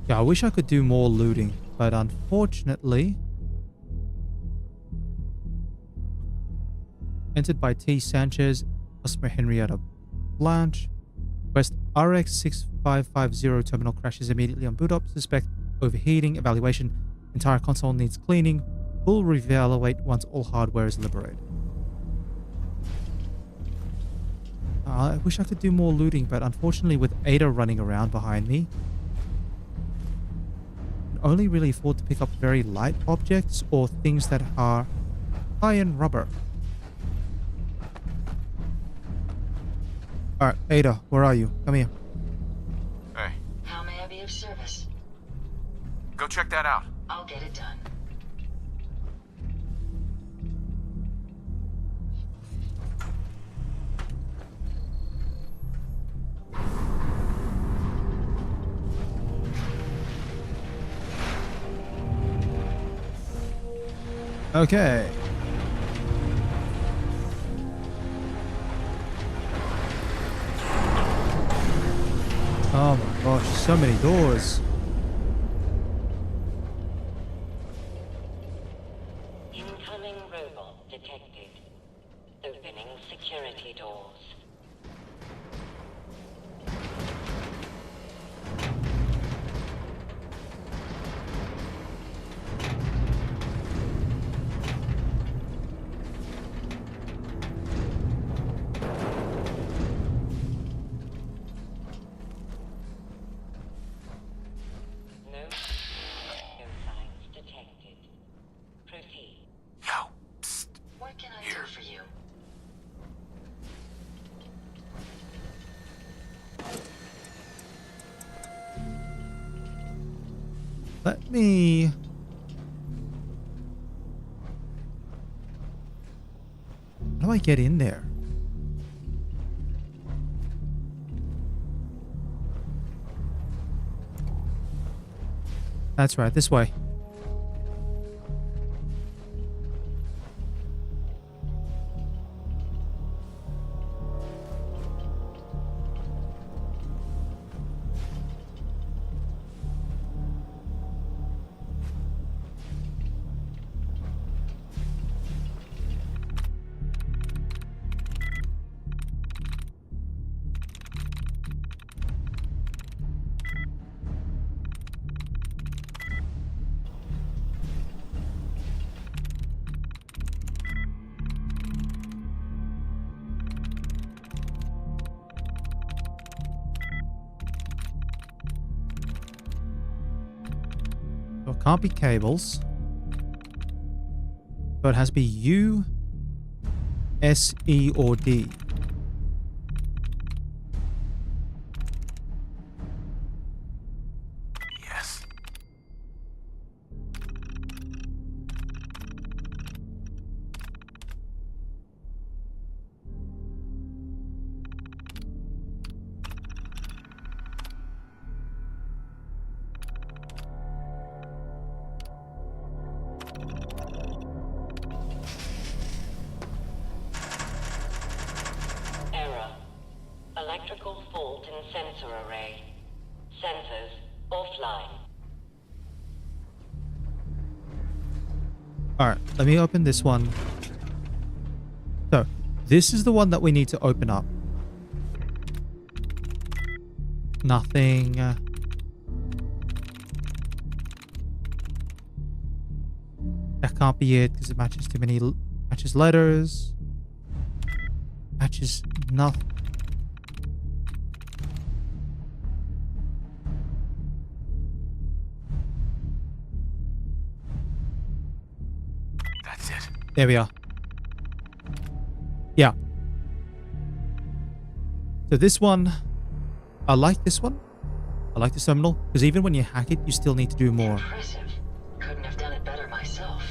Yeah, I wish I could do more looting, but unfortunately... Entered by T. Sanchez, customer Henrietta Blanche. Request RX6550 terminal crashes immediately on boot up. Suspect overheating. Evaluation. Entire console needs cleaning. Full reevaluate once all hardware is liberated. I wish I could do more looting, but unfortunately with Ada running around behind me, I can only really afford to pick up very light objects or things that are high in rubber. Alright, Ada, where are you? Come here. Hey. How may I be of service? Go check that out. I'll get it done. Okay. Oh my gosh, so many doors. Incoming robot detected. Opening security doors. What can I do for you? Let me... How do I get in there? That's right, this way. Well, it can't be cables. So it has to be U, S, E, or D. Yes. Error. Electrical fault in sensor array. Sensors offline. Alright, let me open this one. So, this is the one that we need to open up. Nothing. That can't be it because it matches too many matches letters. Matches nothing. That's it. There we are. Yeah. So this one, I like this one. I like this terminal because even when you hack it, you still need to do more. Impressive. Couldn't have done it better myself.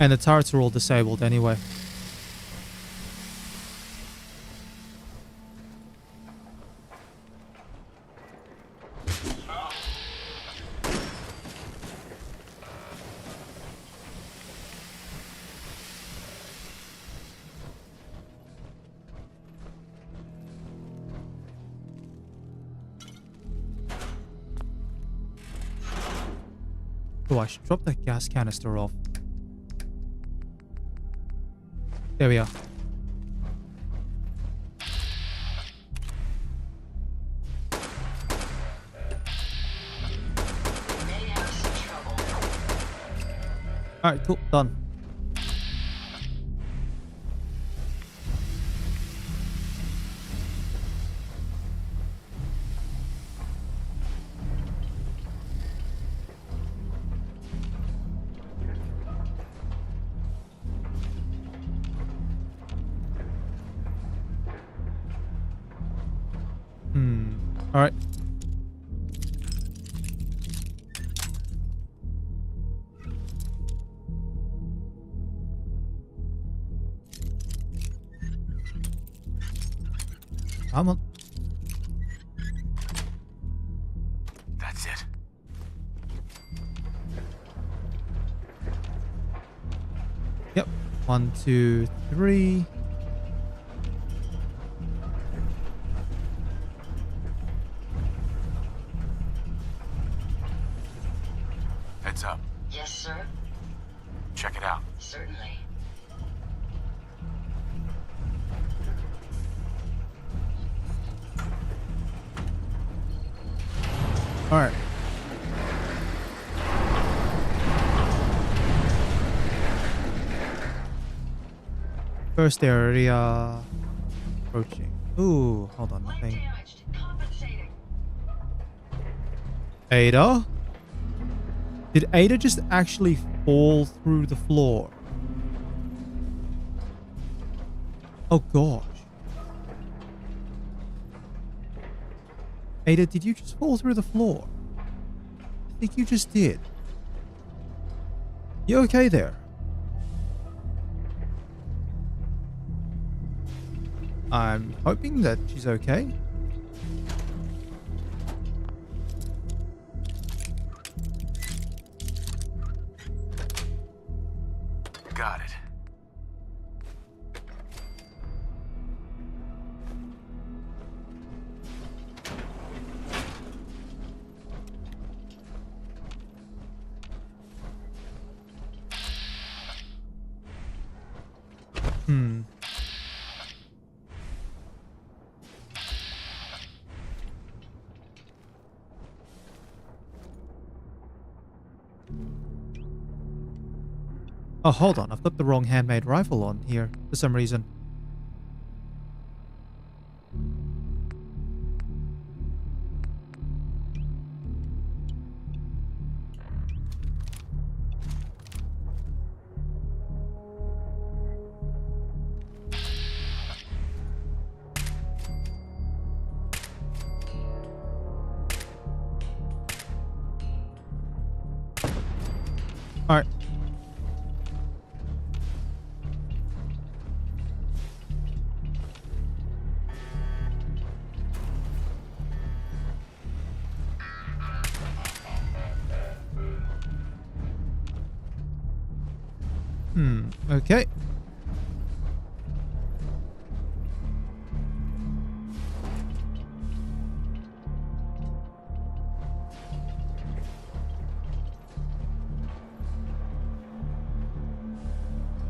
And the turrets are all disabled anyway. Oh, I should drop that gas canister off. There we are. Alright, cool. Done. Alright. Come on. That's it. Yep. 1, 2, 3. Heads up. Yes, sir. Check it out. Certainly. All right. First area. Approaching. Ooh, hold on, nothing. Ada? Did Ada just actually fall through the floor? Oh gosh. Ada, did you just fall through the floor? I think you just did. You okay there? I'm hoping that she's okay. Got it. Oh, hold on. I've got the wrong handmade rifle on here for some reason. All right. Okay.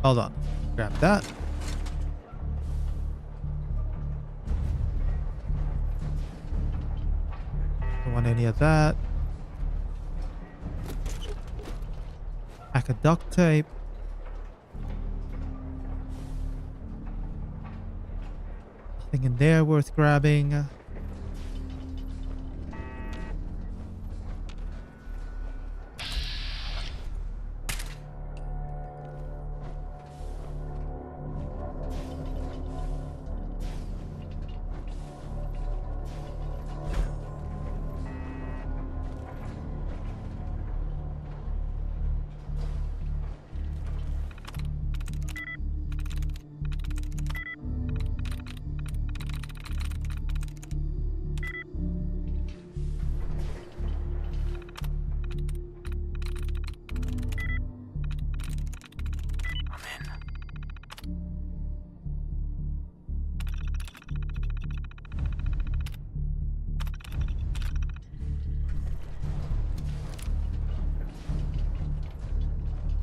Hold on. Grab that. Don't want any of that. Pack of duct tape. Nothing in there worth grabbing.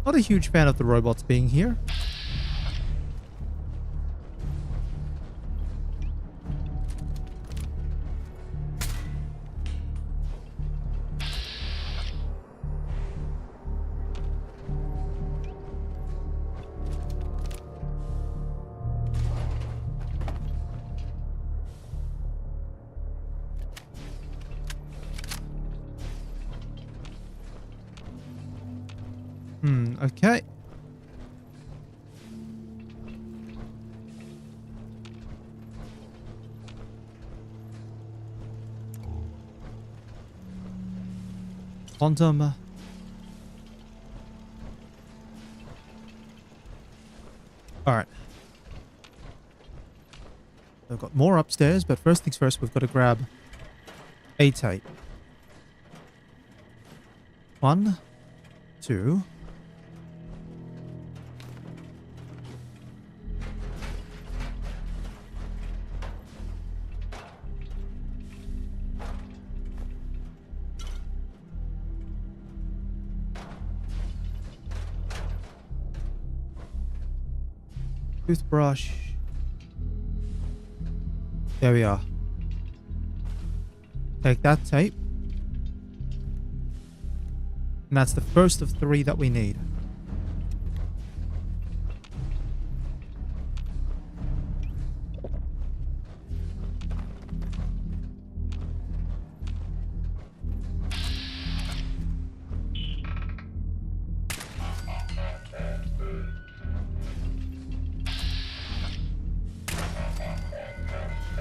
Not a huge fan of the robots being here. Okay. Quantum. Alright. I've got more upstairs, but first things first, we've got to grab a tape. 1, 2. Toothbrush. There we are. Take that tape. And that's the first of 3 that we need.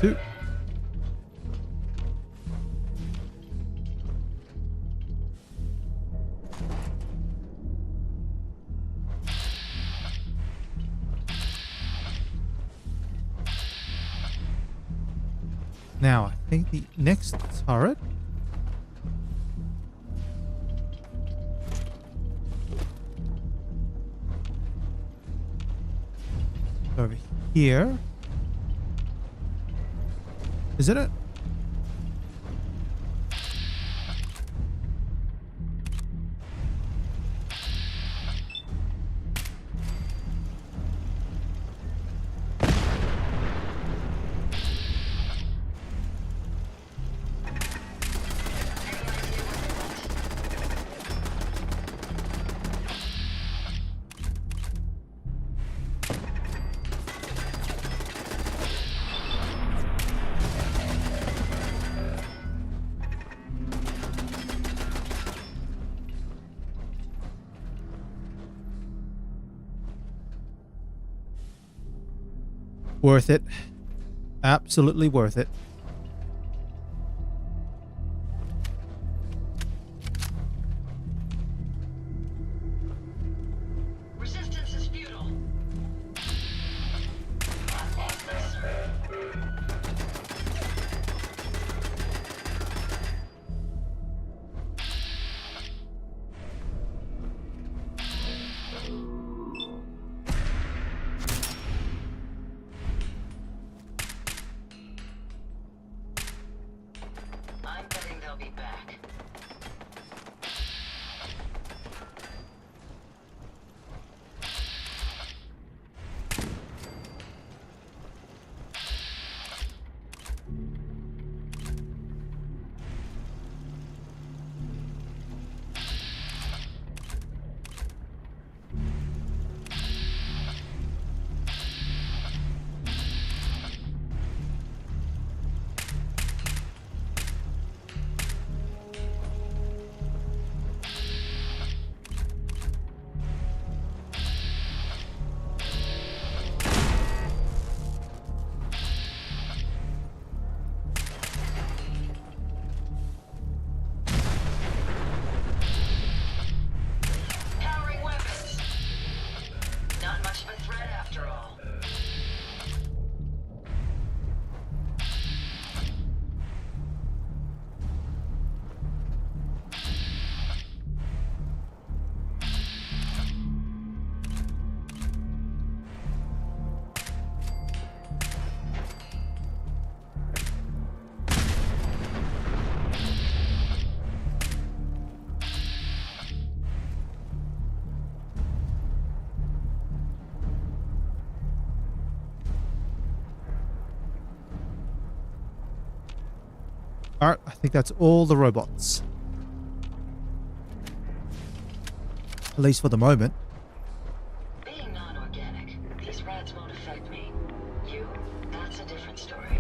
Two. Now, I think the next turret over here. Isn't it? Worth it. Absolutely worth it. Resistance is futile. I'm betting they'll be back. Powering weapons. Not much of a threat after all. Alright, I think that's all the robots. At least for the moment. Being non-organic, these rads won't affect me. You, that's a different story.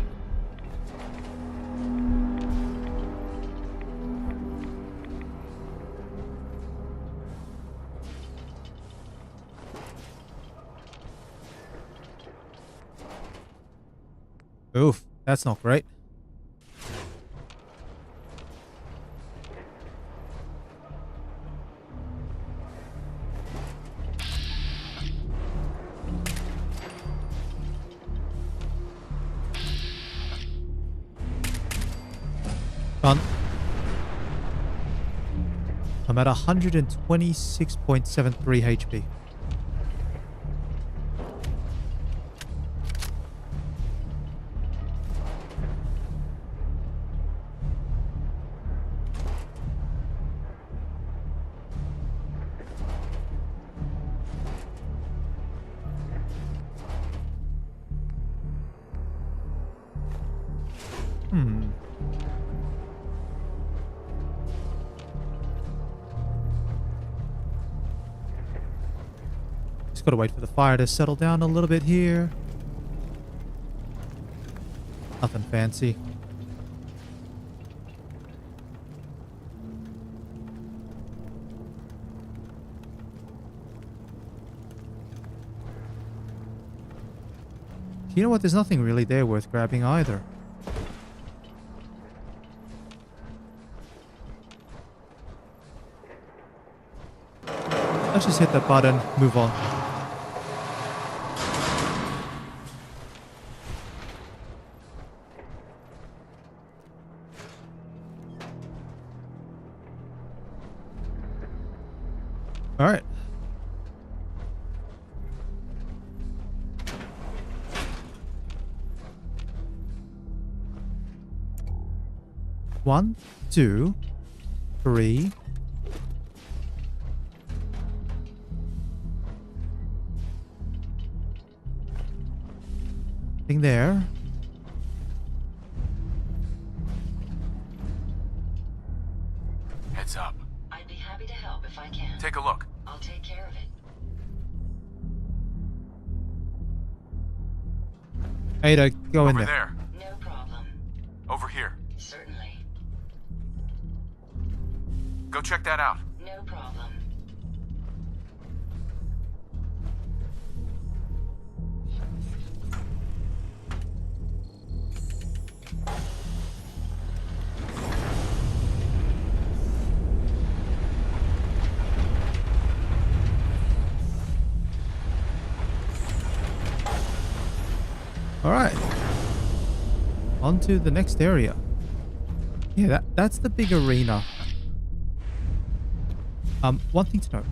Oof, that's not great. Fun. I'm at 126.73 HP. Just gotta wait for the fire to settle down a little bit here. Nothing fancy. You know what? There's nothing really there worth grabbing either. Let's just hit that button, move on. All right. One, two, three. Thing there. Heads up. I'd be happy to help if I can. Take a look. I'll take care of it. Ada, go in Over there. there. No problem. Over here. Certainly. Go check that out. No problem. Alright. On to the next area. Yeah, that's the big arena. One thing to note.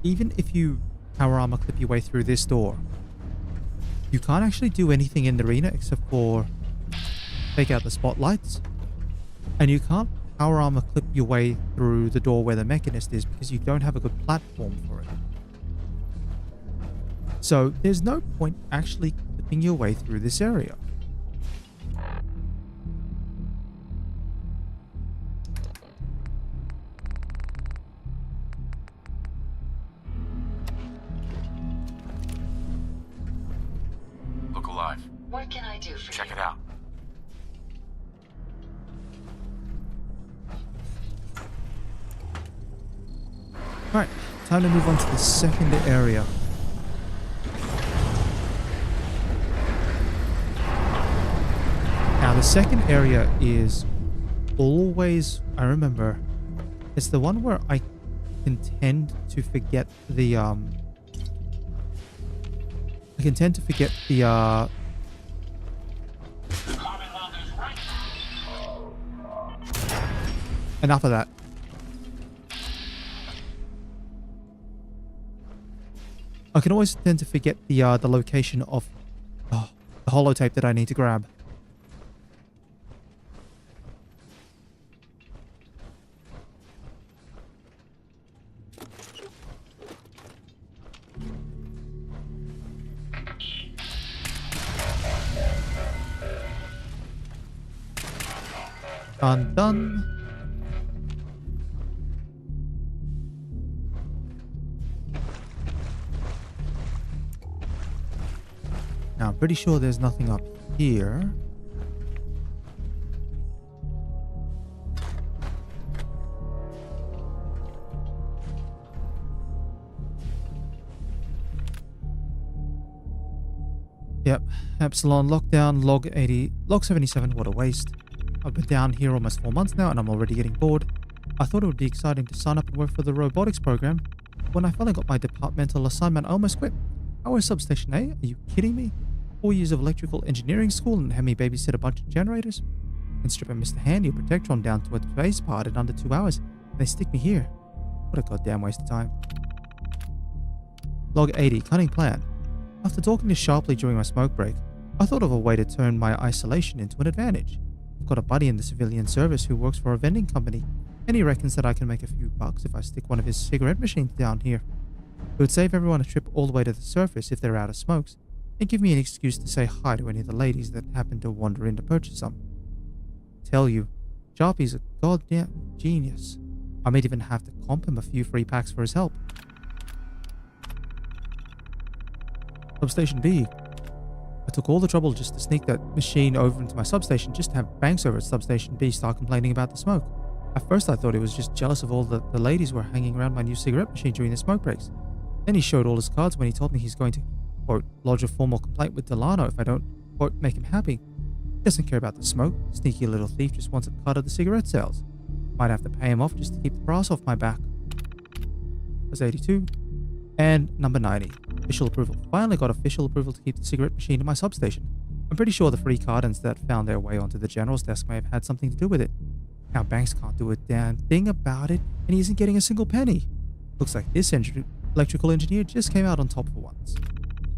Even if you power armor clip your way through this door, you can't actually do anything in the arena except for take out the spotlights. And you can't power armor clip your way through the door where the mechanist is because you don't have a good platform for it. So there's no point actually clipping your way through this area. Look alive. What can I do for you? Check it out. Alright, time to move on to the second area. Now the second area is always, I remember, it's the one where I can tend to forget the enough of that. I can always tend to forget the location of the holotape that I need to grab. Done, done. Now, I'm pretty sure there's nothing up here. Yep, Epsilon, lockdown, log 80, log 77, what a waste. I've been down here almost 4 months now and I'm already getting bored. I thought it would be exciting to sign up and work for the robotics program. When I finally got my departmental assignment, I almost quit. I was substation A? Are you kidding me? 4 years of electrical engineering school and had me babysit a bunch of generators? And strip a Mr. Handy or Protectron down to a space part in under 2 hours, and they stick me here. What a goddamn waste of time. Log 80, cunning plan. After talking to Sharpley during my smoke break, I thought of a way to turn my isolation into an advantage. I've got a buddy in the civilian service who works for a vending company, and he reckons that I can make a few bucks if I stick one of his cigarette machines down here. It would save everyone a trip all the way to the surface if they're out of smokes, and give me an excuse to say hi to any of the ladies that happen to wander in to purchase some. Tell you, Sharpie's a goddamn genius. I might even have to comp him a few free packs for his help. Substation B. I took all the trouble just to sneak that machine over into my substation just to have Banks over at Substation B start complaining about the smoke. At first I thought he was just jealous of all the ladies were hanging around my new cigarette machine during the smoke breaks. Then he showed all his cards when he told me he's going to, quote, lodge a formal complaint with Delano if I don't, quote, make him happy. He doesn't care about the smoke. Sneaky little thief just wants a cut of the cigarette sales. Might have to pay him off just to keep the brass off my back. That's 82. And number 90. Official approval. Finally got official approval to keep the cigarette machine in my substation. I'm pretty sure the free cartons that found their way onto the general's desk may have had something to do with it. Now Banks can't do a damn thing about it, and he isn't getting a single penny. Looks like this electrical engineer just came out on top for once.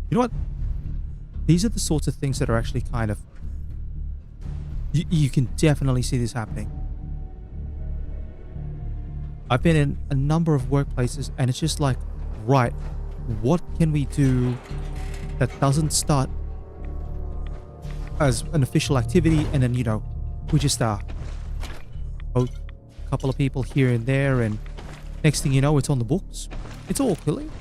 You know what? These are the sorts of things that are actually kind of... You can definitely see this happening. I've been in a number of workplaces, and it's just like, right, what can we do that doesn't start as an official activity and then, you know, we just vote a couple of people here and there, and next thing you know, it's on the books. It's all killing.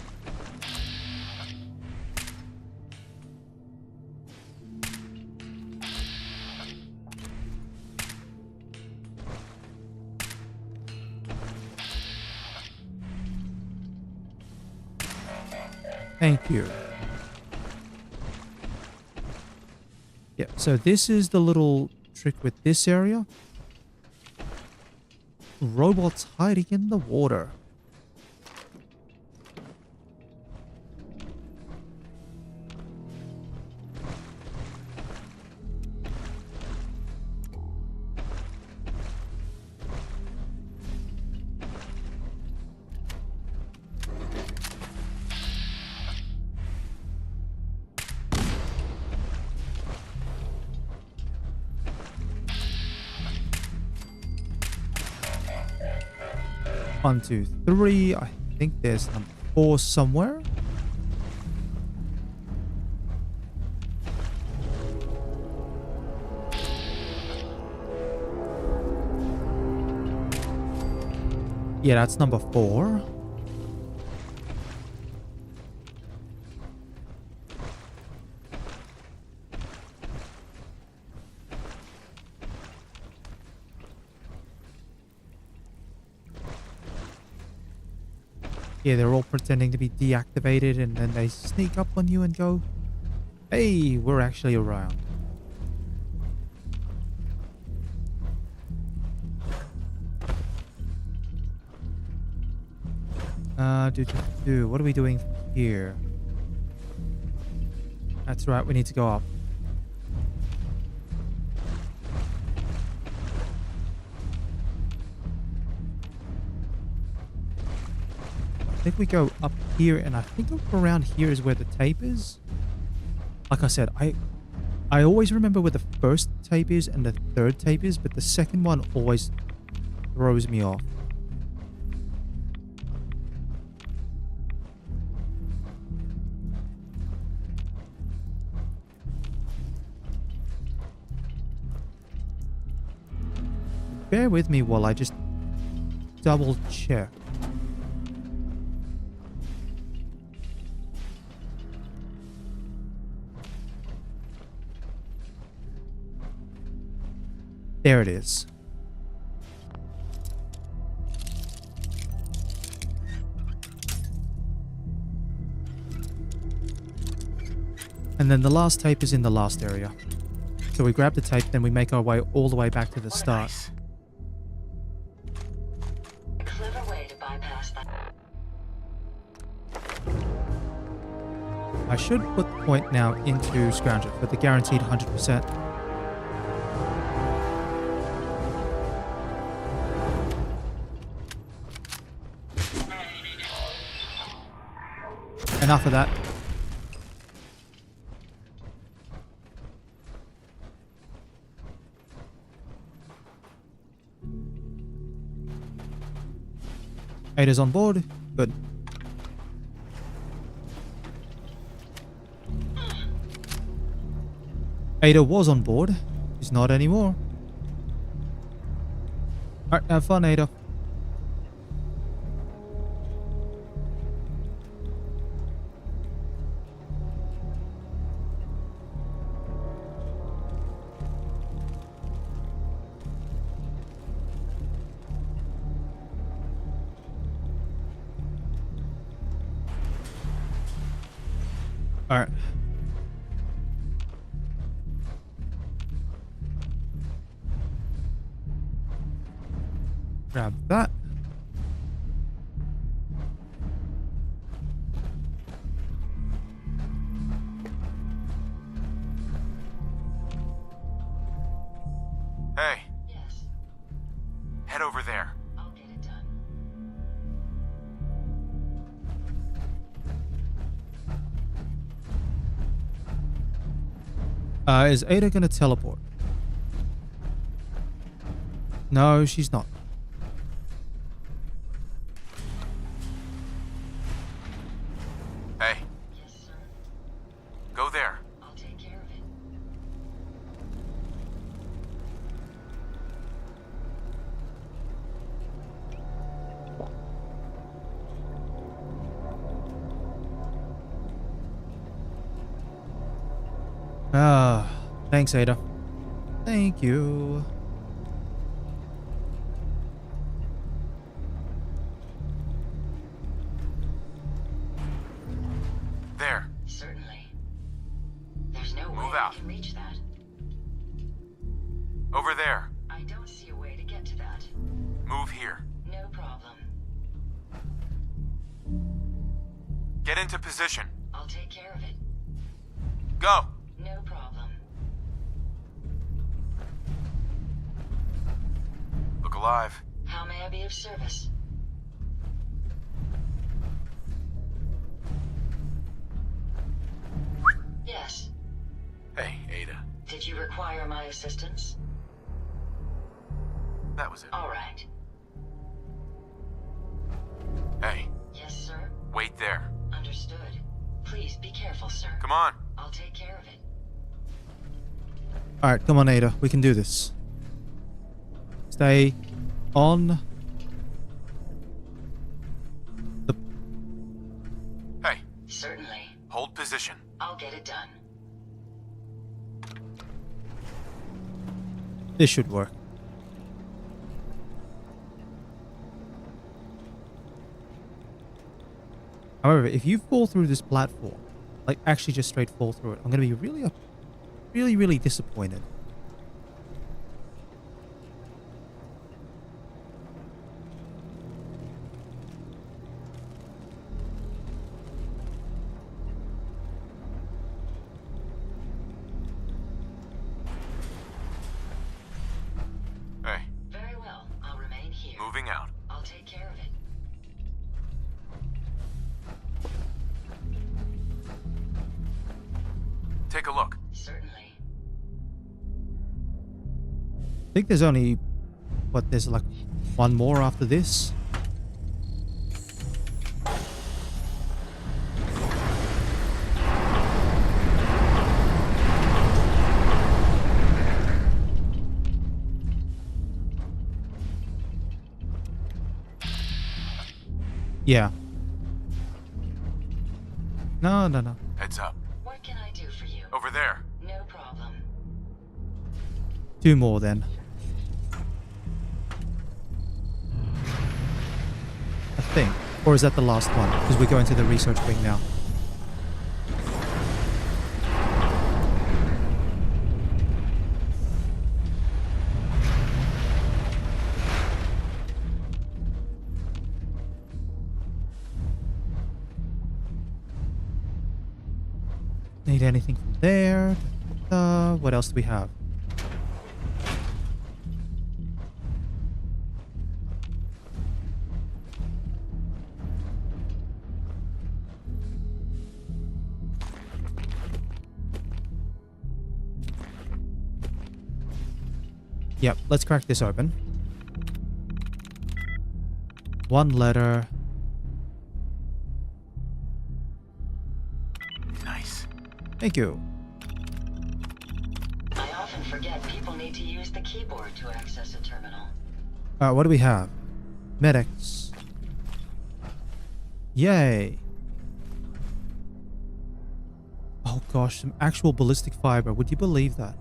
Thank you. Yeah, so this is the little trick with this area. Robots hiding in the water. 1, 2, 3. I think there's number 4 somewhere. Yeah, that's number 4. Yeah, they're all pretending to be deactivated, and then they sneak up on you and go, hey, we're actually around. What are we doing here? That's right, we need to go up. I think we go up here, and I think up around here is where the tape is. Like I said, I always remember where the first tape is and the third tape is, but the second one always throws me off. Bear with me while I just double check. There it is. And then the last tape is in the last area. So we grab the tape, then we make our way all the way back to the start. A clever way to bypass that. I should put the point now into Scrounger for the guaranteed 100%. Enough of that. Ada's on board. Good. Ada was on board. She's not anymore. Alright, have fun, Ada. Alright. Grab that. Hey. Yes. Head over there. I'll get it done. Is Ada gonna teleport? No, she's not. Hey. Yes, sir. Go there. I'll take care of it. Thanks, Ada. Thank you. There. Certainly. There's no way Move I out. can reach that. Over there. I don't see a way to get to that. Move here. No problem. Get into position. I'll take care of it. Go. No problem. Look alive. How may I be of service? Yes. Hey, Ada. Did you require my assistance? That was it. All right. Wait there. Understood. Please be careful, sir. Come on. I'll take care of it. Alright, come on, Ada. We can do this. Stay on the... Hey. Certainly. Hold position. I'll get it done. This should work. However, if you fall through this platform, like actually just straight fall through it, I'm going to be really disappointed. Hey. Very well. I'll remain here. Moving out. I'll take care of it. Take a look. Certainly. I think there's only... What, there's like one more after this? Yeah. No. Heads up. What can I do for you? Over there. No problem. 2 more then. I think. Or is that the last one? Because we're going to the research wing now. Need anything from there? What else do we have? Yep, let's crack this open. 1 letter. Nice. Thank you. I often forget people need to use the keyboard to access a terminal. What do we have? Medics. Yay. Oh gosh, some actual ballistic fiber. Would you believe that?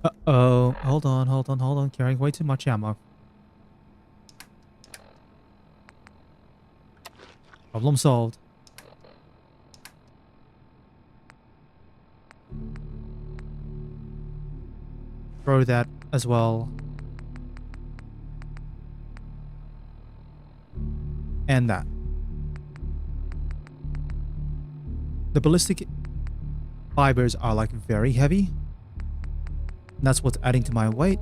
Uh-oh. Hold on. Carrying way too much ammo. Problem solved. Throw that as well. And that. The ballistic fibers are like very heavy. And that's what's adding to my weight.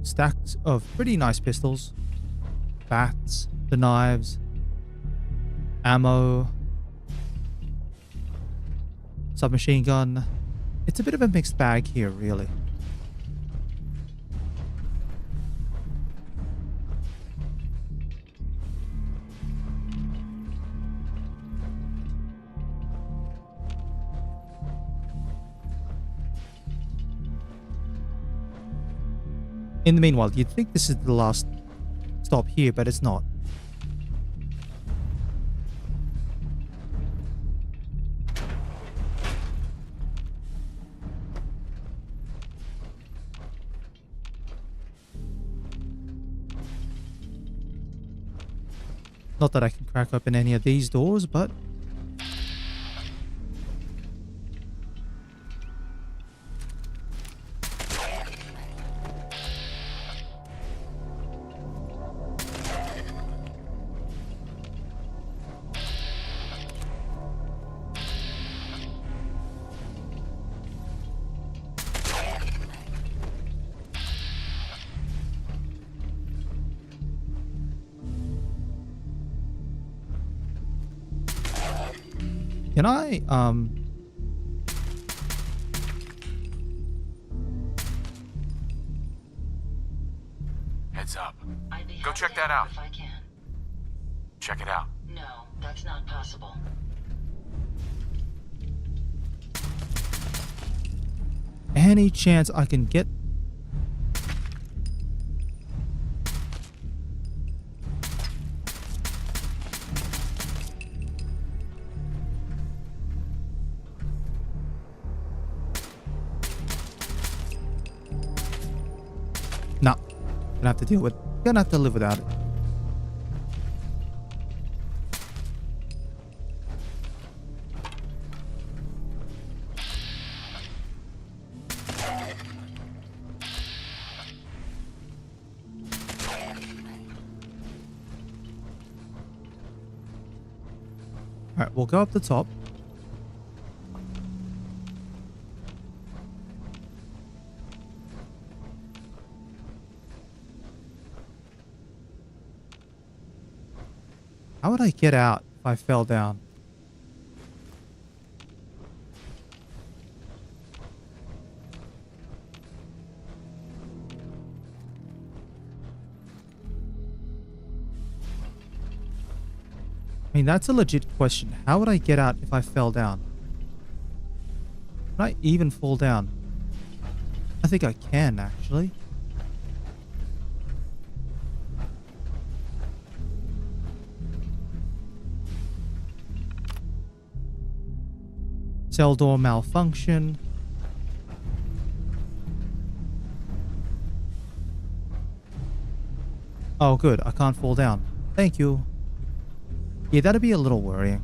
Stacks of pretty nice pistols. Bats, the knives, ammo, submachine gun. It's a bit of a mixed bag here, really. In the meanwhile, you'd think this is the last stop here, but it's not. Not that I can crack open any of these doors, but Can I, Heads up. I'd be Go happy check to that help out. if I can. Check it out. No, that's not possible. any chance I can get... No. Gonna have to deal with... Gonna have to live without it. Alright, we'll go up the top. How would I get out if I fell down? I mean, that's a legit question. How would I get out if I fell down? Can I even fall down? I think I can, actually. Cell door malfunction. Oh, good. I can't fall down. Thank you. Yeah, that'd be a little worrying.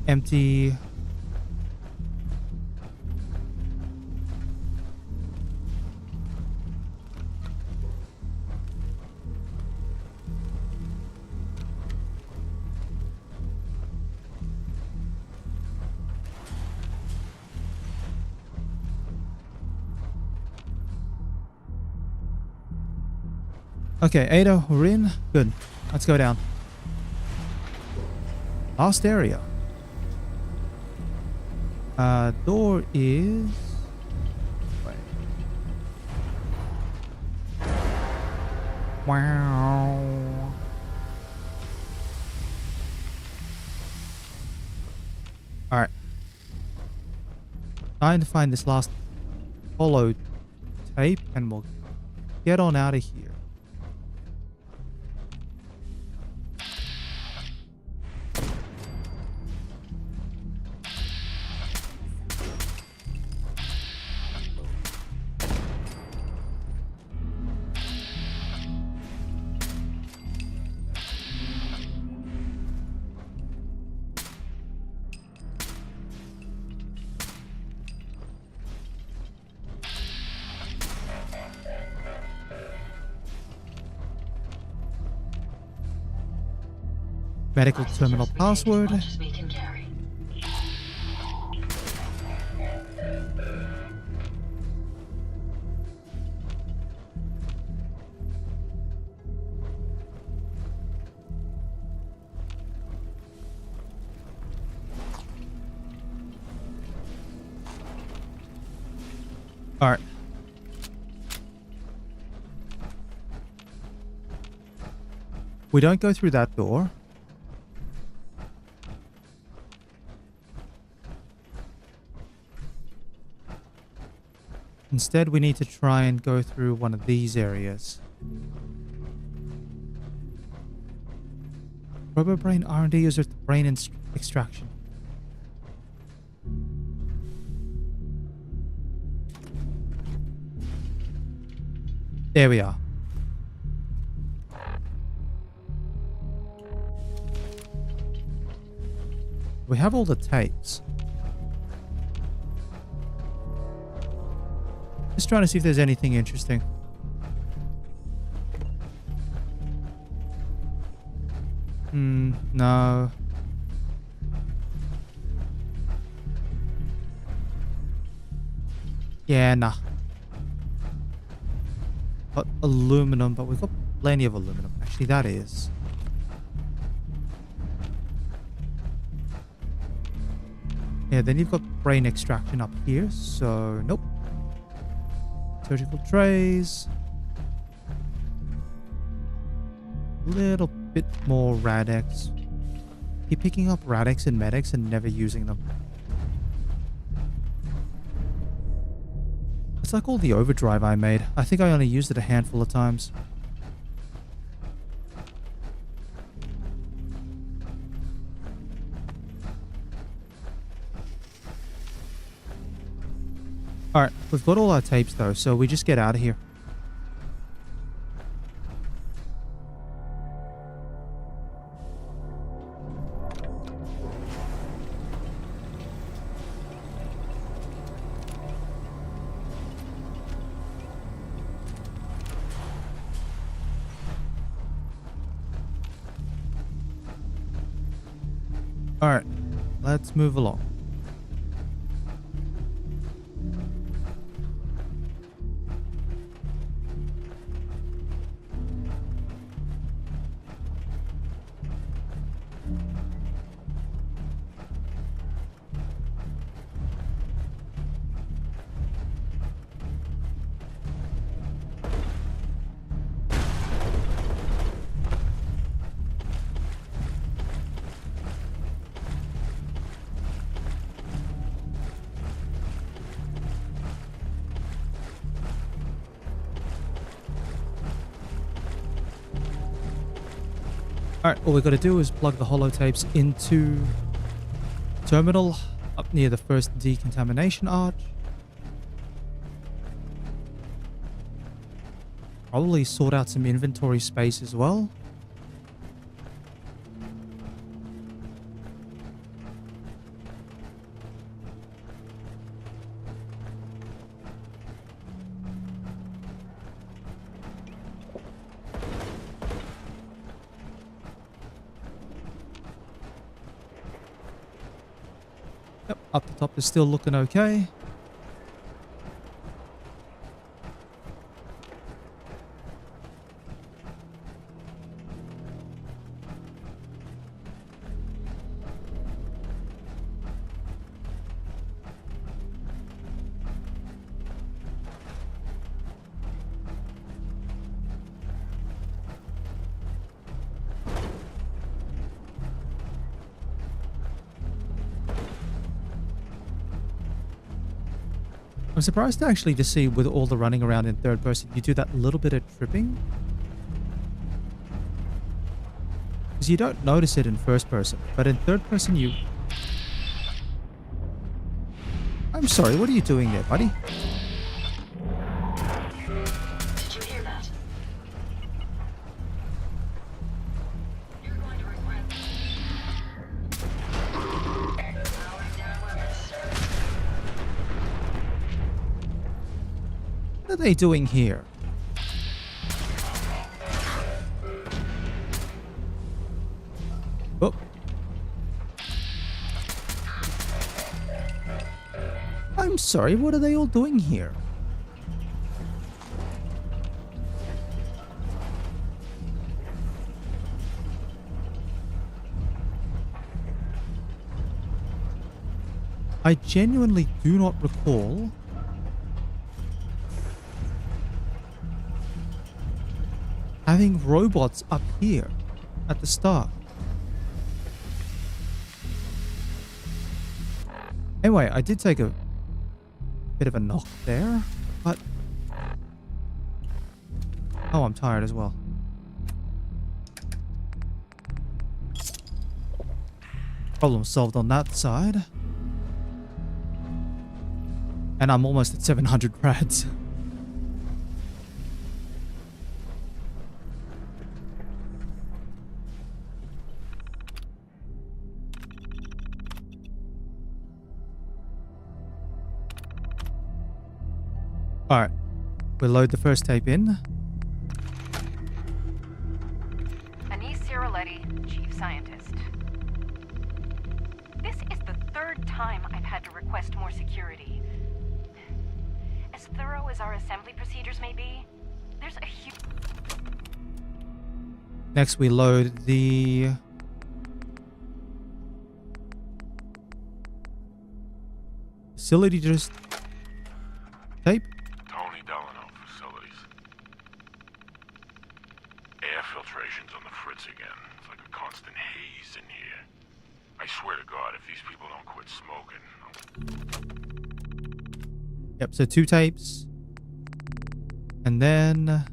Empty. Okay, Ada, we're in. Good. Let's go down. Last area. Door is... Wait. Wow. Alright. Trying to find this last hollow tape and we'll get on out of here. Medical terminal password. All right. We don't go through that door. Instead, we need to try and go through one of these areas. RoboBrain R&D user brain extraction. There we are. We have all the tapes. Just trying to see if there's anything interesting. No. Yeah, nah. Got aluminum, but we've got plenty of aluminum. Actually, that is. Yeah, then you've got brain extraction up here, so nope. Surgical trays. Little bit more Rad-X. Keep picking up Rad-X and Med-X and never using them. It's like all the overdrive I made. I think I only used it a handful of times. Alright, we've got all our tapes though, so we just get out of here. Alright, let's move along. Alright, all we've got to do is plug the holotapes into terminal up near the first decontamination arch. Probably sort out some inventory space as well. Yep, up the top is still looking okay. I'm surprised to actually just see with all the running around in third person, you do that little bit of tripping. Because you don't notice it in first person, but in third person you... I'm sorry, what are you doing there, buddy? Did you hear that? You're going to regret powering down weapons. What are they doing here? Oh. I'm sorry, what are they all doing here? I genuinely do not recall having robots up here at the start. Anyway, I did take a bit of a knock there, but... Oh, I'm tired as well. Problem solved on that side. And I'm almost at 700 rads. Alright, we'll load the first tape in. Anise Ciroletti, Chief Scientist. This is the third time I've had to request more security. As thorough as our assembly procedures may be, there's a huge... Next, we load the facility just tape. Tony Delano facilities. Air filtration's on the fritz again. It's like a constant haze in here. I swear to God, if these people don't quit smoking, Yep, so 2 tapes. And then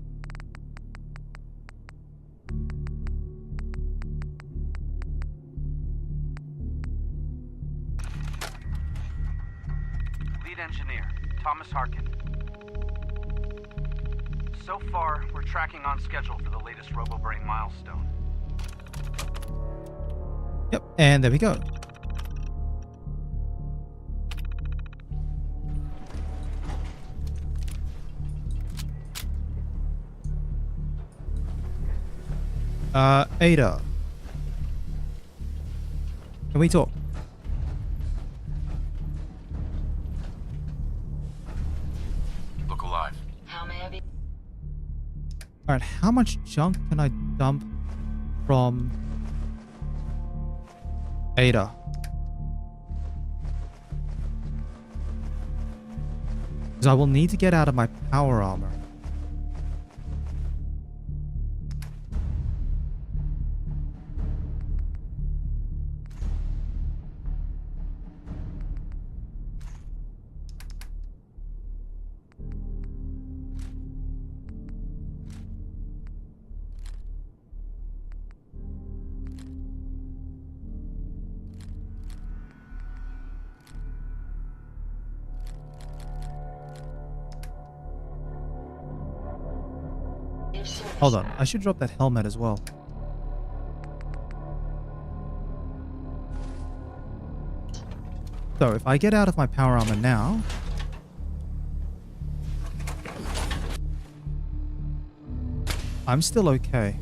Lead engineer, Thomas Harkin. So far, we're tracking on schedule for the latest RoboBrain milestone. yep, and there we go. Ada. Can we talk? Look alive. How may I be? Alright, how much junk can I dump from Ada? Because I will need to get out of my power armor. Hold on, I should drop that helmet as well. So if I get out of my power armor now, I'm still okay.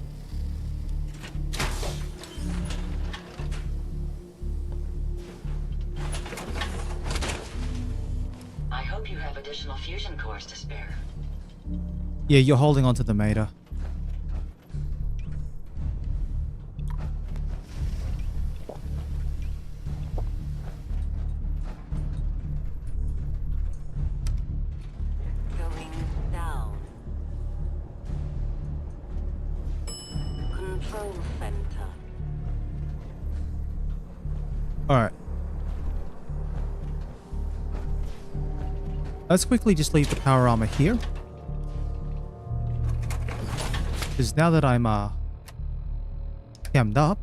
I hope you have additional fusion cores to spare. Yeah, you're holding onto the Mater. Going down. Control center. Alright. Let's quickly just leave the power armor here. Because now that I'm cammed up,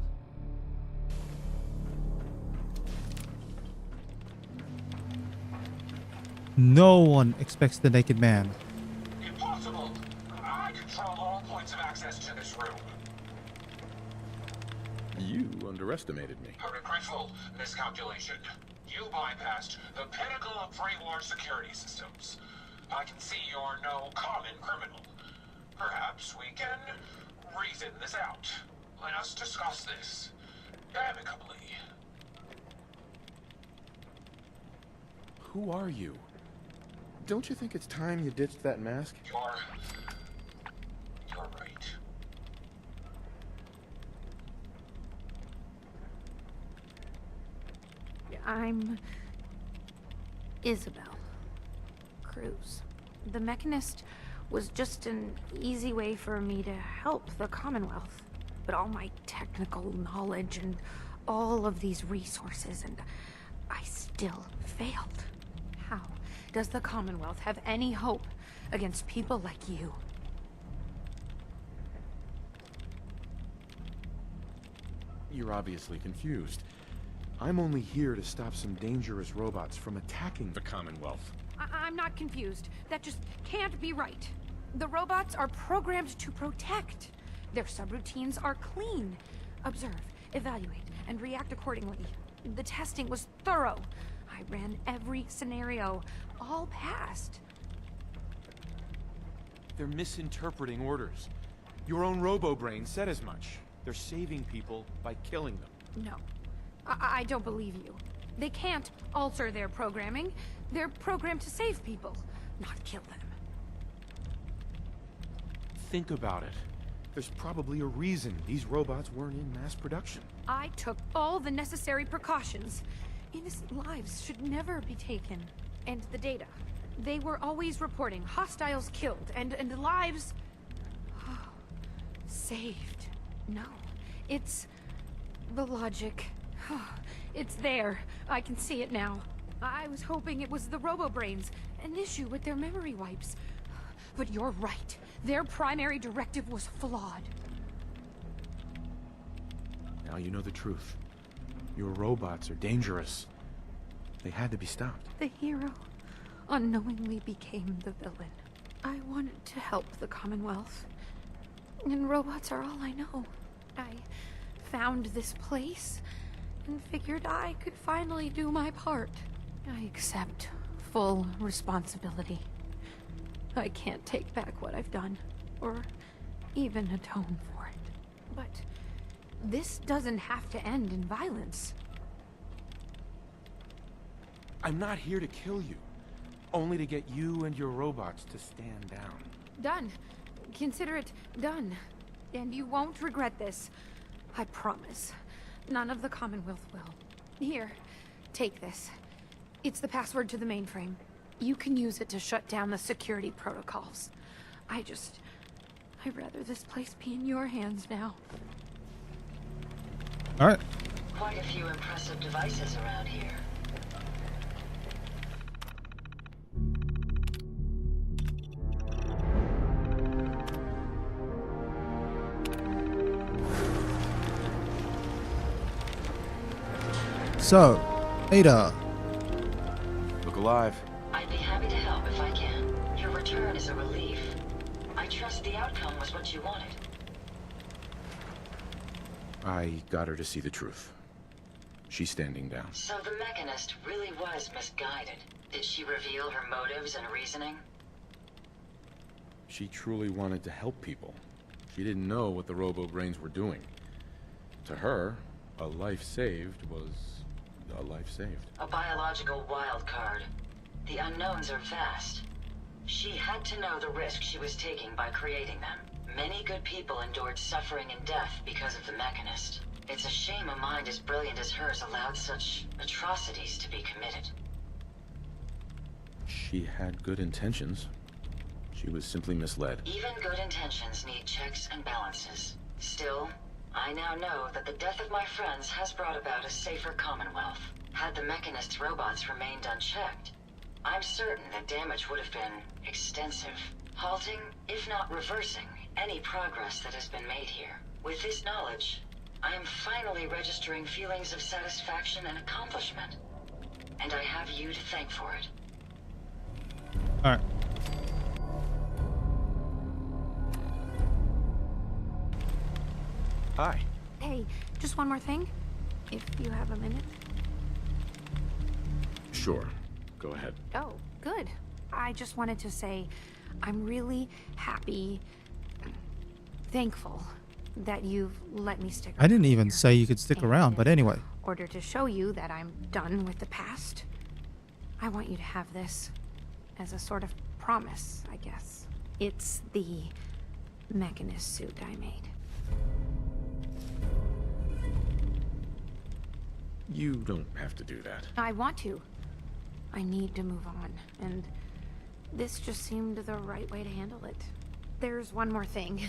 no one expects the naked man. Impossible! I control all points of access to this room. You underestimated me. A regretful miscalculation. You bypassed the pinnacle of pre-war security systems. I can see you're no common criminal. Perhaps we can reason this out. Let us discuss this amicably. Who are you? Don't you think it's time you ditched that mask? You're right. I'm Isabel Cruz. The Mechanist was just an easy way for me to help the Commonwealth. But all my technical knowledge and all of these resources, and I still failed. How does the Commonwealth have any hope against people like you? You're obviously confused. I'm only here to stop some dangerous robots from attacking the Commonwealth. I'm not confused. That just can't be right. The robots are programmed to protect. Their subroutines are clean. Observe, evaluate, and react accordingly. The testing was thorough. I ran every scenario. All passed. They're misinterpreting orders. Your own RoboBrain said as much. They're saving people by killing them. No. I don't believe you. They can't alter their programming. They're programmed to save people, not kill them. Think about it. There's probably a reason these robots weren't in mass production. I took all the necessary precautions. Innocent lives should never be taken. And the data. They were always reporting hostiles killed and lives saved. No, it's the logic. It's there. I can see it now. I was hoping it was the robo-brains, an issue with their memory wipes. But you're right. Their primary directive was flawed. Now you know the truth. Your robots are dangerous. They had to be stopped. The hero unknowingly became the villain. I wanted to help the Commonwealth. And robots are all I know. I found this place and figured I could finally do my part. I accept full responsibility. I can't take back what I've done, or even atone for it. But this doesn't have to end in violence. I'm not here to kill you, only to get you and your robots to stand down. Done. Consider it done. And you won't regret this. I promise. None of the Commonwealth will. Here, take this. It's the password to the mainframe. You can use it to shut down the security protocols. I'd rather this place be in your hands now. All right. Quite a few impressive devices around here. So, Ada. Look alive. I'd be happy to help if I can. Your return is a relief. I trust the outcome was what you wanted. I got her to see the truth. She's standing down. So the Mechanist really was misguided. Did she reveal her motives and reasoning? She truly wanted to help people. She didn't know what the robo-brains were doing. To her, a life saved was a life saved. A biological wild card. The unknowns are vast. She had to know the risk she was taking by creating them. Many good people endured suffering and death because of the Mechanist. It's a shame a mind as brilliant as hers allowed such atrocities to be committed. She had good intentions. She was simply misled. Even good intentions need checks and balances. Still, I now know that the death of my friends has brought about a safer Commonwealth. Had the Mechanist's robots remained unchecked, I'm certain that damage would have been extensive, halting, if not reversing, any progress that has been made here. With this knowledge, I am finally registering feelings of satisfaction and accomplishment. And I have you to thank for it. All right. Hi. Hey, just one more thing, if you have a minute. Sure. Go ahead. Oh, good. I just wanted to say I'm really happy, thankful that you've let me stick around. I didn't even say you could stick around, but anyway. In order to show you that I'm done with the past, I want you to have this as a sort of promise, I guess. It's the Mechanist suit I made. You don't have to do that. I want to. I need to move on, and this just seemed the right way to handle it. There's one more thing.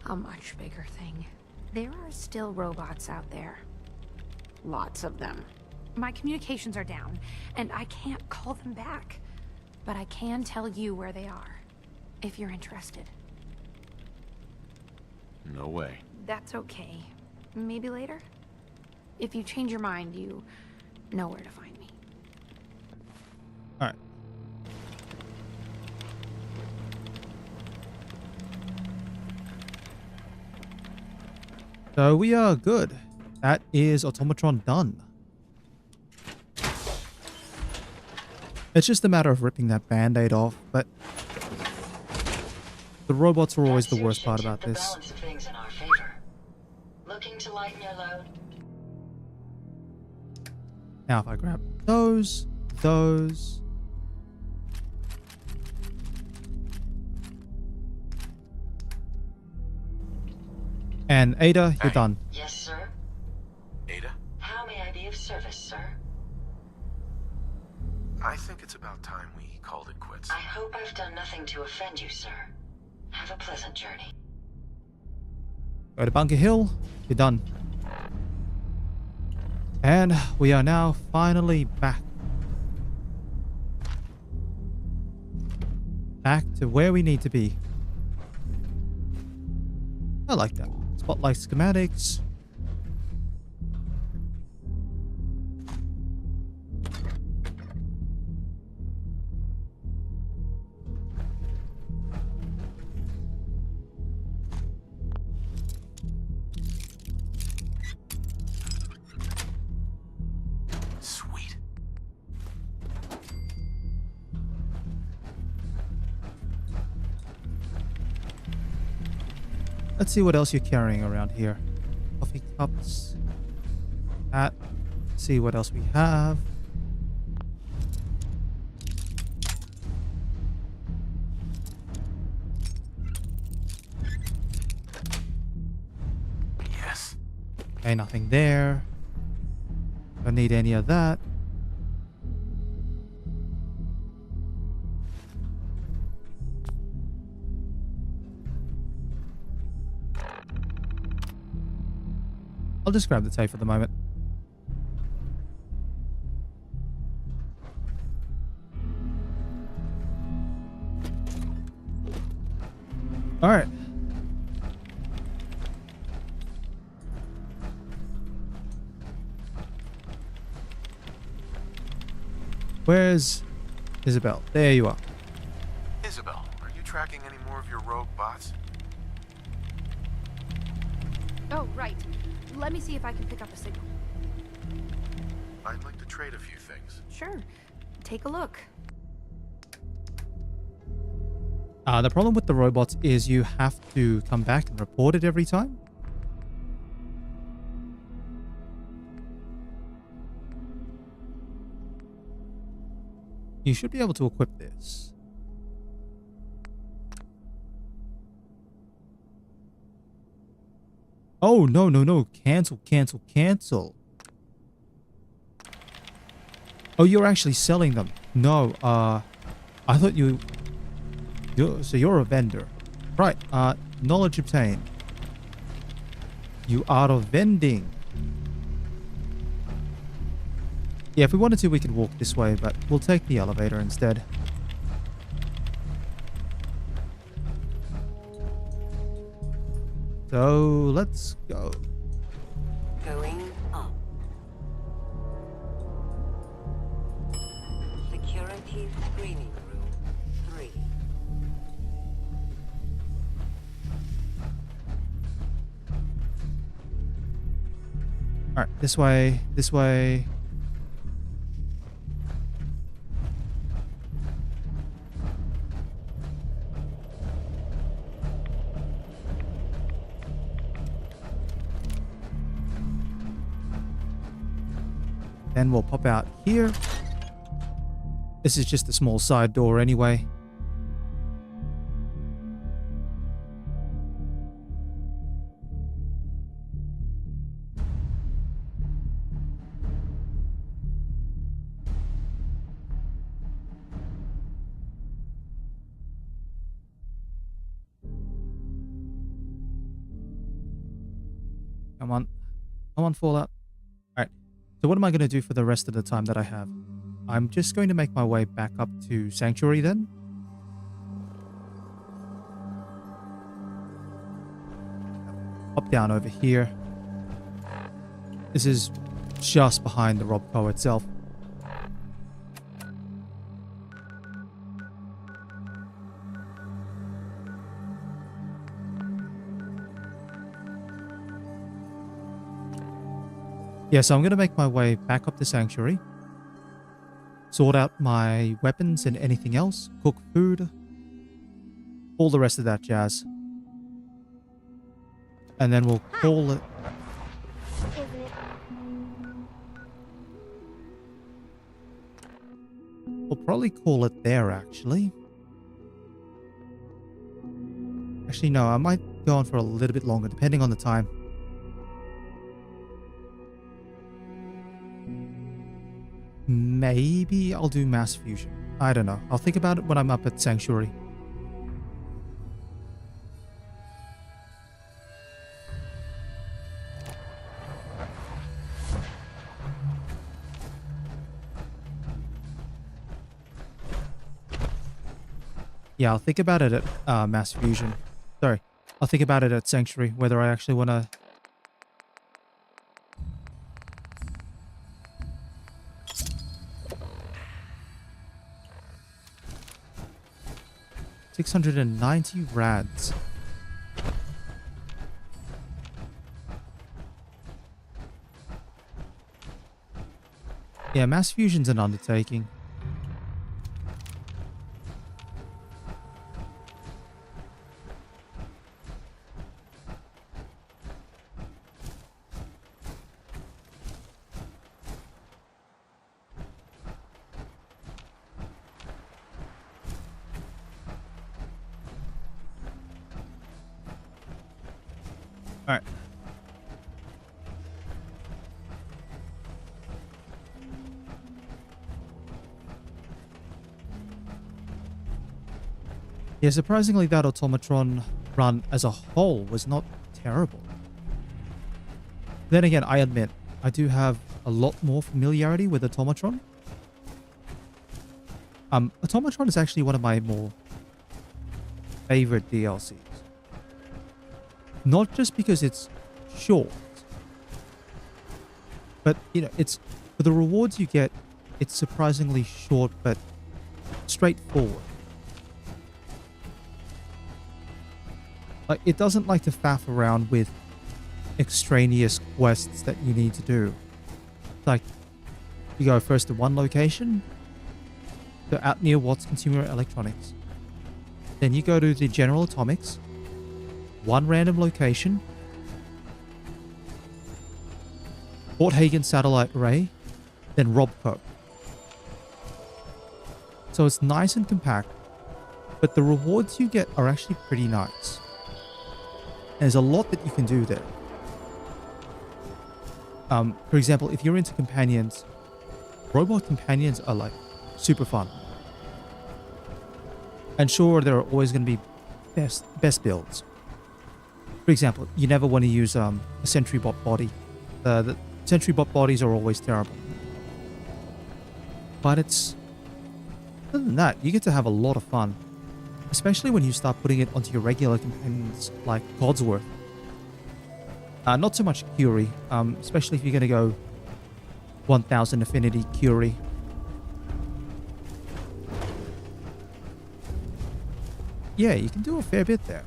A much bigger thing. There are still robots out there. Lots of them. My communications are down, and I can't call them back. But I can tell you where they are, if you're interested. No way. That's okay. Maybe later? If you change your mind, you know where to find me. All right. So we are good. That is Automatron done. It's just a matter of ripping that band-aid off, but the robots are always the worst part about this. Balance of things in our favor. Looking to lighten your load? Now if I grab those. And Ada, you're done. Yes, sir? Ada? How may I be of service, sir? I think it's about time we called it quits. I hope I've done nothing to offend you, sir. Have a pleasant journey. Go to Bunker Hill, you're done. And we are now finally back. Back to where we need to be. I like that. Spotlight schematics. Sweet. Let's see what else you're carrying around here. Coffee cups. That. See what else we have. Yes. Okay, nothing there. Don't need any of that. I'll just grab the tape for the moment. All right. Where's Isabel? There you are. Isabel, are you tracking any more of your rogue bots? Oh, right. Let me see if I can pick up a signal. I'd like to trade a few things. Sure. Take a look. The problem with the robots is you have to come back and report it every time. You should be able to equip this. Oh, no, no, no. Cancel, cancel, cancel. Oh, you're actually selling them. No, I thought so you're a vendor. Right, knowledge obtained. You are of vending. Yeah, if we wanted to, we could walk this way, but we'll take the elevator instead. So, let's go. Going up. Security screening room 3. Alright, this way, this way. Then we'll pop out here. This is just a small side door anyway. Come on. Come on, Fallout. Alright. So what am I going to do for the rest of the time that I have? I'm just going to make my way back up to Sanctuary then. Hop down over here. This is just behind the Robco itself. Yeah, so I'm going to make my way back up to Sanctuary. Sort out my weapons and anything else. Cook food. All the rest of that jazz. And then we'll call it... We'll probably call it there, actually. Actually, no, I might go on for a little bit longer, depending on the time. Maybe I'll do mass fusion. I don't know. I'll think about it when I'm up at Sanctuary. Yeah, I'll think about it at mass fusion. Sorry. I'll think about it at Sanctuary, whether I actually want to... $690 rads. Yeah, mass fusion's an undertaking. Alright. Yeah, surprisingly that Automatron run as a whole was not terrible. Then again, I admit, I do have a lot more familiarity with Automatron. Automatron is actually one of my more favorite DLCs. Not just because it's short, but, you know, it's for the rewards you get, it's surprisingly short but straightforward. Like, it doesn't like to faff around with extraneous quests that you need to do. Like, you go first to one location, so out near Watts Consumer Electronics. Then you go to the General Atomics, one random location, Port Hagen Satellite Array, then Robco. So it's nice and compact, but the rewards you get are actually pretty nice. There's a lot that you can do there. For example, if you're into companions, robot companions are like super fun. And sure, there are always going to be best builds. For example, you never want to use a sentry bot body. The sentry bot bodies are always terrible. But it's... other than that, you get to have a lot of fun. Especially when you start putting it onto your regular companions like Codsworth. Not so much Curie, especially if you're going to go 1000 affinity Curie. Yeah, you can do a fair bit there.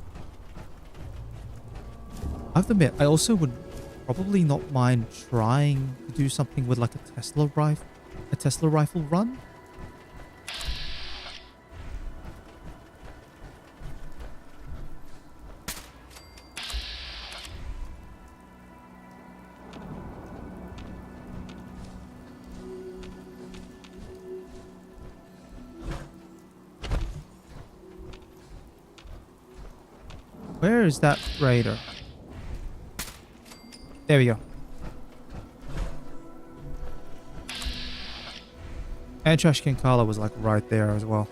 I have to admit, I also would probably not mind trying to do something with like a Tesla rifle run. Where is that raider? There we go. And Trash Can Carla was like right there as well.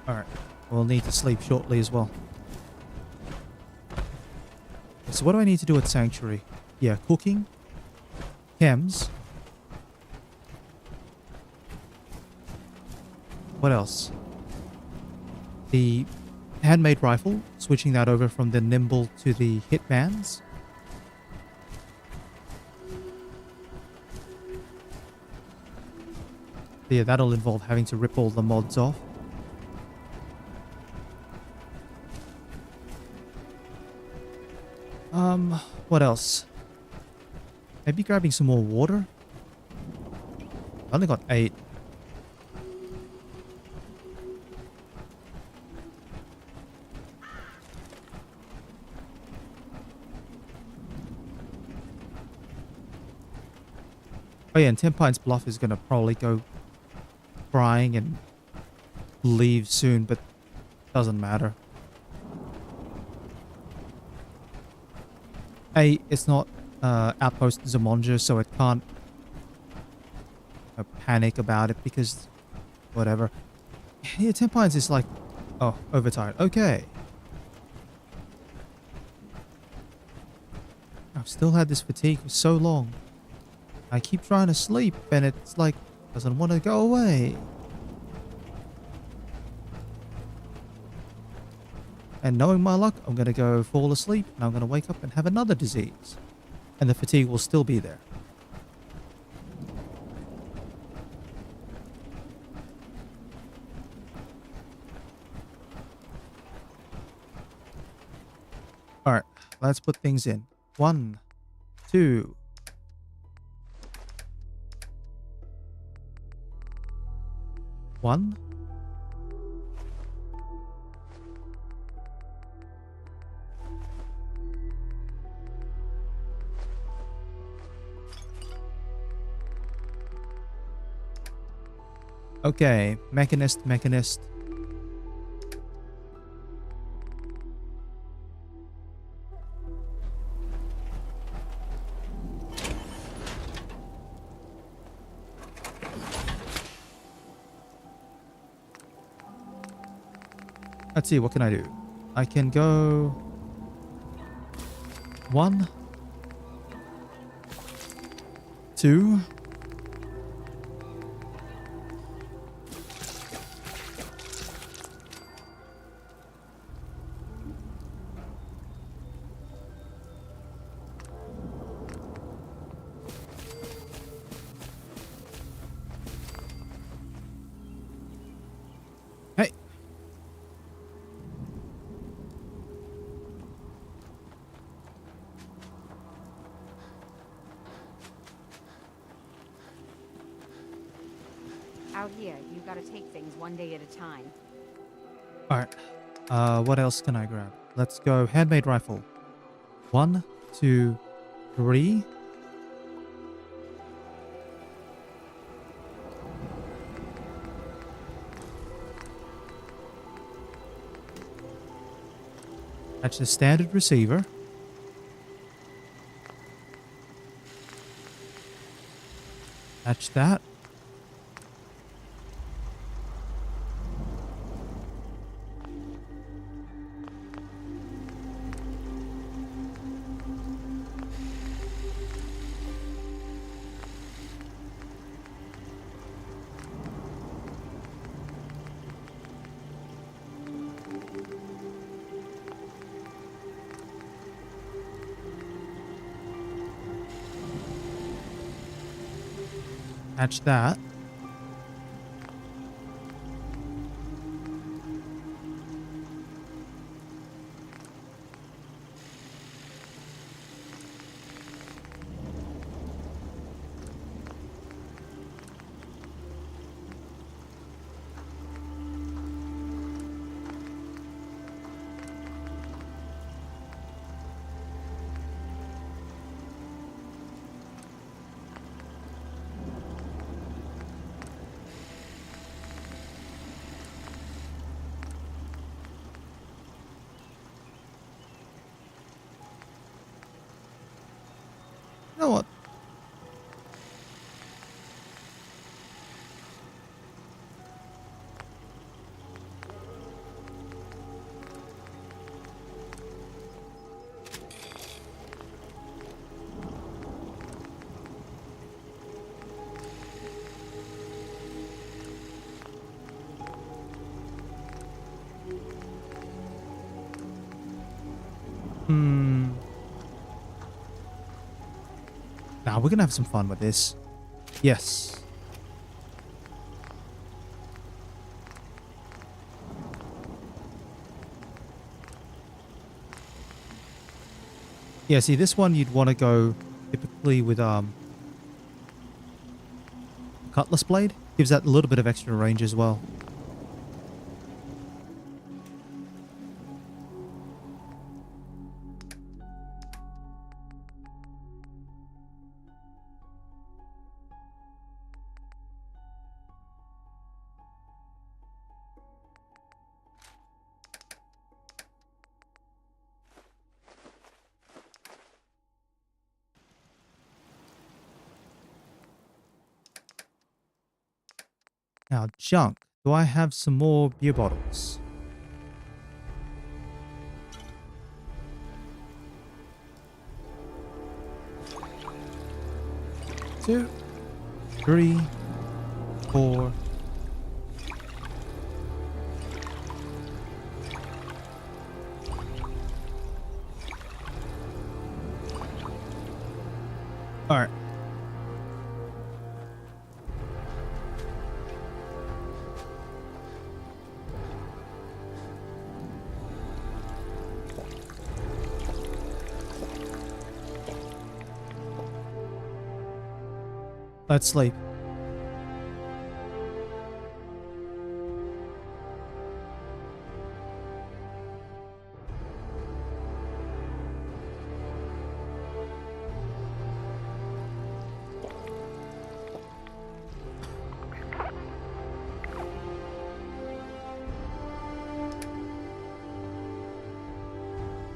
Alright, we'll need to sleep shortly as well. So what do I need to do at Sanctuary? Yeah, cooking, chems. What else? The handmade rifle, switching that over from the Nimble to the Hitmans. Yeah, that'll involve having to rip all the mods off. What else? Maybe grabbing some more water? I only got 8. Oh yeah, and 10 Pines Bluff is gonna probably go crying and leave soon, but doesn't matter. A, it's not Outpost Zamonja, so it can't panic about it because whatever. Yeah, 10 Pines is like, oh, overtired. Okay. I've still had this fatigue for so long. I keep trying to sleep and it's like, doesn't want to go away. And knowing my luck, I'm going to go fall asleep and I'm going to wake up and have another disease. And the fatigue will still be there. Alright, let's put things in. 1, 2. One. Okay, mechanist. Let's see, what can I do? I can go 1, 2. Hey. Out here, you gotta take things one day at a time. Alright. What else can I grab? Let's go handmade rifle. 1, 2, 3. That's the standard receiver. That's that. Match that. You know what? Now we're gonna have some fun with this. Yes. Yeah, see, this one you'd want to go typically with cutlass blade. Gives that a little bit of extra range as well. Now, junk. Do I have some more beer bottles? Two, three, four. All right. Let's sleep.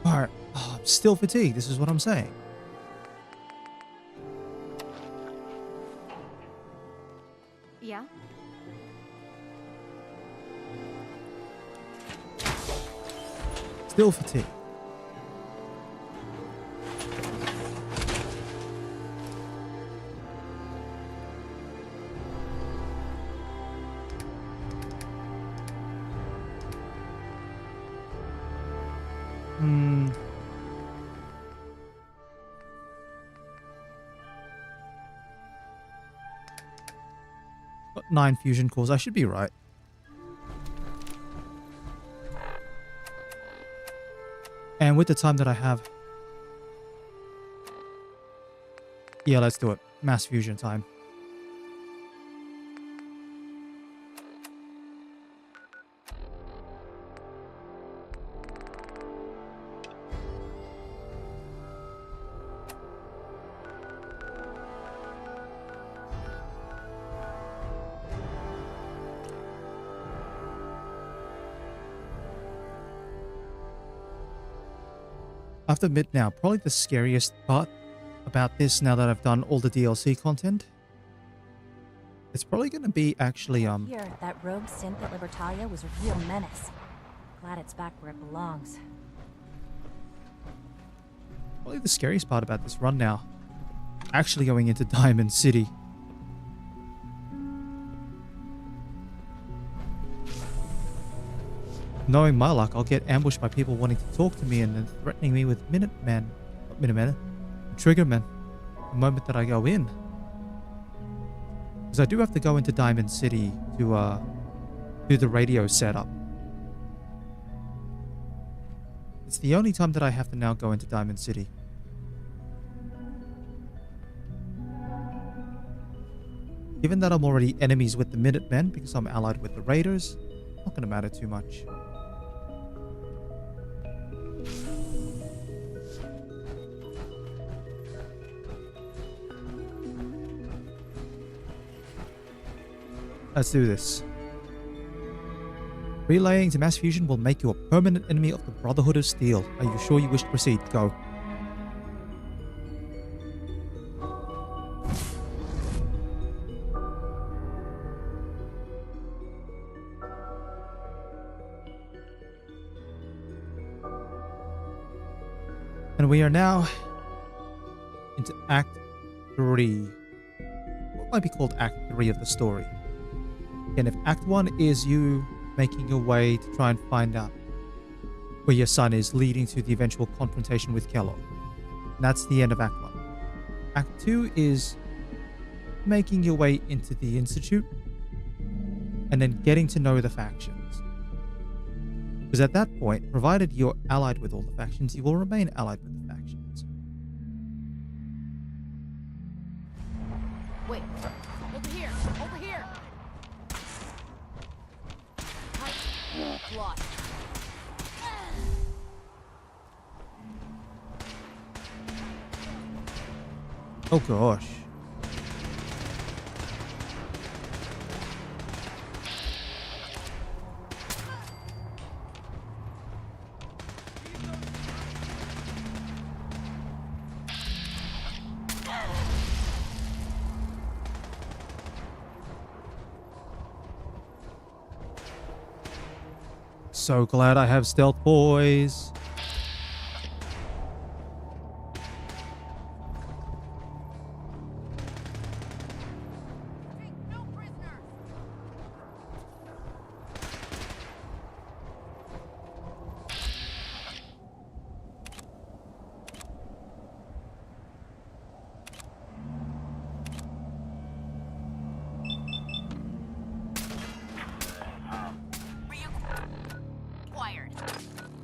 Alright. Oh, I'm still fatigued. This is what I'm saying. Yeah? Still fatigued. Hmm. Got 9 fusion cores. I should be right. And with the time that I have... Yeah, let's do it. Mass fusion time. I have to admit now, probably the scariest part about this, now that I've done all the DLC content, it's probably going to be actually, Here, that rogue synth at Libertalia was a real menace. Glad it's back where it belongs. probably the scariest part about this run now, actually going into Diamond City. Knowing my luck, I'll get ambushed by people wanting to talk to me and then threatening me with Triggermen, the moment that I go in. Because I do have to go into Diamond City to do the radio setup. It's the only time that I have to now go into Diamond City. Given that I'm already enemies with the Minutemen because I'm allied with the Raiders, not going to matter too much. Let's do this. Relaying to mass fusion will make you a permanent enemy of the Brotherhood of Steel. Are you sure you wish to proceed? Go. And we are now into Act 3. What might be called Act 3 of the story. And if Act 1 is you making your way to try and find out where your son is, leading to the eventual confrontation with Kellogg. And that's the end of Act 1. Act 2 is making your way into the Institute and then getting to know the factions. Because at that point, provided you're allied with all the factions, you will remain allied with the factions. Wait, over here, over here. Lost. Oh gosh. so glad I have stealth boys.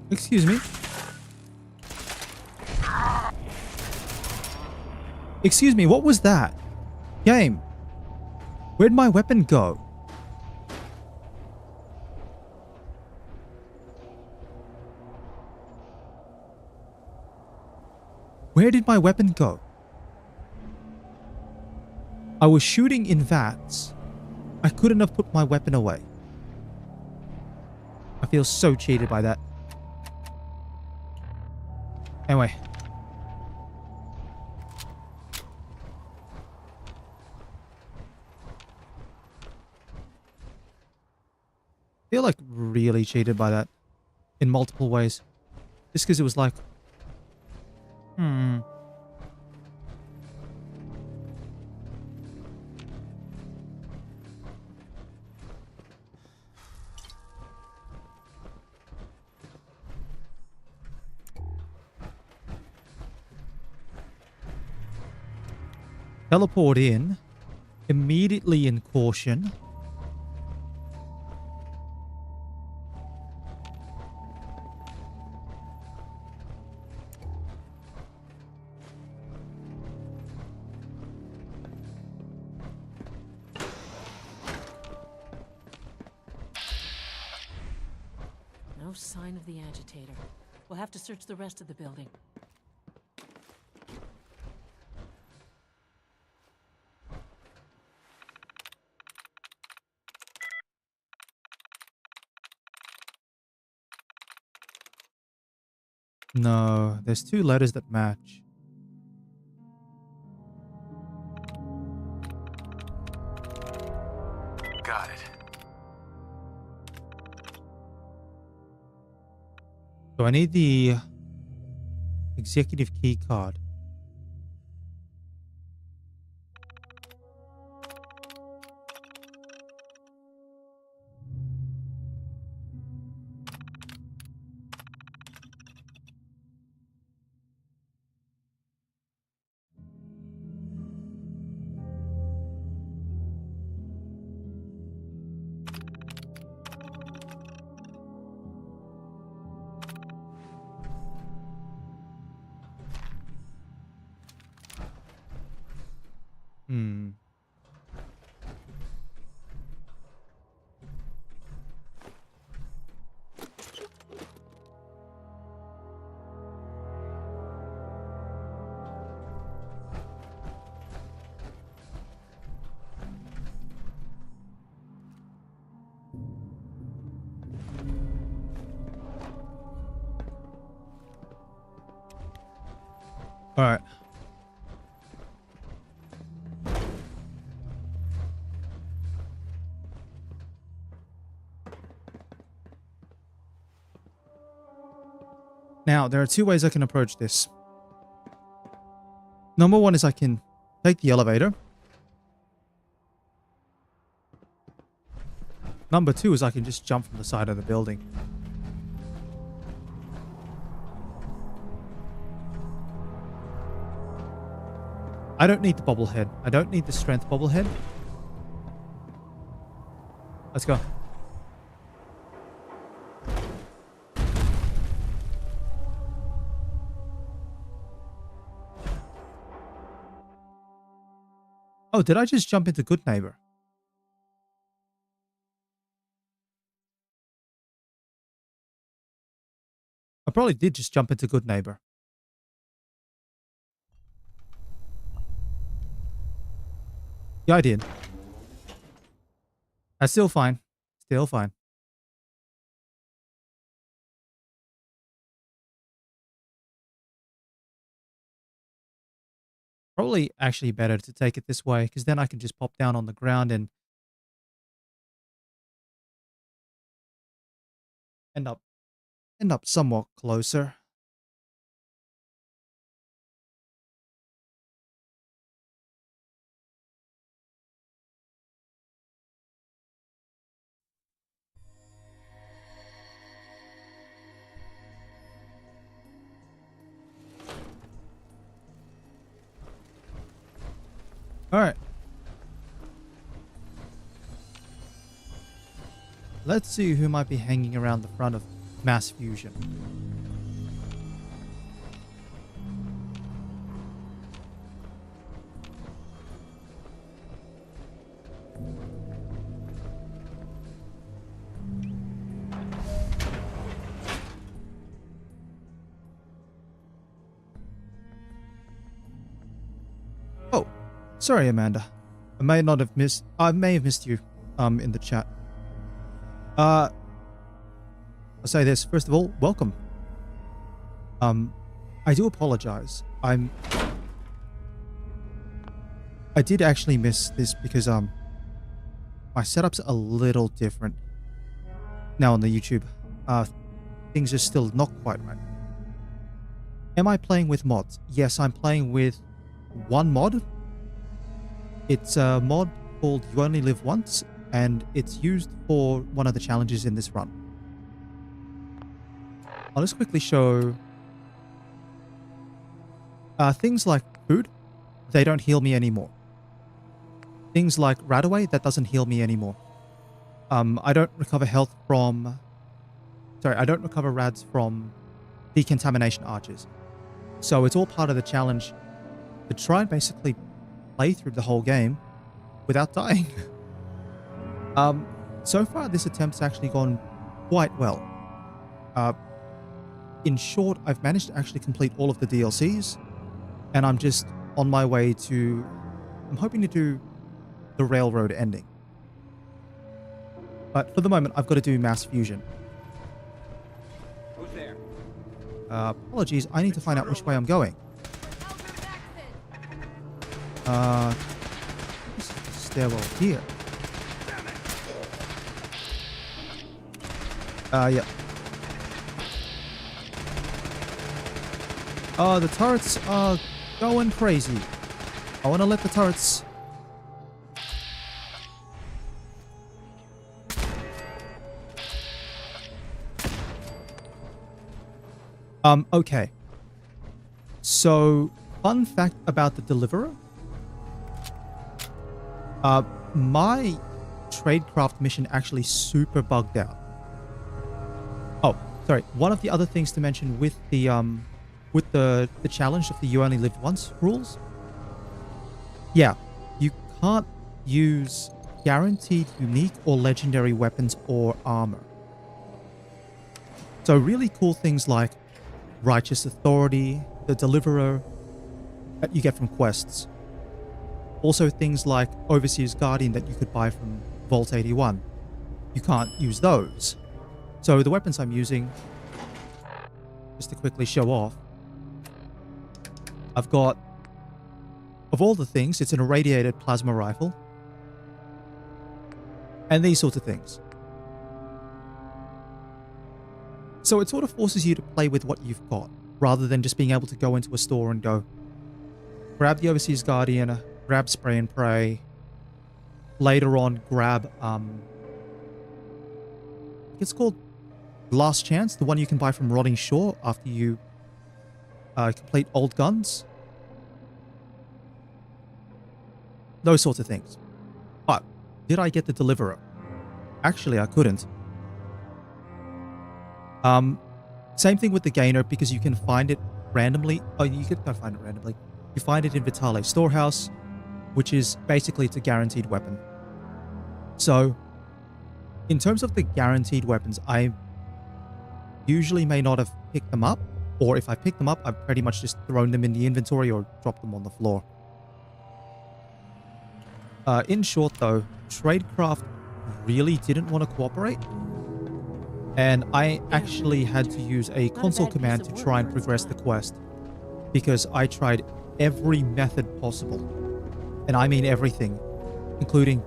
Excuse me. Excuse me, what was that? Game. Where'd my weapon go? Where did my weapon go? I was shooting in vats. I couldn't have put my weapon away. I feel so cheated by that. Anyway. I feel like really cheated by that in multiple ways. Just because it was like, teleport in, immediately in caution. No sign of the agitator. We'll have to search the rest of the building. No, there's 2 letters that match. Got it. So I need the executive key card. All right. Now, there are 2 ways I can approach this. Number 1 is I can take the elevator. Number 2 is I can just jump from the side of the building. I don't need the bobblehead. I don't need the strength bobblehead. Let's go. Oh, did I just jump into Good Neighbor? I probably did just jump into Good Neighbor. Yeah, I did. That's still fine. Still fine. Probably actually better to take it this way, because then I can just pop down on the ground and end up somewhat closer. All right. Let's see who might be hanging around the front of Mass Fusion. Oh, sorry, Amanda. I may have missed you in the chat. I'll say this first of all, welcome. I do apologize. I did actually miss this because my setup's a little different now on the YouTube. Things are still not quite right. Am I playing with mods? Yes, I'm playing with one mod. It's a mod called You Only Live Once, and it's used for one of the challenges in this run. I'll just quickly show things like food. They don't heal me anymore. Things like Radaway, that doesn't heal me anymore. I don't recover health from... Sorry, I don't recover rads from decontamination arches. So it's all part of the challenge to try and basically play through the whole game without dying. So far, this attempt's actually gone quite well. In short, I've managed to actually complete all of the DLCs, and I'm just on my way to... I'm hoping to do the railroad ending. But for the moment, I've got to do Mass Fusion. Who's there? Apologies, I need to find out which way I'm going. This is the stairwell here. Yeah. The turrets are going crazy. I want to let the turrets... Okay. So, fun fact about the Deliverer. My tradecraft mission actually super bugged out. Oh, sorry. One of the other things to mention with the challenge of the You Only Live Once rules. Yeah, you can't use guaranteed unique or legendary weapons or armor. So really cool things like Righteous Authority, the Deliverer that you get from quests. Also things like Overseer's Guardian that you could buy from Vault 81. You can't use those. So the weapons I'm using, just to quickly show off, I've got, of all the things, it's an irradiated plasma rifle. And these sorts of things. So it sort of forces you to play with what you've got, rather than just being able to go into a store and go, grab the Overseer's Guardian, grab Spray and Pray, later on grab, it's called Last Chance, the one you can buy from Rotting Shore after you complete old guns. Those sorts of things. But, did I get the Deliverer? Actually, I couldn't. Same thing with the Gainer, because you can find it randomly. Oh, you can't find it randomly. You find it in Vitale Storehouse, which is basically it's a guaranteed weapon. So, in terms of the guaranteed weapons, I usually may not have picked them up, or if I pick them up, I've pretty much just thrown them in the inventory or dropped them on the floor. In short though, Tradecraft really didn't want to cooperate, and I actually had to use a console command to try and progress the quest, because I tried every method possible, and I mean everything, including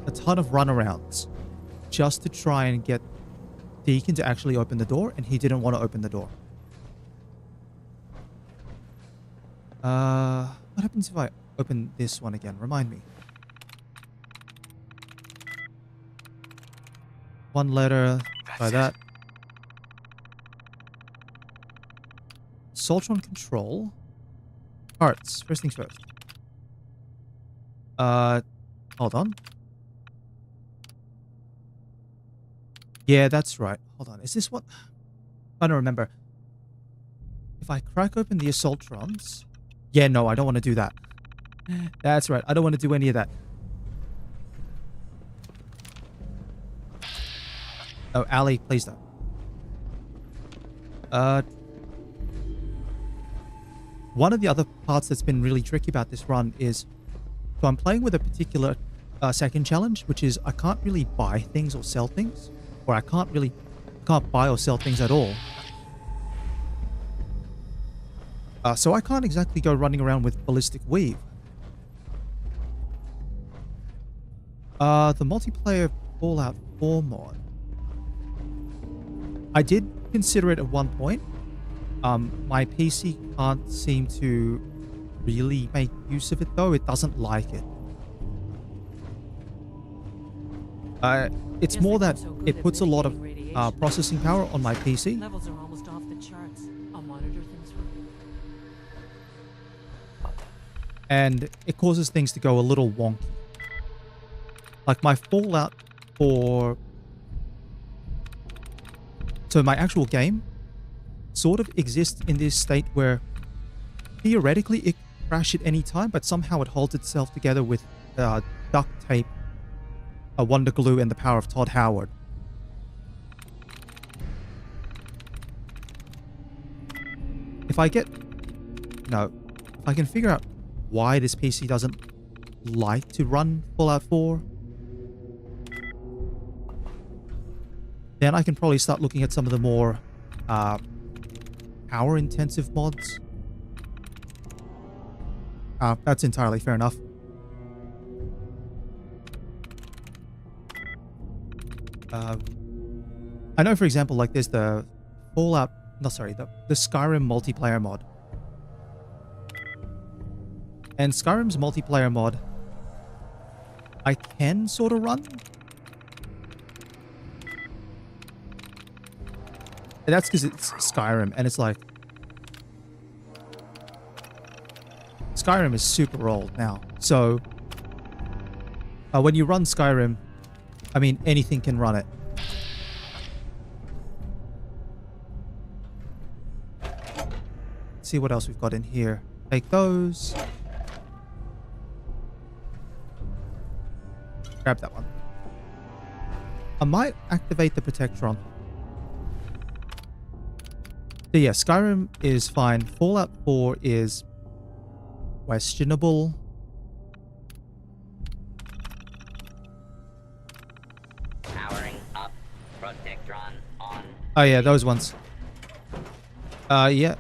a ton of runarounds, just to try and get Deacon to actually open the door, and he didn't want to open the door. What happens if I open this one again? Remind me. One letter. Try that. Soltron control. Parts. First things first. Hold on. Yeah, that's right. Hold on. Is this what? I don't remember. If I crack open the Assaultrons. Yeah, no, I don't want to do that. That's right. I don't want to do any of that. Oh, Ali, please don't. One of the other parts that's been really tricky about this run is, so I'm playing with a particular second challenge, which is I can't really buy things or sell things, or I can't buy or sell things at all. So I can't exactly go running around with Ballistic Weave. The multiplayer Fallout 4 mod. I did consider it at one point. My PC can't seem to really make use of it though. It doesn't like it. It's more that it puts a lot of processing power on my PC. Levels are almost off the charts. I'll monitor things for you. And it causes things to go a little wonky. Like my Fallout 4... So my actual game sort of exists in this state where theoretically it can crash at any time, but somehow it holds itself together with duct tape, a Wonder Glue, and the power of Todd Howard. If I can figure out why this PC doesn't like to run Fallout 4, then I can probably start looking at some of the more power-intensive mods. That's entirely fair enough. I know, for example, like there's the Fallout... No, sorry, the Skyrim multiplayer mod. And Skyrim's multiplayer mod, I can sort of run. And that's because it's Skyrim, and it's like... Skyrim is super old now, so... when you run Skyrim, I mean, anything can run it. Let's see what else we've got in here. Take those. Grab that one. I might activate the Protectron. So yeah, Skyrim is fine. Fallout 4 is questionable. Powering up. Protectron on. Oh yeah, those ones. Yeah.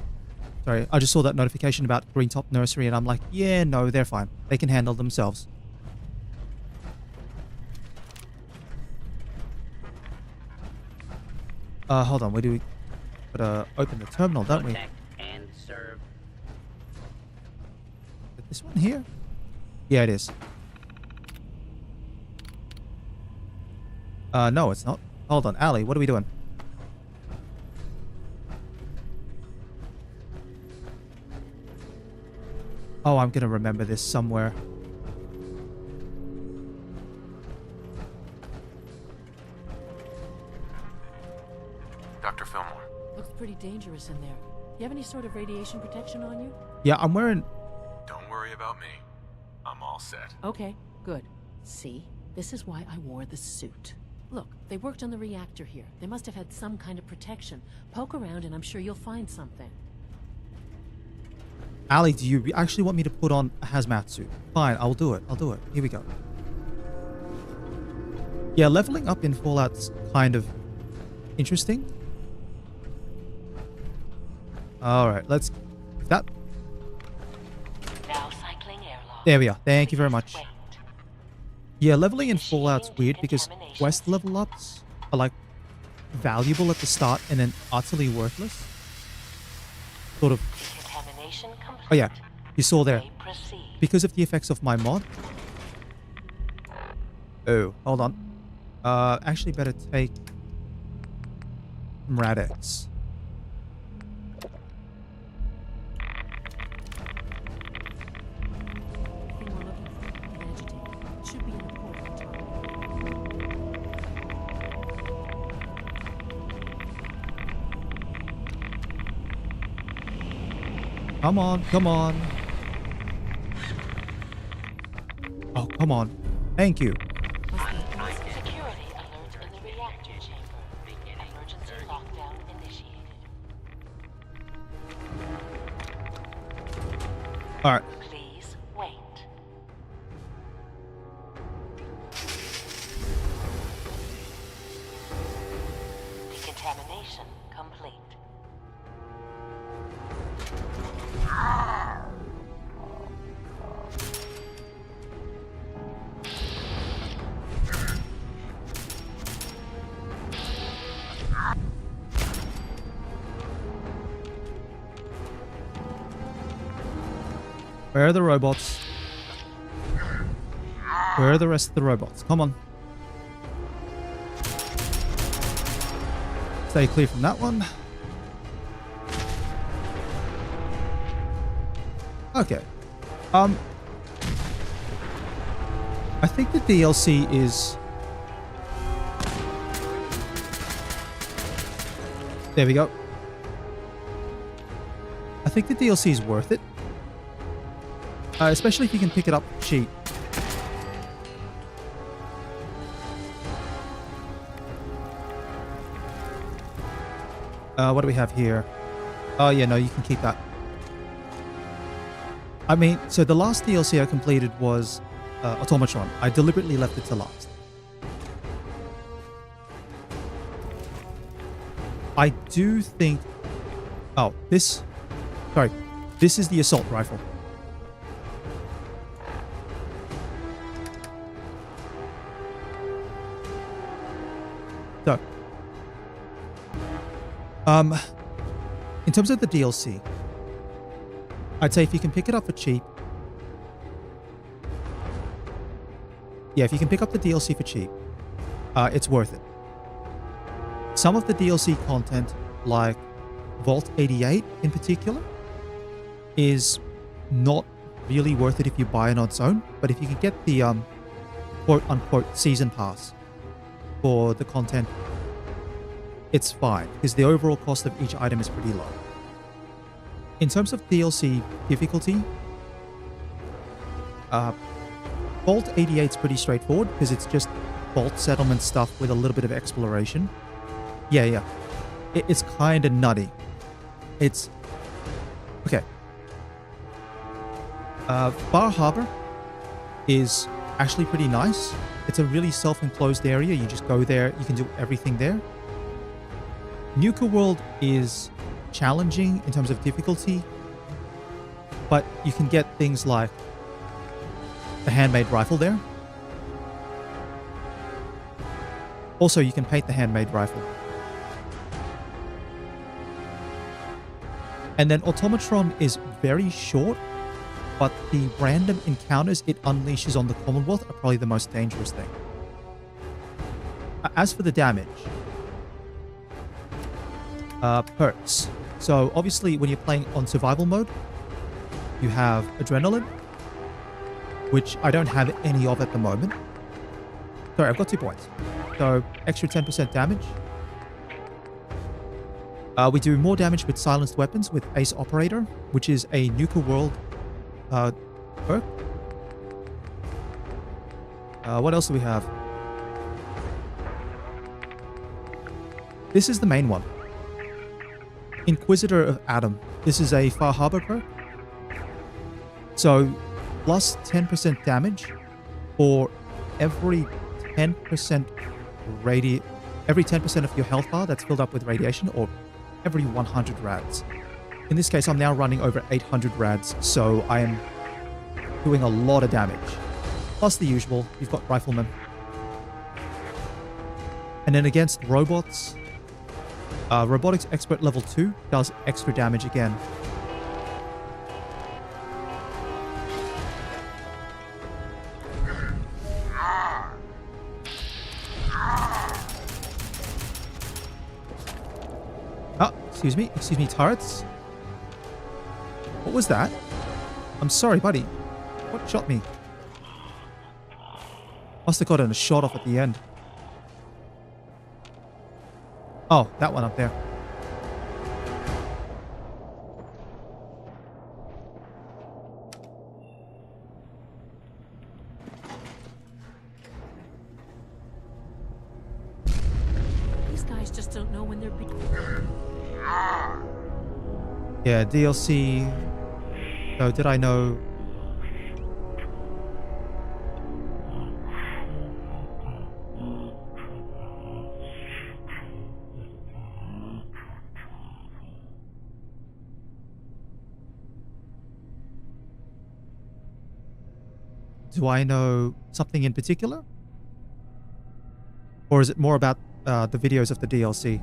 Sorry, I just saw that notification about Green Top Nursery and I'm like, yeah, no, they're fine. They can handle themselves. Hold on, where do we... Gotta open the terminal, don't we? And serve. Is this one here? Yeah, it is. No, it's not. Hold on, Ali, what are we doing? Oh, I'm gonna remember this somewhere. Dr. Fillmore. Looks pretty dangerous in there. You have any sort of radiation protection on you? Yeah, I'm wearing... Don't worry about me. I'm all set. Okay, good. See? This is why I wore the suit. Look, they worked on the reactor here. They must have had some kind of protection. Poke around and I'm sure you'll find something. Ali, do you actually want me to put on a hazmat suit? Fine, I'll do it. I'll do it. Here we go. Yeah, leveling up in Fallout's kind of interesting. Alright, let's... That... Now cycling airlock. There we are. Thank you very much. Yeah, leveling in Fallout's weird because quest level ups are like valuable at the start and then utterly worthless. Sort of. Contamination complete. Oh yeah, you saw there. May proceed. Because of the effects of my mod. Oh, hold on. Actually better take some rads. Come on, come on. Oh, come on. Thank you. Security alert in the reactor chamber. Emergency lockdown initiated. Alright. Please wait. Decontamination complete. Where are the robots? Where are the rest of the robots? Come on. Stay clear from that one. Okay. I think the DLC is... There we go. I think the DLC is worth it. Especially if you can pick it up cheap. What do we have here? Oh yeah, no, you can keep that. I mean, so the last DLC I completed was Automatron. I deliberately left it to last. I do think... Oh, this... Sorry. This is the assault rifle. So, in terms of the DLC, I'd say if you can pick it up for cheap, yeah, if you can pick up the DLC for cheap, it's worth it. Some of the DLC content, like Vault 88 in particular, is not really worth it if you buy it on its own, but if you can get the quote-unquote season pass for the content, it's fine, because the overall cost of each item is pretty low. In terms of DLC difficulty, Vault 88 is pretty straightforward, because it's just vault settlement stuff with a little bit of exploration. Yeah. It's kind of nutty. It's... Okay. Bar Harbor is actually pretty nice. It's a really self-enclosed area. You just go there, you can do everything there. Nuka World is challenging in terms of difficulty, but you can get things like the handmade rifle there. Also, you can paint the handmade rifle. And then Automatron is very short, but the random encounters it unleashes on the Commonwealth are probably the most dangerous thing. As for the damage, perks. So obviously when you're playing on survival mode, you have adrenaline, which I don't have any of at the moment. Sorry, I've got 2 points. So extra 10% damage. We do more damage with silenced weapons with Ace Operator, which is a Nuka World perk. What else do we have? This is the main one. Inquisitor of Adam. This is a Far Harbor perk. So, plus 10% damage for every 10% every 10% of your health bar that's filled up with radiation, or every 100 rads. In this case, I'm now running over 800 rads, so I am doing a lot of damage. Plus the usual, you've got riflemen. And then against robots, Robotics Expert level 2 does extra damage again. Oh, excuse me, turrets. What was that? I'm sorry, buddy. What shot me? Must have gotten a shot off at the end. Oh, that one up there. These guys just don't know when they're being... Yeah, DLC. So did I know? Do I know something in particular? Or is it more about the videos of the DLC?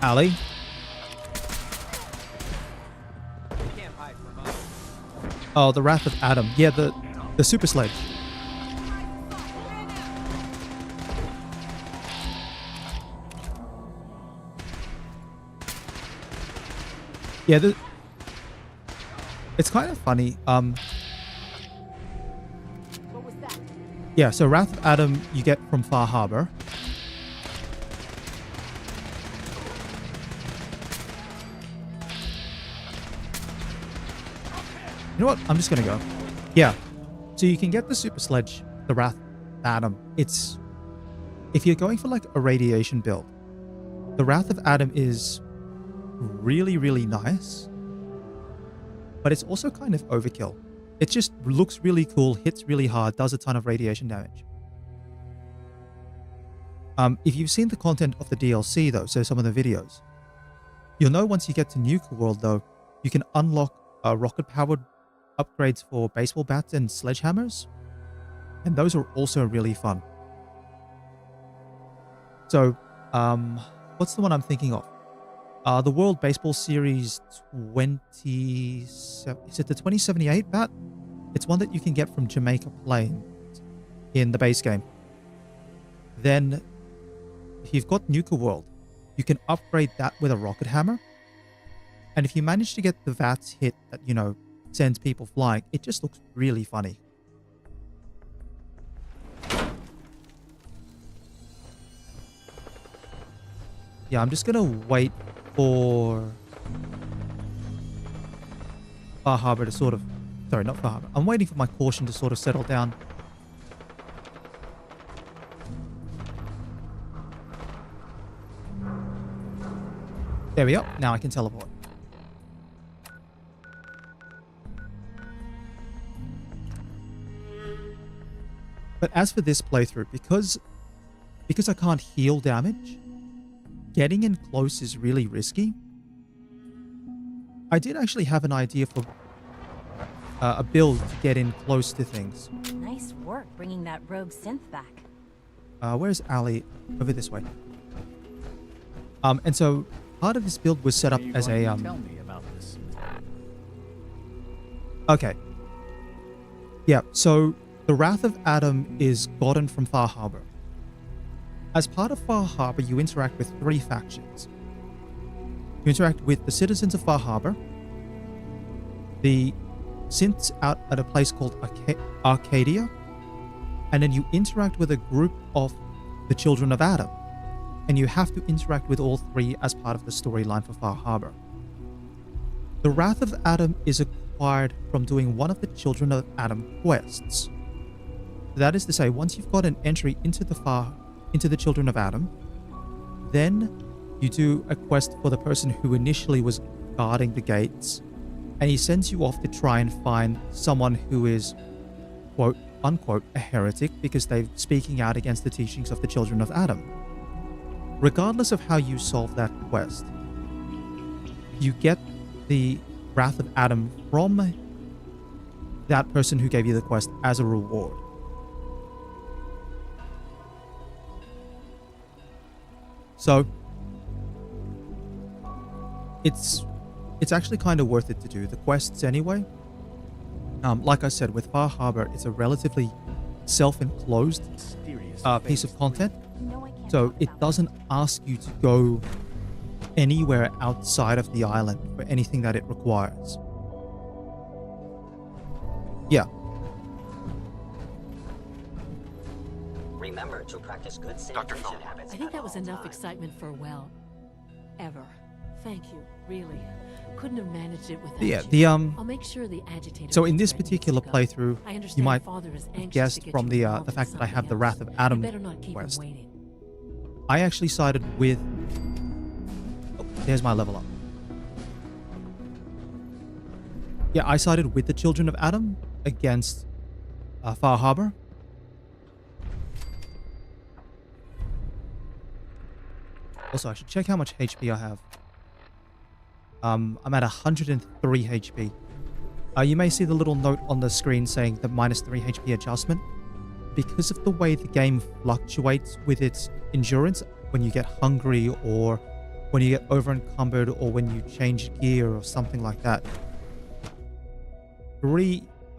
Ali? Oh, the Wrath of Adam. Yeah, the super sledge. Yeah, it's kind of funny. What was that? Yeah, so Wrath of Adam you get from Far Harbor. You know what? I'm just gonna go. Yeah. So you can get the super sledge, the Wrath of Adam. It's... If you're going for like a radiation build, the Wrath of Adam is really, really nice. But it's also kind of overkill. It just looks really cool, hits really hard, does a ton of radiation damage. If you've seen the content of the DLC though, so some of the videos, you'll know once you get to Nuka World though, you can unlock rocket-powered upgrades for baseball bats and sledgehammers. And those are also really fun. So, what's the one I'm thinking of? The World Baseball Series 27... Is it the 2078 bat? It's one that you can get from Jamaica Plain in the base game. Then, if you've got Nuka World, you can upgrade that with a rocket hammer. And if you manage to get the VATS hit that, you know, sends people flying, it just looks really funny. Yeah, I'm just gonna wait for Far Harbor to sort of... Sorry, not Far Harbor. I'm waiting for my caution to sort of settle down. There we go. Now I can teleport. But as for this playthrough, because I can't heal damage, getting in close is really risky. I did actually have an idea for a build to get in close to things. Nice work bringing that rogue synth back. Where's Ali? Over this way. And so part of this build was set up as a Tell me about this. Okay. Yeah, so the Wrath of Adam is gotten from Far Harbor. As part of Far Harbor, you interact with 3 factions. You interact with the citizens of Far Harbor, the synths out at a place called Arcadia, and then you interact with a group of the Children of Adam. And you have to interact with all 3 as part of the storyline for Far Harbor. The Wrath of Adam is acquired from doing one of the Children of Adam quests. That is to say, once you've got an entry into the Children of Adam, then you do a quest for the person who initially was guarding the gates, and he sends you off to try and find someone who is, quote, unquote, a heretic because they're speaking out against the teachings of the children of Adam. Regardless of how you solve that quest, you get the Wrath of Adam from that person who gave you the quest as a reward. So it's actually kind of worth it to do the quests anyway. Like I said, with Far Harbor, it's a relatively self-enclosed piece of content, so it doesn't ask you to go anywhere outside of the island for anything that it requires. Yeah. Remember to practice good sanitation habits. I think that was enough excitement for, well, ever. Thank you, really. Couldn't have managed it without Yeah, you. the I'll make sure the agitator so in gets this where it needs particular to go. playthrough, I you understand might Father is have anxious guessed to get from you the involved in fact that I have the something Wrath of else. Adam You better not keep him quest. waiting. I actually sided with... Oh, there's my level up. Yeah, I sided with the Children of Adam against Far Harbor. Also, I should check how much HP I have. I'm at 103 HP. You may see the little note on the screen saying the -3 HP adjustment. Because of the way the game fluctuates with its endurance, when you get hungry or when you get over encumbered or when you change gear or something like that.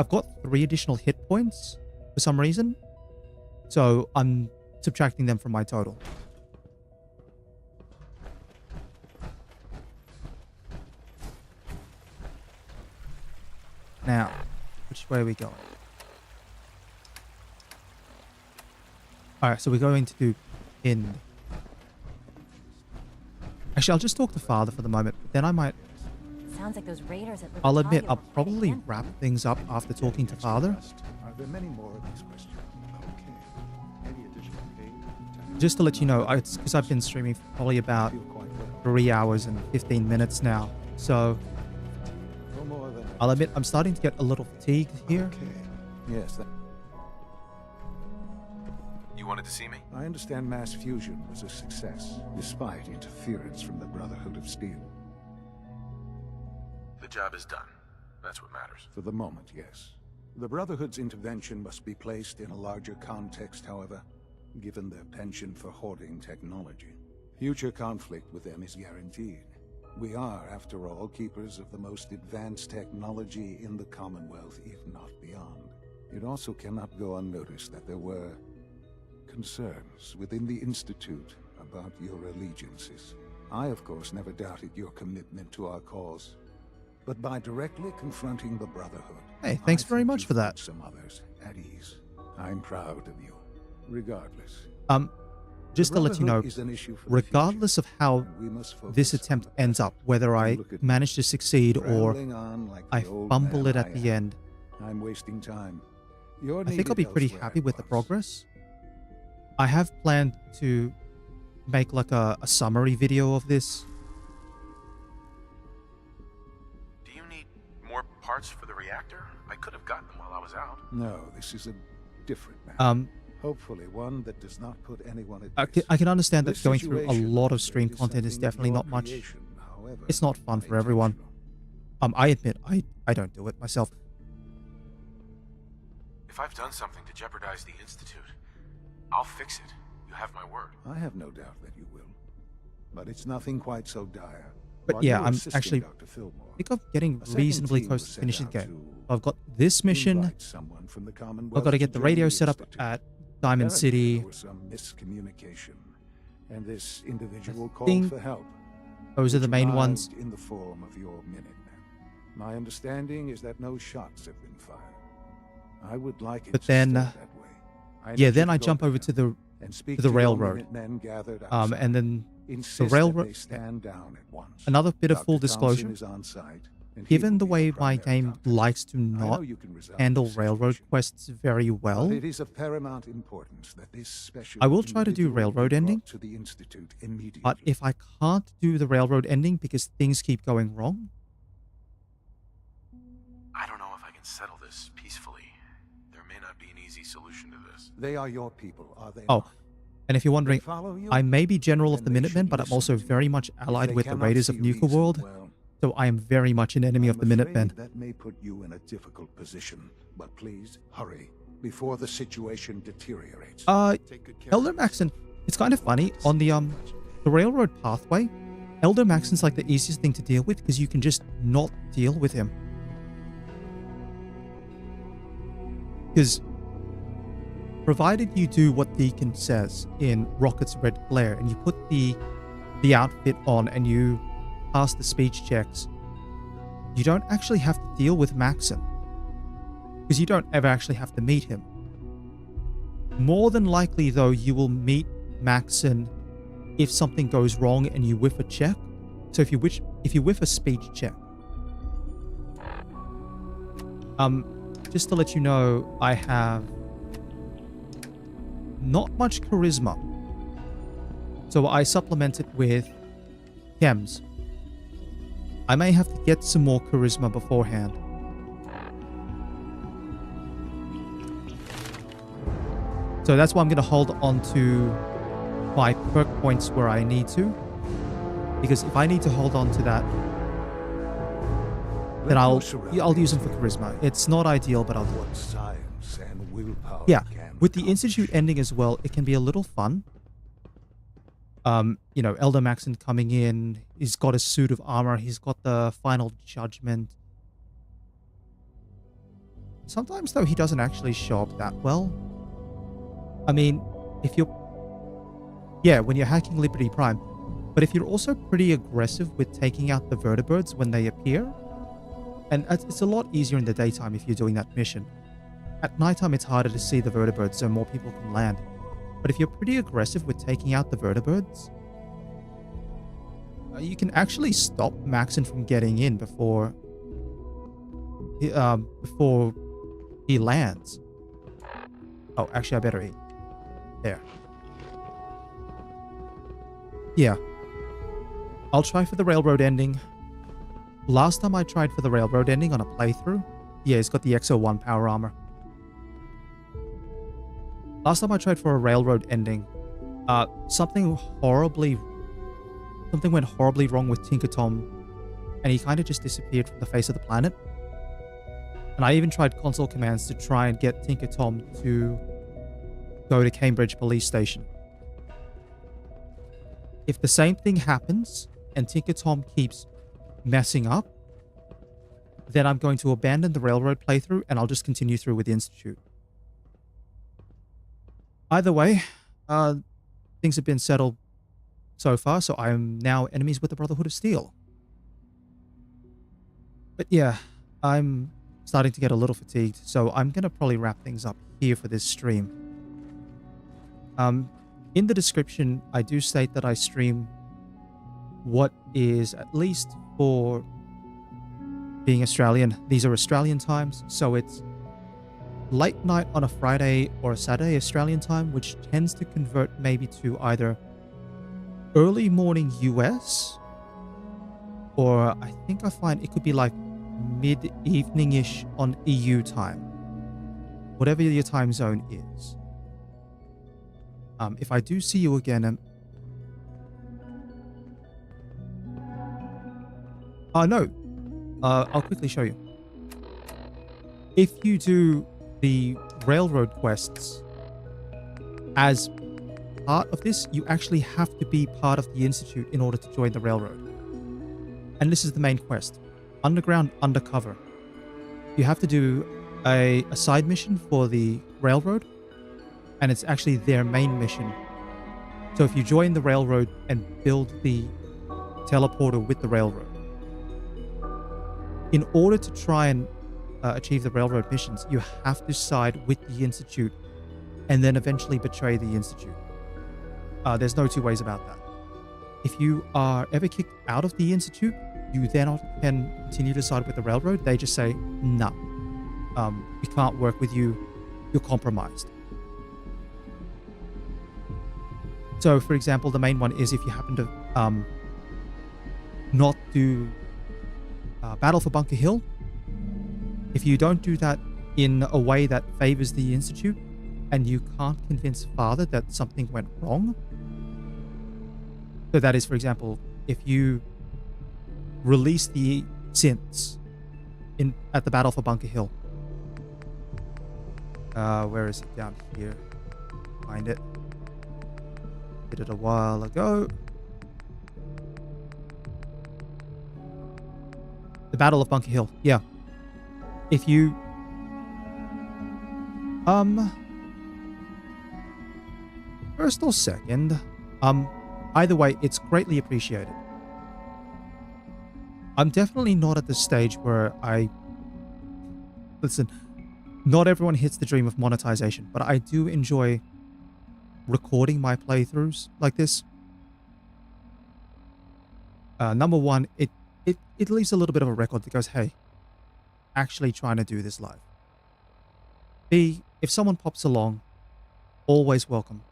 I've got 3 additional hit points for some reason. So I'm subtracting them from my total. Now, which way are we going? Alright, so we're going to do Hind. Actually, I'll just talk to Father for the moment, but then I might... Sounds like those raiders at I'll admit, Libertalia I'll were fighting probably again. wrap things up after talking to Father. Are there many more of these questions? Okay. Any additional pain? Just to let you know, it's because I've been streaming for probably about 3 hours and 15 minutes now. So, No more than I'll admit, I'm starting to get a little fatigued here. Yes, that... You wanted to see me? I understand mass fusion was a success, despite interference from the Brotherhood of Steel. The job is done. That's what matters. For the moment, yes. The Brotherhood's intervention must be placed in a larger context, however, given their penchant for hoarding technology. Future conflict with them is guaranteed. We are, after all, keepers of the most advanced technology in the Commonwealth, if not beyond. It also cannot go unnoticed that there were concerns within the Institute about your allegiances. I, of course, never doubted your commitment to our cause. But by directly confronting the Brotherhood... Hey, thanks very much for that. Some others at ease. I'm proud of you. Regardless. Just to let you know, regardless of how this attempt ends up, whether I manage to succeed or I fumble it at the end, I'm wasting time. I think I'll be pretty happy with the progress. I have planned to make like a summary video of this. Do you need more parts for the reactor? I could have gotten them while I was out. No, this is a different matter. Hopefully one that does not put anyone at risk. I can understand that This going through a situation lot of stream is content is something of definitely your not much. creation, however, It's not fun for everyone. I admit, I don't do it myself. If I've done something to jeopardize the Institute, I'll fix it. You have my word. I have no doubt that you will. But it's nothing quite so dire. But While yeah, you were I'm assisting actually... Dr. Fillmore, I think I'm getting a second reasonably team close was to sent finishing the out game. to I've got this mission. invite someone from the I've Commonwealth got to get to the join radio the set up Institute. at Diamond Apparently, City. There was some miscommunication, and this individual called think for help. those are the which main arrived ones. in the form of your Minutemen. My understanding is that no shots have been fired. I would like it But to then, stay that way. I yeah, need then you I to go jump there over to the and speak to the to your railroad. Minutemen gathered outside. And then Insist the that railroad. they stand down at once. Another bit of Dr. full Thompson disclosure. is on site, and he Given will the be way your my primary game contact. likes to I know not you can resolve handle this railroad situation, quests very well, but it is of paramount importance that this special I will try to do individual be railroad brought ending. to the Institute immediately. But if I can't do the railroad ending because things keep going wrong, I don't know if I can settle this peacefully. There may not be an easy They are your people, are they Oh, not? and if you're wondering, They follow you? I may be General of the Then they Minutemen, should but I'm listen also to very you. much If allied they with the cannot Raiders of see Nuka reason, World. well, So I am very much an enemy of I'm the Minutemen. afraid that may put you in a difficult position, but please hurry before the situation deteriorates. Elder Maxon, it's kind of funny on the railroad pathway. Elder Maxon's like the easiest thing to deal with because you can just not deal with him. Because provided you do what Deacon says in Rocket's Red Glare and you put the outfit on and you pass the speech checks, you don't actually have to deal with Maxon. Because you don't ever actually have to meet him. More than likely, though, you will meet Maxon if something goes wrong and you whiff a check. So if you whiff a speech check. Just to let you know, I have not much charisma. So I supplement it with chems. I may have to get some more charisma beforehand. So that's why I'm going to hold on to my perk points where I need to. Because if I need to hold on to that, then I'll use them for charisma. It's not ideal, but I'll do it. Science and willpower. Yeah, with the Institute ending as well, it can be a little fun. You know, Elder Maxon coming in, he's got a suit of armor, he's got the final judgment. Sometimes, though, he doesn't actually show up that well. I mean, if you're... Yeah, when you're hacking Liberty Prime. But if you're also pretty aggressive with taking out the vertibirds when they appear, and it's a lot easier in the daytime if you're doing that mission. At nighttime, it's harder to see the vertibirds, so more people can land. But if you're pretty aggressive with taking out the vertibirds, you can actually stop Maxon from getting in before he lands. Oh, actually, I better eat. There. Yeah. I'll try for the railroad ending. Last time I tried for the railroad ending on a playthrough, yeah, it's got the XO1 power armor. Last time I tried for a railroad ending, something went horribly wrong with Tinker Tom, and he kind of just disappeared from the face of the planet. And I even tried console commands to try and get Tinker Tom to go to Cambridge Police Station. If the same thing happens and Tinker Tom keeps messing up, then I'm going to abandon the railroad playthrough and I'll just continue through with the Institute. Either way, things have been settled so far, so I am now enemies with the Brotherhood of Steel. But yeah, I'm starting to get a little fatigued, so I'm going to probably wrap things up here for this stream. In the description, I do state that I stream what is, at least for being Australian, these are Australian times, so it's late night on a Friday or a Saturday Australian time, which tends to convert maybe to either early morning US, or I think I find it could be like mid-evening-ish on EU time, whatever your time zone is. If I do see you again, no, I'll quickly show you. If you do the railroad quests as part of this, you actually have to be part of the Institute in order to join the railroad. And this is the main quest. Underground Undercover. You have to do a side mission for the railroad, and it's actually their main mission. So if you join the railroad and build the teleporter with the railroad, in order to try and achieve the railroad missions, you have to side with the Institute and then eventually betray the Institute. There's no two ways about that. If you are ever kicked out of the Institute, you then can continue to side with the railroad. They just say, no, we can't work with you. You're compromised. So, for example, the main one is if you happen to not do Battle for Bunker Hill, if you don't do that in a way that favors the Institute, and you can't convince father that something went wrong. So that is, for example, if you release the synths at the battle for Bunker Hill. Where is it? Down here. Find it. Did it a while ago. The Battle of Bunker Hill. Yeah. If you first or second, either way, it's greatly appreciated. I'm definitely not at the stage where listen, not everyone hits the dream of monetization, but I do enjoy recording my playthroughs like this. Number one, it leaves a little bit of a record that goes, hey, actually trying to do this live. B, if someone pops along, always welcome.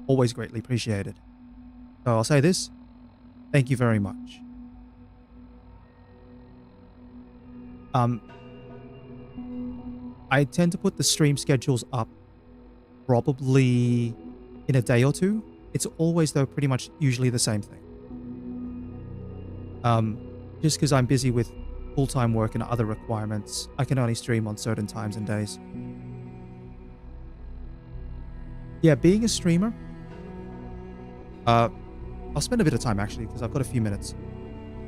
Always greatly appreciated. So I'll say this. Thank you very much. I tend to put the stream schedules up probably in a day or two. It's always, though, pretty much usually the same thing. Just because I'm busy with full-time work and other requirements, I can only stream on certain times and days. Yeah, being a streamer, I'll spend a bit of time actually because I've got a few minutes.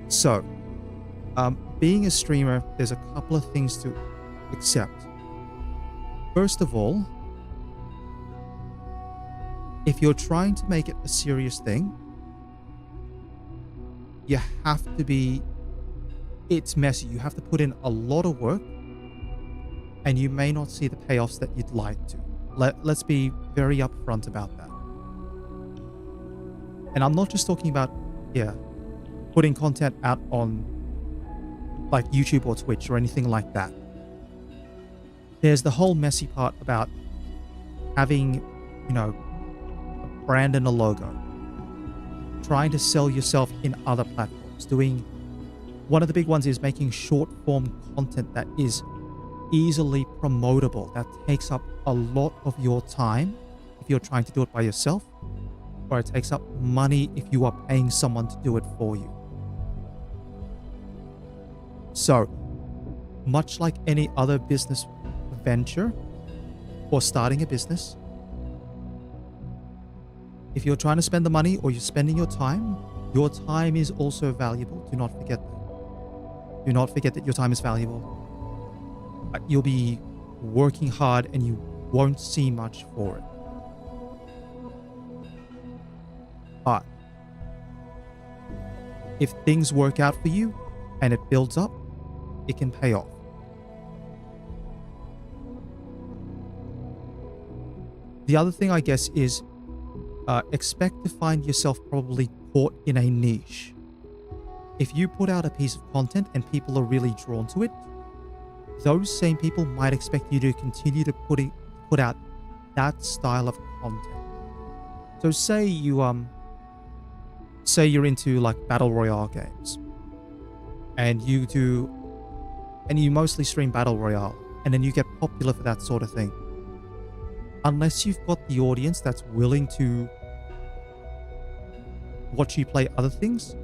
So, being a streamer, there's a couple of things to accept. First of all, if you're trying to make it a serious thing, you have to be... It's messy. You have to put in a lot of work, and you may not see the payoffs that you'd like to. Let's be very upfront about that. And I'm not just talking about, putting content out on like YouTube or Twitch or anything like that. There's the whole messy part about having, a brand and a logo. Trying to sell yourself in other platforms. One of the big ones is making short form content that is easily promotable. That takes up a lot of your time if you're trying to do it by yourself, or it takes up money if you are paying someone to do it for you. So, much like any other business venture or starting a business, if you're trying to spend the money or you're spending your time is also valuable. Do not forget that. Do not forget that your time is valuable. You'll be working hard and you won't see much for it. But if things work out for you and it builds up, it can pay off. The other thing, I guess, is expect to find yourself probably caught in a niche. If you put out a piece of content and people are really drawn to it, those same people might expect you to continue to put out that style of content. So say you're into like battle royale games, and you mostly stream battle royale, and then you get popular for that sort of thing. Unless you've got the audience that's willing to watch you play other things,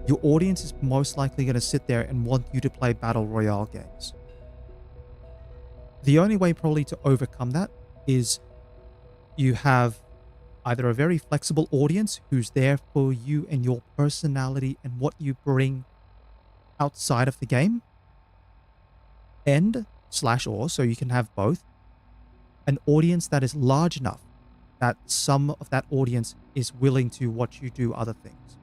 your audience is most likely going to sit there and want you to play battle royale games. The only way probably to overcome that is you have either a very flexible audience who's there for you and your personality and what you bring outside of the game, and/or, so you can have both, an audience that is large enough that some of that audience is willing to watch you do other things.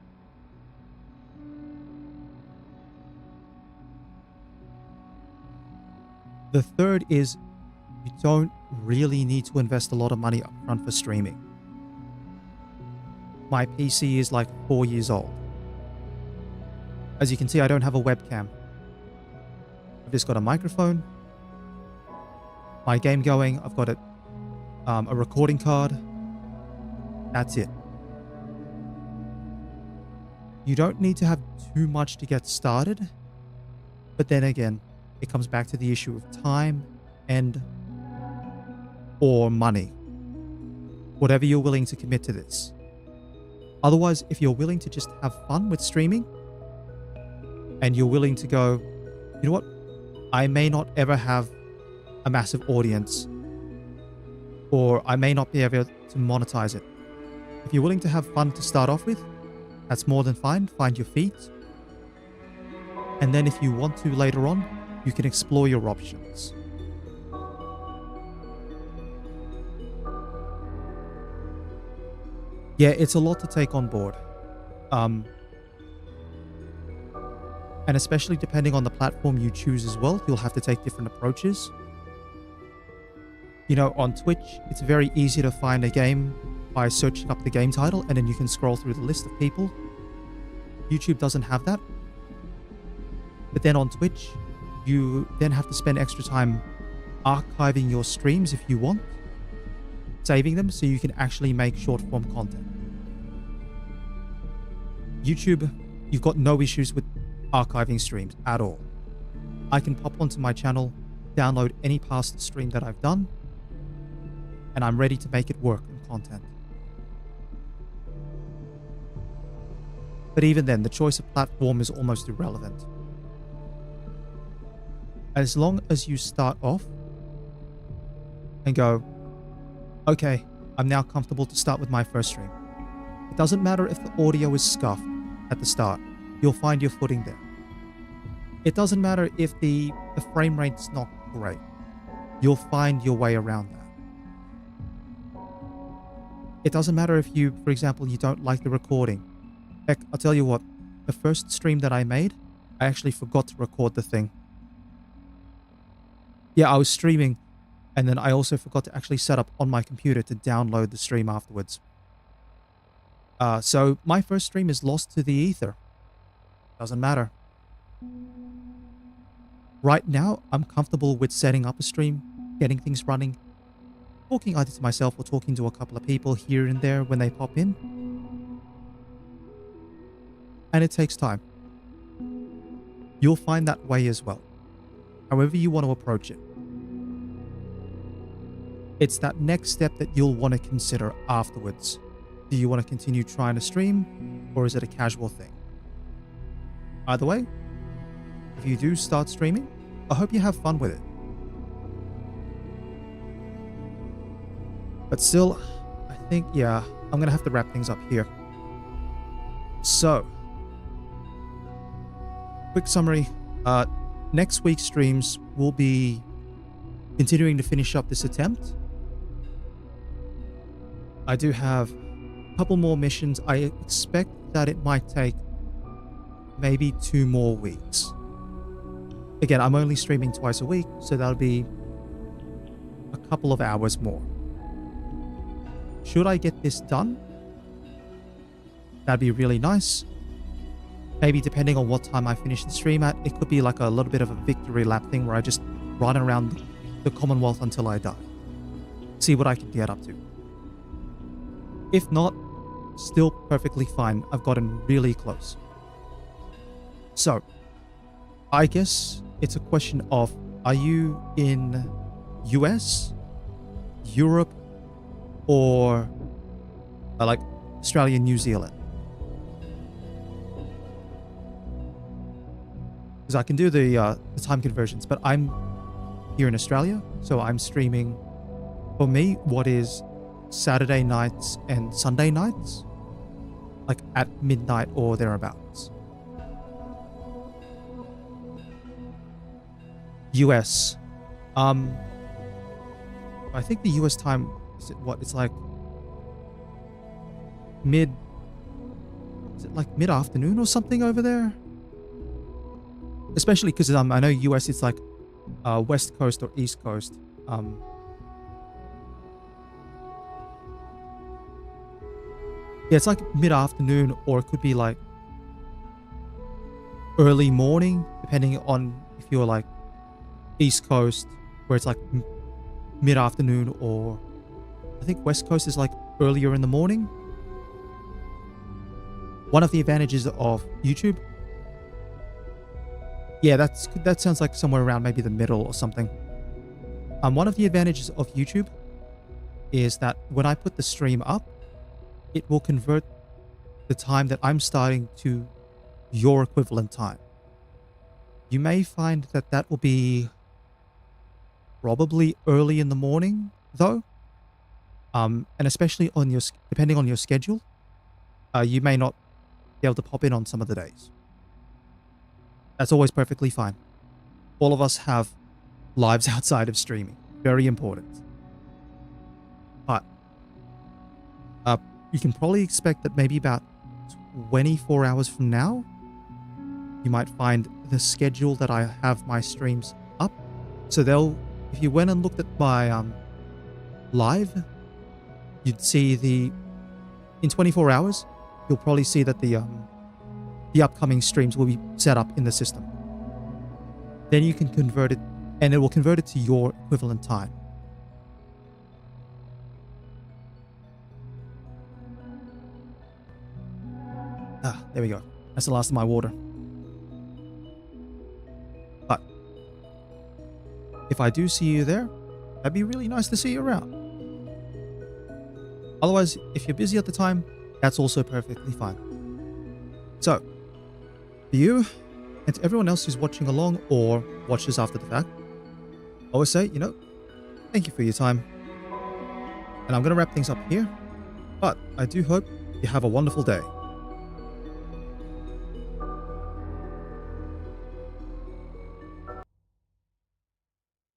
The third is you don't really need to invest a lot of money upfront for streaming. My PC is like 4 years old. As you can see, I don't have a webcam. I've just got a microphone, my game going, I've got a recording card. That's it. You don't need to have too much to get started, but then again, it comes back to the issue of time or money. whatever you're willing to commit to this. Otherwise, if you're willing to just have fun with streaming and you're willing to go, you know what, I may not ever have a massive audience, or I may not be able to monetize it. If you're willing to have fun to start off with, that's more than fine. Find your feet. And then if you want to later on, you can explore your options. Yeah, it's a lot to take on board. And especially depending on the platform you choose as well, you'll have to take different approaches. You know, on Twitch, it's very easy to find a game by searching up the game title, and then you can scroll through the list of people. YouTube doesn't have that. But then on Twitch, you then have to spend extra time archiving your streams if you want, saving them so you can actually make short form content. YouTube, you've got no issues with archiving streams at all. I can pop onto my channel, download any past stream that I've done, and I'm ready to make it work in content. But even then, the choice of platform is almost irrelevant. As long as you start off and go, okay, I'm now comfortable to start with my first stream. It doesn't matter if the audio is scuffed at the start. You'll find your footing there. It doesn't matter if the frame rate's not great. You'll find your way around that. It doesn't matter if you, for example, you don't like the recording. Heck, I'll tell you what, the first stream that I made, I actually forgot to record the thing. Yeah, I was streaming, and then I also forgot to actually set up on my computer to download the stream afterwards. So my first stream is lost to the ether. Doesn't matter. Right now, I'm comfortable with setting up a stream, getting things running, talking either to myself or talking to a couple of people here and there when they pop in. And it takes time. You'll find that way as well, however you want to approach it. It's that next step that you'll want to consider afterwards. Do you want to continue trying to stream, or is it a casual thing? Either way, if you do start streaming, I hope you have fun with it. But still, I think, yeah, I'm going to have to wrap things up here. So, quick summary. Next week's streams will be continuing to finish up this attempt. I do have a couple more missions. I expect that it might take maybe 2 more weeks. Again, I'm only streaming twice a week, so that'll be a couple of hours more. Should I get this done, that'd be really nice. Maybe depending on what time I finish the stream at, it could be like a little bit of a victory lap thing where I just run around the Commonwealth until I die. See what I can get up to. If not, still perfectly fine. I've gotten really close. So, I guess it's a question of, are you in US, Europe, or like Australia, New Zealand? Because I can do the time conversions, but I'm here in Australia, so I'm streaming, for me, what is Saturday nights and Sunday nights, like at midnight or thereabouts. US, I think the US time is it what? It's like mid. Is it like mid-afternoon or something over there? Especially because I know US it's like West Coast or East Coast. Yeah, it's like mid-afternoon, or it could be like early morning, depending on if you're like East Coast, where it's like mid-afternoon, or I think West Coast is like earlier in the morning. One of the advantages of YouTube, yeah, that sounds like somewhere around maybe the middle or something. One of the advantages of YouTube is that when I put the stream up, it will convert the time that I'm starting to your equivalent time. You may find that that will be probably early in the morning, though. And especially on your, depending on your schedule, you may not be able to pop in on some of the days. That's always perfectly fine. All of us have lives outside of streaming. Very important. But you can probably expect that maybe about 24 hours from now, you might find the schedule that I have my streams up. So if you went and looked at my live, you'd see in 24 hours, you'll probably see that the upcoming streams will be set up in the system. Then you can convert it, and it will convert it to your equivalent time. There we go. That's the last of my water. But if I do see you there, that'd be really nice to see you around. Otherwise, if you're busy at the time, that's also perfectly fine. So, for you, and to everyone else who's watching along or watches after the fact, I always say, thank you for your time. And I'm going to wrap things up here, but I do hope you have a wonderful day.